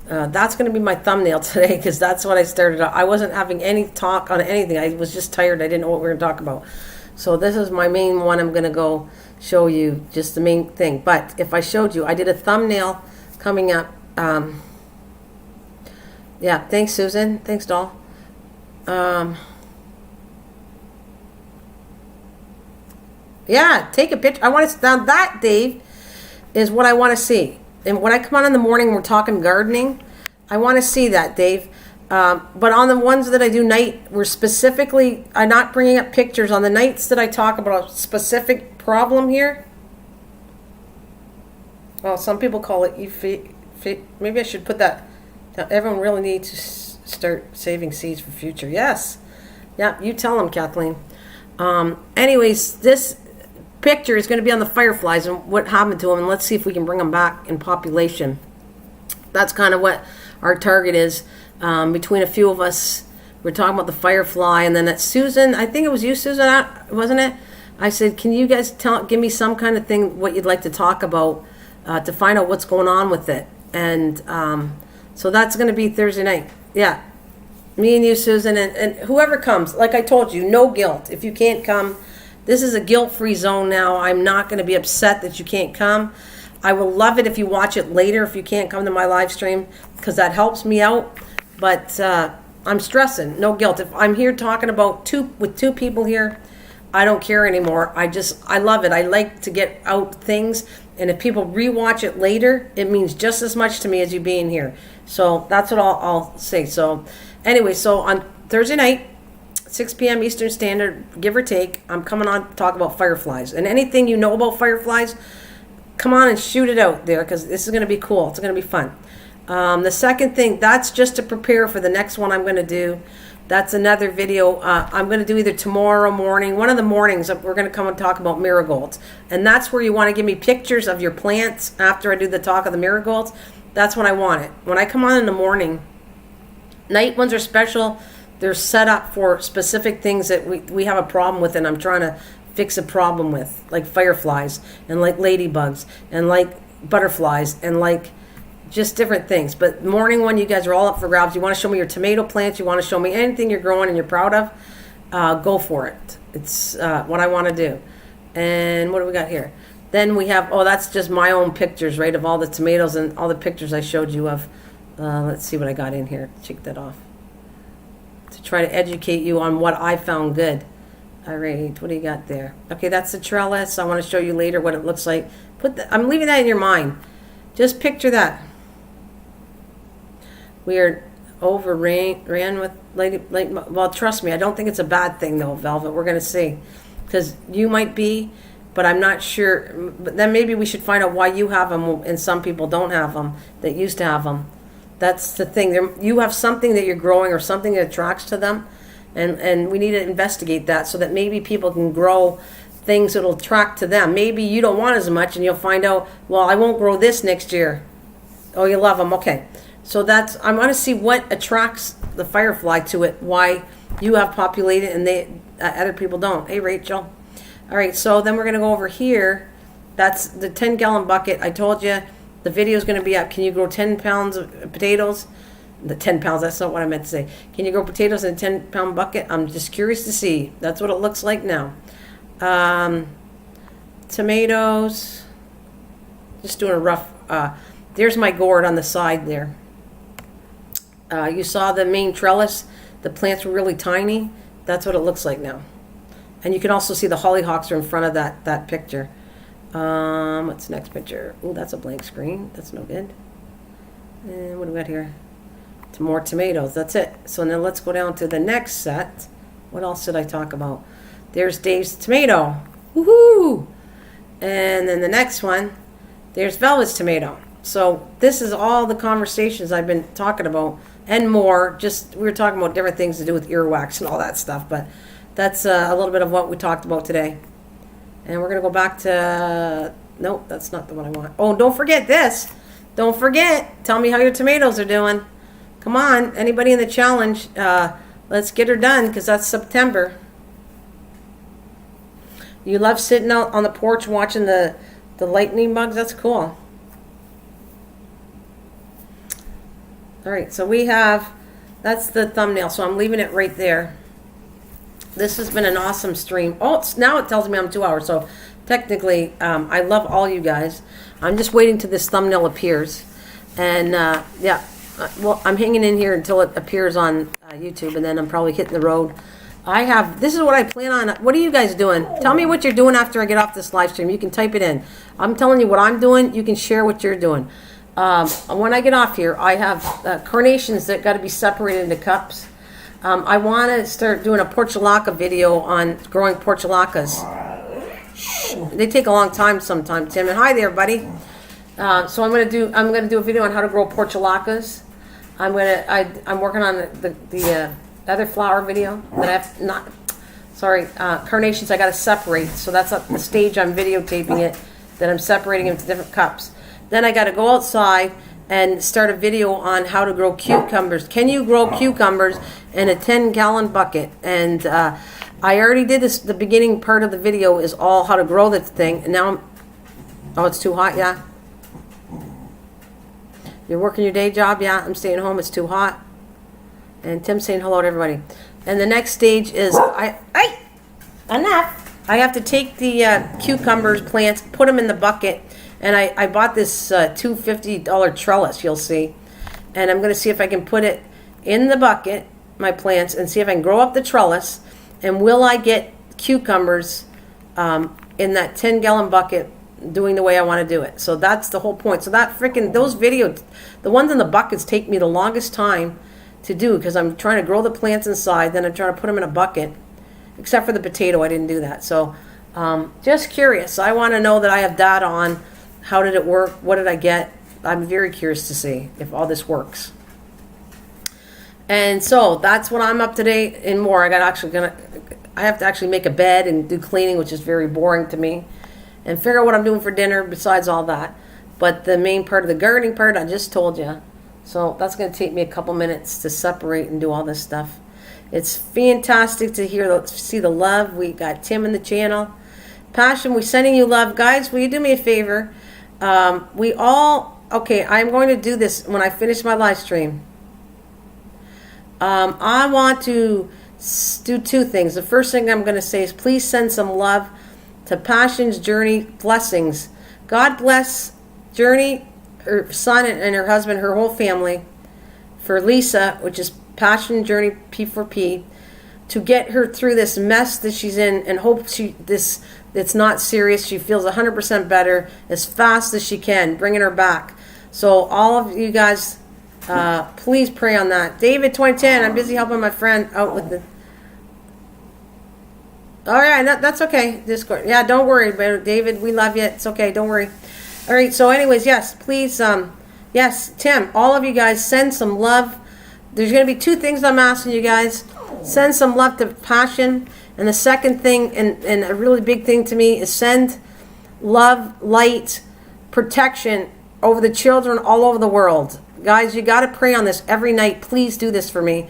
That's going to be my thumbnail today because that's what I started. I wasn't having any talk on anything. I was just tired. I didn't know what we were going to talk about. So this is my main one. I'm going to go show you just the main thing. But if I showed you, I did a thumbnail coming up. Yeah, thanks, Susan. Thanks, doll. Yeah, take a picture. I want to, now that, Dave, is what I want to see. And when I come on in the morning, we're talking gardening. I want to see that, Dave. But on the ones that I do night, we're specifically, I'm not bringing up pictures. On the nights that I talk about a specific problem here. Well, some people call it, maybe I should put that. Everyone really needs to start saving seeds for future. Yes. Yeah, you tell them, Kathleen. Anyways, this picture is going to be on the fireflies and what happened to them, and let's see if we can bring them back in population. That's kind of what our target is. Between a few of us, we're talking about the firefly, and then at Susan, I think it was you, Susan, wasn't it? I said, can you guys give me some kind of thing, what you'd like to talk about, to find out what's going on with it. And so that's going to be Thursday night. Yeah. Me and you, Susan, and whoever comes. Like I told you, no guilt. If you can't come, this is a guilt-free zone now. I'm not going to be upset that you can't come. I will love it if you watch it later if you can't come to my live stream, because that helps me out. But I'm stressing. No guilt. If I'm here talking about two people here, I don't care anymore. I love it. I like to get out things. And if people rewatch it later, it means just as much to me as you being here. So that's what I'll say. So anyway, so on Thursday night, 6 p.m. Eastern Standard, give or take, I'm coming on to talk about fireflies. And anything you know about fireflies, come on and shoot it out there, because this is going to be cool. It's going to be fun. The second thing, that's just to prepare for the next one I'm going to do. That's another video I'm going to do either tomorrow morning. One of the mornings, we're going to come and talk about marigolds. And that's where you want to give me pictures of your plants after I do the talk of the marigolds. That's when I want it. When I come on in the morning, night ones are special. They're set up for specific things that we have a problem with, and I'm trying to fix a problem with, like fireflies and like ladybugs and like butterflies and like just different things. But morning one, you guys are all up for grabs. You want to show me your tomato plants, you want to show me anything you're growing and you're proud of, go for it. It's what I want to do. And what do we got here? Then we have, that's just my own pictures, right, of all the tomatoes and all the pictures I showed you of. Let's see what I got in here. Check that off. To try to educate you on what I found good. All right, what do you got there? Okay, that's the trellis. I want to show you later what it looks like. I'm leaving that in your mind. Just picture that. We are ran with well, trust me, I don't think it's a bad thing though, Velvet. We're going to see. Because you might be, but I'm not sure. But then maybe we should find out why you have them and some people don't have them that used to have them. That's the thing. You have something that you're growing or something that attracts to them. And we need to investigate that so that maybe people can grow things that will attract to them. Maybe you don't want as much and you'll find out, well, I won't grow this next year. Oh, you love them. Okay. So I want to see what attracts the firefly to it, why you have populated and other people don't. Hey, Rachel. All right, so then we're going to go over here. That's the 10-gallon bucket. I told you the video is going to be up. Can you grow 10 pounds of potatoes? The 10 pounds, that's not what I meant to say. Can you grow potatoes in a 10-pound bucket? I'm just curious to see. That's what it looks like now. Tomatoes. Just doing a rough... there's my gourd on the side there. You saw the main trellis. The plants were really tiny. That's what it looks like now. And you can also see the hollyhocks are in front of that picture. What's the next picture? Oh, that's a blank screen. That's no good. And what do we got here? Some more tomatoes. That's it. So now let's go down to the next set. What else did I talk about? There's Dave's tomato. Woohoo! And then the next one, there's Velvet's tomato. So this is all the conversations I've been talking about and more. Just we were talking about different things to do with earwax and all that stuff. But that's a little bit of what we talked about today. And we're going to go back to... Nope, that's not the one I want. Oh, don't forget this. Don't forget. Tell me how your tomatoes are doing. Come on. Anybody in the challenge, let's get her done because that's September. You love sitting out on the porch watching the lightning bugs? That's cool. All right, so we have... That's the thumbnail, so I'm leaving it right there. This has been an awesome stream. Oh, now it tells me I'm 2 hours. So technically, I love all you guys. I'm just waiting till this thumbnail appears. And yeah, well, I'm hanging in here until it appears on YouTube, and then I'm probably hitting the road. This is what I plan on. What are you guys doing? Tell me what you're doing after I get off this live stream. You can type it in. I'm telling you what I'm doing. You can share what you're doing. When I get off here, I have carnations that got to be separated into cups. I want to start doing a portulaca video on growing portulacas. They take a long time sometimes, Tim. And hi there, buddy. So I'm gonna do a video on how to grow portulacas. I'm working on the other flower video that I have carnations I got to separate. So that's at the stage I'm videotaping it, that I'm separating into different cups. Then I got to go outside and start a video on how to grow cucumbers. Can you grow cucumbers in a 10-gallon bucket? And I already did this. The beginning part of the video is all how to grow this thing. And now it's too hot, yeah? You're working your day job, yeah? I'm staying home, it's too hot. And Tim's saying hello to everybody. And the next stage is, enough. I have to take the cucumbers plants, put them in the bucket. And I bought this $250 trellis, you'll see. And I'm going to see if I can put it in the bucket, my plants, and see if I can grow up the trellis. And will I get cucumbers in that 10-gallon bucket doing the way I want to do it? So that's the whole point. So those videos, the ones in the buckets take me the longest time to do because I'm trying to grow the plants inside, then I'm trying to put them in a bucket. Except for the potato, I didn't do that. So just curious. I want to know that I have data on how did it work, what did I get. I'm very curious to see if all this works. And so that's what I'm up to date and more. I have to actually make a bed and do cleaning, which is very boring to me, and figure out what I'm doing for dinner besides all that. But the main part of the gardening part, I just told you. So that's going to take me a couple minutes to separate and do all this stuff. It's fantastic to see the love. We got Tim in the channel. Passion, we're sending you love. Guys, will you do me a favor? I'm going to do this when I finish my live stream. I want to do two things. The first thing I'm going to say is please send some love to Passion's Journey blessings. God bless Journey, her son and her husband, her whole family, for Lisa, which is Passion Journey P4P, to get her through this mess that she's in, and hope it's not serious. She feels 100% better as fast as she can, bringing her back. So all of you guys, please pray on that. David 2010, I'm busy helping my friend out with the... All right, that's okay. Discord. Yeah, don't worry, David. We love you. It's okay. Don't worry. All right, so anyways, yes, please, yes, Tim, all of you guys, send some love. There's going to be two things I'm asking you guys. Send some love to Passion. And the second thing, and a really big thing to me, is send love, light, protection over the children all over the world. Guys, you got to pray on this every night. Please do this for me.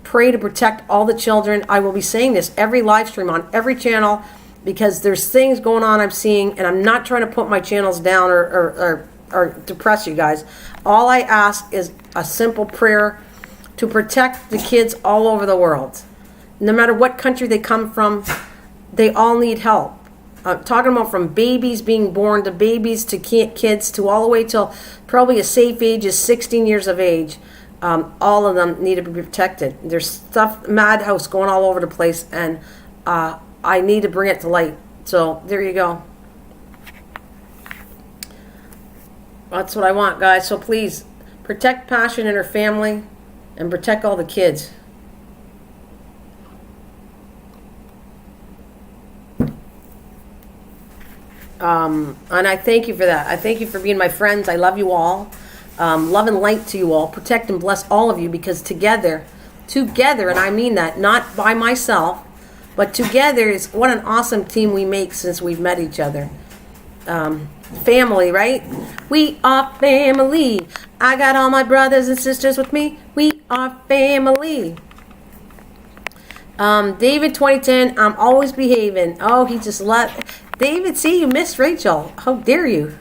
Pray to protect all the children. I will be saying this every live stream on every channel because there's things going on I'm seeing, and I'm not trying to put my channels down or depress you guys. All I ask is a simple prayer to protect the kids all over the world. No matter what country they come from, they all need help. I'm talking about from babies being born to babies to kids to all the way till probably a safe age is 16 years of age. All of them need to be protected. There's stuff, madhouse going all over the place, and I need to bring it to light. So there you go. That's what I want, guys. So please protect Passion and her family, and protect all the kids. And I thank you for that. I thank you for being my friends. I love you all. Love and light to you all. Protect and bless all of you, because together, and I mean that, not by myself, but together is what an awesome team we make since we've met each other. Family, right? We are family. I got all my brothers and sisters with me. We are family. David 2010, I'm always behaving. Oh, he just left. David, see, you missed Rachel. How dare you?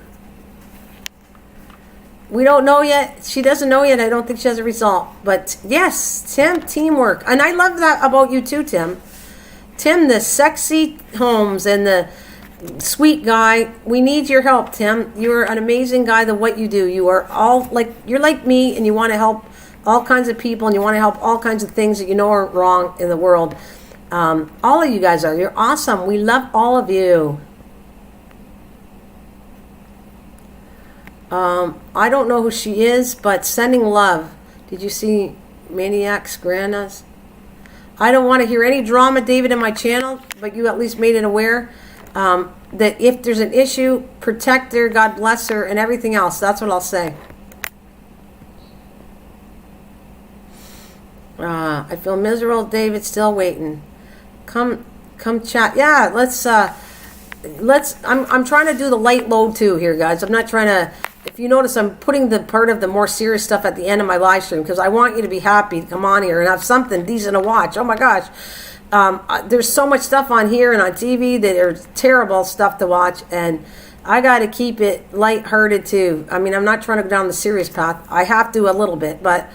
We don't know yet. She doesn't know yet. I don't think she has a result. But yes, Tim, teamwork. And I love that about you too, Tim. Tim, the sexy homes and the sweet guy. We need your help, Tim. You're an amazing guy. What you do. You are all like, you're like me, and you want to help all kinds of people and you want to help all kinds of things that you know are wrong in the world. All of you guys are. You're awesome. We love all of you. I don't know who she is, but sending love. Did you see Maniacs Granas? I don't want to hear any drama, David, in my channel, but you at least made it aware that if there's an issue, protect her, God bless her, and everything else. That's what I'll say. I feel miserable, David. Still waiting. Come chat. Yeah, let's. I'm trying to do the light load too here, guys. I'm not trying to. If you notice, I'm putting the part of the more serious stuff at the end of my live stream because I want you to be happy to come on here and have something decent to watch. Oh my gosh, there's so much stuff on here and on TV that are terrible stuff to watch, and I got to keep it lighthearted too. I mean, I'm not trying to go down the serious path. I have to a little bit, but.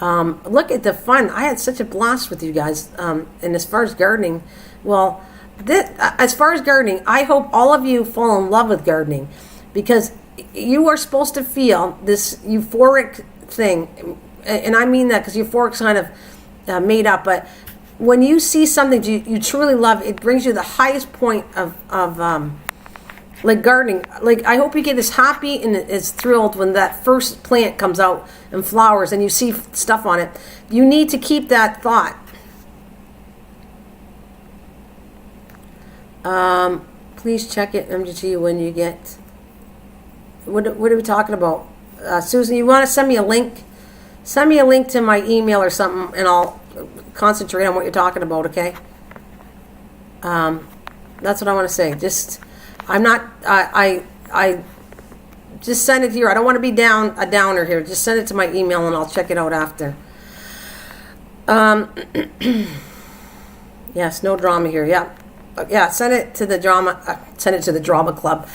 Look at the fun. I had such a blast with you guys. And as far as gardening, well, as far as gardening, I hope all of you fall in love with gardening because you are supposed to feel this euphoric thing. And I mean that because euphoric's kind of made up. But when you see something you truly love, it brings you the highest point of like gardening. Like I hope you get as happy and as thrilled when that first plant comes out and flowers and you see stuff on it. You need to keep that thought. Please check it, MGT, when you get. What are we talking about? Susan, you want to send me a link? Send me a link to my email or something, and I'll concentrate on what you're talking about. Okay. That's what I want to say. I'm not. I just send it here. I don't want to be a downer here. Just send it to my email and I'll check it out after. Yes, no drama here. Yeah, yeah. Send it to the drama. Send it to the drama club.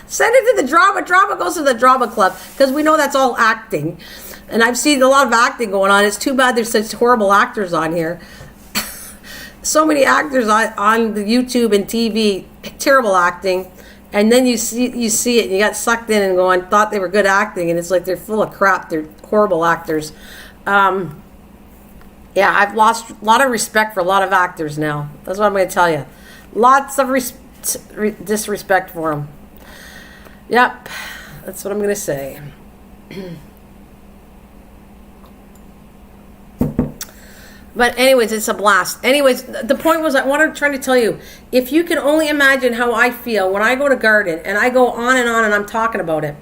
Send it to the drama. Drama goes to the drama club because we know that's all acting, and I've seen a lot of acting going on. It's too bad there's such horrible actors on here. So many actors on the YouTube and TV, terrible acting, and then you see it and you got sucked in and thought they were good acting, and it's like they're full of crap. They're horrible actors. Yeah, I've lost a lot of respect for a lot of actors now. That's what I'm going to tell you. Lots of disrespect for them. Yep, that's what I'm going to say. But anyways, it's a blast. Anyways, the point was I wanted to try to tell you, if you can only imagine how I feel when I go to garden and I go on and I'm talking about it,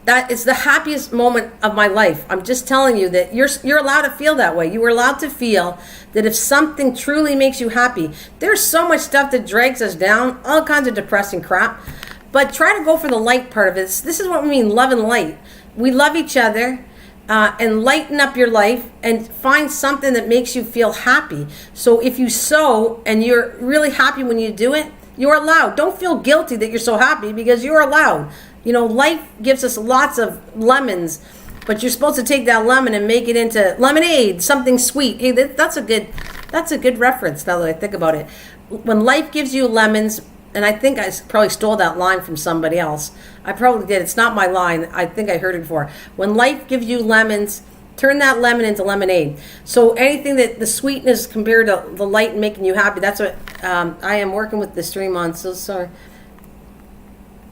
that is the happiest moment of my life. I'm just telling you that you're allowed to feel that way. You are allowed to feel that if something truly makes you happy, there's so much stuff that drags us down, all kinds of depressing crap. But try to go for the light part of it. This is what we mean, love and light. We love each other. And lighten up your life and find something that makes you feel happy. So if you sew and you're really happy when you do it, you're allowed. Don't feel guilty that you're so happy because you're allowed. You know, life gives us lots of lemons, but you're supposed to take that lemon and make it into lemonade, something sweet. Hey, that's a good reference now that I think about it. When life gives you lemons, and I think I probably stole that line from somebody else. I probably did. It's not my line. I think I heard it before. When life gives you lemons, turn that lemon into lemonade. So anything that the sweetness compared to the light and making you happy, that's what I am working with the stream on. So sorry.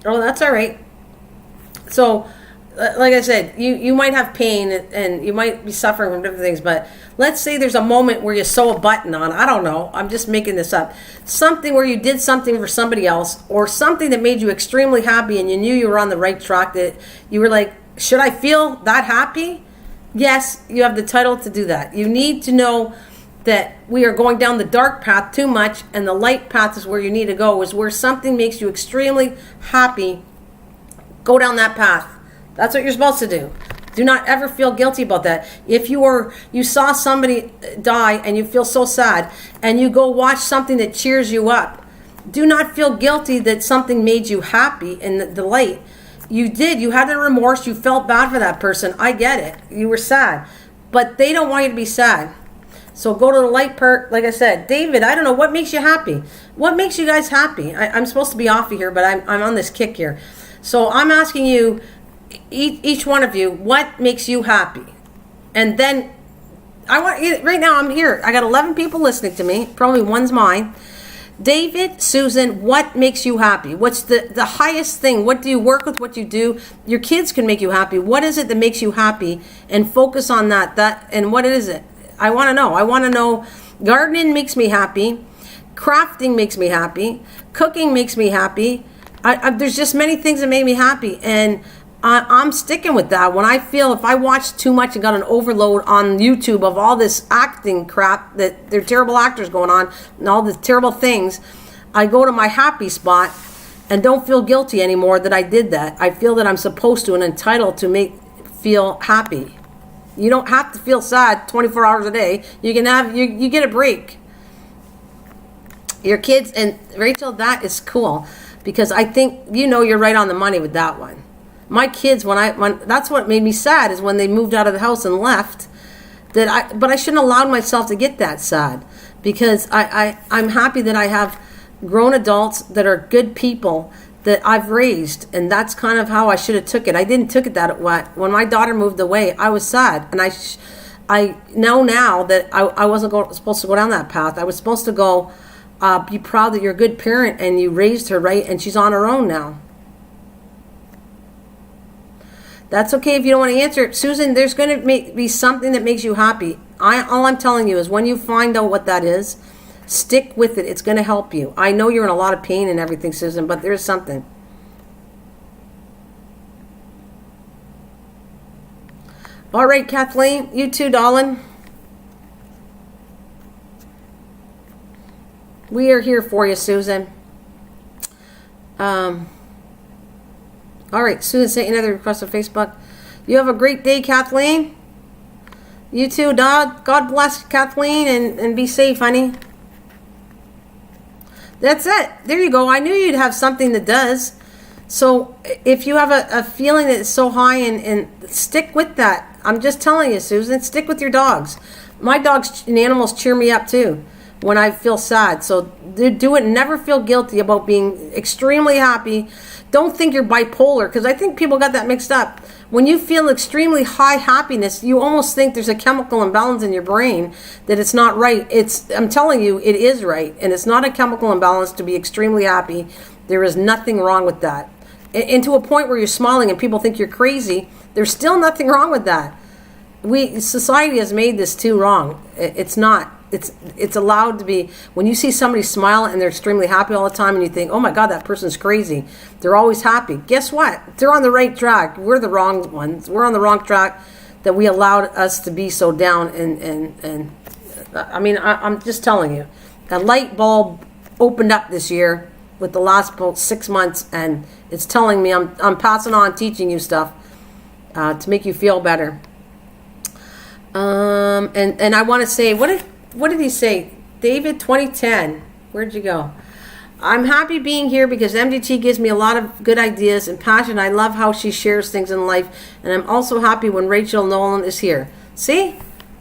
Oh, that's all right. So, like I said, you might have pain and you might be suffering from different things, but let's say there's a moment where you sew a button on. I don't know. I'm just making this up. Something where you did something for somebody else or something that made you extremely happy and you knew you were on the right track, that you were like, should I feel that happy? Yes, you have the title to do that. You need to know that we are going down the dark path too much and the light path is where you need to go, is where something makes you extremely happy. Go down that path. That's what you're supposed to do. Do not ever feel guilty about that. If you saw somebody die and you feel so sad and you go watch something that cheers you up, do not feel guilty that something made you happy and the delight. You did. You had the remorse. You felt bad for that person. I get it. You were sad. But they don't want you to be sad. So go to the light part. Like I said, David, I don't know. What makes you happy? What makes you guys happy? I'm supposed to be off of here, but I'm on this kick here. So I'm asking you, each one of you, what makes you happy? And then right now I'm here. I got 11 people listening to me. Probably one's mine. David, Susan, what makes you happy? What's the highest thing? What do you work with? What you do? Your kids can make you happy. What is it that makes you happy? And focus on that. And what is it? I want to know. I want to know. Gardening makes me happy. Crafting makes me happy. Cooking makes me happy. There's just many things that make me happy. And I'm sticking with that. When I feel if I watch too much and got an overload on YouTube of all this acting crap, that they're terrible actors going on and all the terrible things, I go to my happy spot and don't feel guilty anymore that I did that. I feel that I'm supposed to and entitled to feel happy. You don't have to feel sad 24 hours a day. You can have, you get a break. Your kids, and Rachel, that is cool because I think, you're right on the money with that one. My kids, when that's what made me sad is when they moved out of the house and left. But I shouldn't have allowed myself to get that sad because I'm happy that I have grown adults that are good people that I've raised, and that's kind of how I should have took it. I didn't took it that way. When my daughter moved away, I was sad, and I know now that I wasn't supposed to go down that path. I was supposed to go be proud that you're a good parent and you raised her right, and she's on her own now. That's okay if you don't want to answer it. Susan, there's going to be something that makes you happy. All I'm telling you is when you find out what that is, stick with it. It's going to help you. I know you're in a lot of pain and everything, Susan, but there's something. All right, Kathleen. You too, darling. We are here for you, Susan. All right, Susan sent another request on Facebook. You have a great day, Kathleen. You too, God bless Kathleen, and be safe, honey. That's it. There you go. I knew you'd have something that does. So if you have a feeling that is so high, and stick with that. I'm just telling you, Susan, stick with your dogs. My dogs and animals cheer me up too when I feel sad. So do it. Never feel guilty about being extremely happy. Don't think you're bipolar, because I think people got that mixed up. When you feel extremely high happiness, you almost think there's a chemical imbalance in your brain, that it's not right. I'm telling you, it is right. And it's not a chemical imbalance to be extremely happy. There is nothing wrong with that. And to a point where you're smiling and people think you're crazy, there's still nothing wrong with that. Society has made this too wrong. It's not. It's allowed to be. When you see somebody smile and they're extremely happy all the time, and you think, oh my God, that person's crazy. They're always happy. Guess what? They're on the right track. We're the wrong ones. We're on the wrong track that we allowed us to be so down. And I mean, I'm just telling you, a light bulb opened up this year with the last 6 months, and it's telling me I'm passing on, teaching you stuff to make you feel better. And I want to say, what did he say? David, 2010. Where'd you go? I'm happy being here because MDT gives me a lot of good ideas and passion. I love how she shares things in life. And I'm also happy when Rachel Nolan is here. See?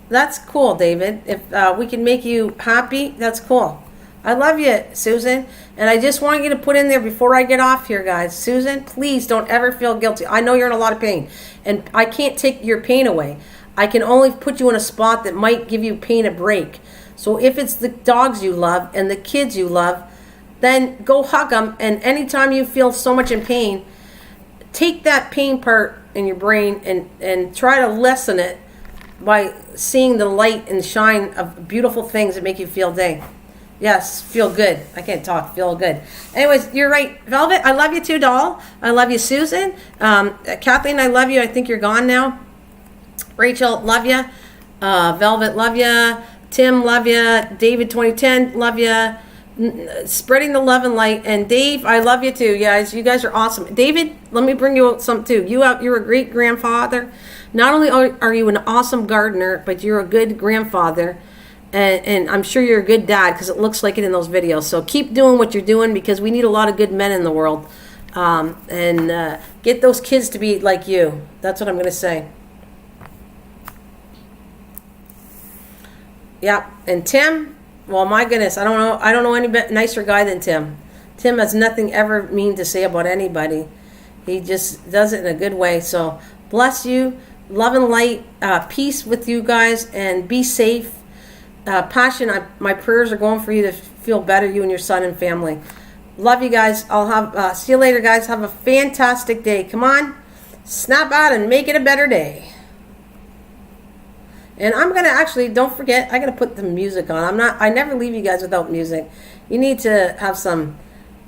That's cool, David. If we can make you happy, that's cool. I love you, Susan. And I just want you to put in there before I get off here, guys. Susan, please don't ever feel guilty. I know you're in a lot of pain. And I can't take your pain away. I can only put you in a spot that might give you pain a break. So if it's the dogs you love and the kids you love, then go hug them. And anytime you feel so much in pain, take that pain part in your brain and try to lessen it by seeing the light and shine of beautiful things that make you feel day. Yes, feel good. I can't talk. Feel good. Anyways, you're right. Velvet, I love you too, doll. I love you, Susan. Kathleen, I love you. I think you're gone now. Rachel, love you. Velvet, love you. Tim, love you. David, 2010, love you. Spreading the love and light. And Dave, I love you too, guys. You guys are awesome. David, let me bring you something too. You're a great grandfather. Not only are you an awesome gardener, but you're a good grandfather. And I'm sure you're a good dad because it looks like it in those videos. So keep doing what you're doing because we need a lot of good men in the world. And get those kids to be like you. That's what I'm going to say. Yeah, and Tim, well, my goodness, I don't know any nicer guy than Tim. Tim has nothing ever mean to say about anybody. He just does it in a good way. So bless you. Love and light. Peace with you guys. And be safe. Passion, my prayers are going for you to feel better, you and your son and family. Love you guys. I'll have see you later, guys. Have a fantastic day. Come on. Snap out and make it a better day. And I'm going to actually, don't forget, I got to put the music on. I never leave you guys without music. You need to have some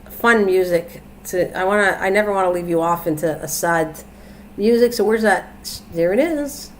fun music. I never want to leave you off into a sad music. So where's that? There it is.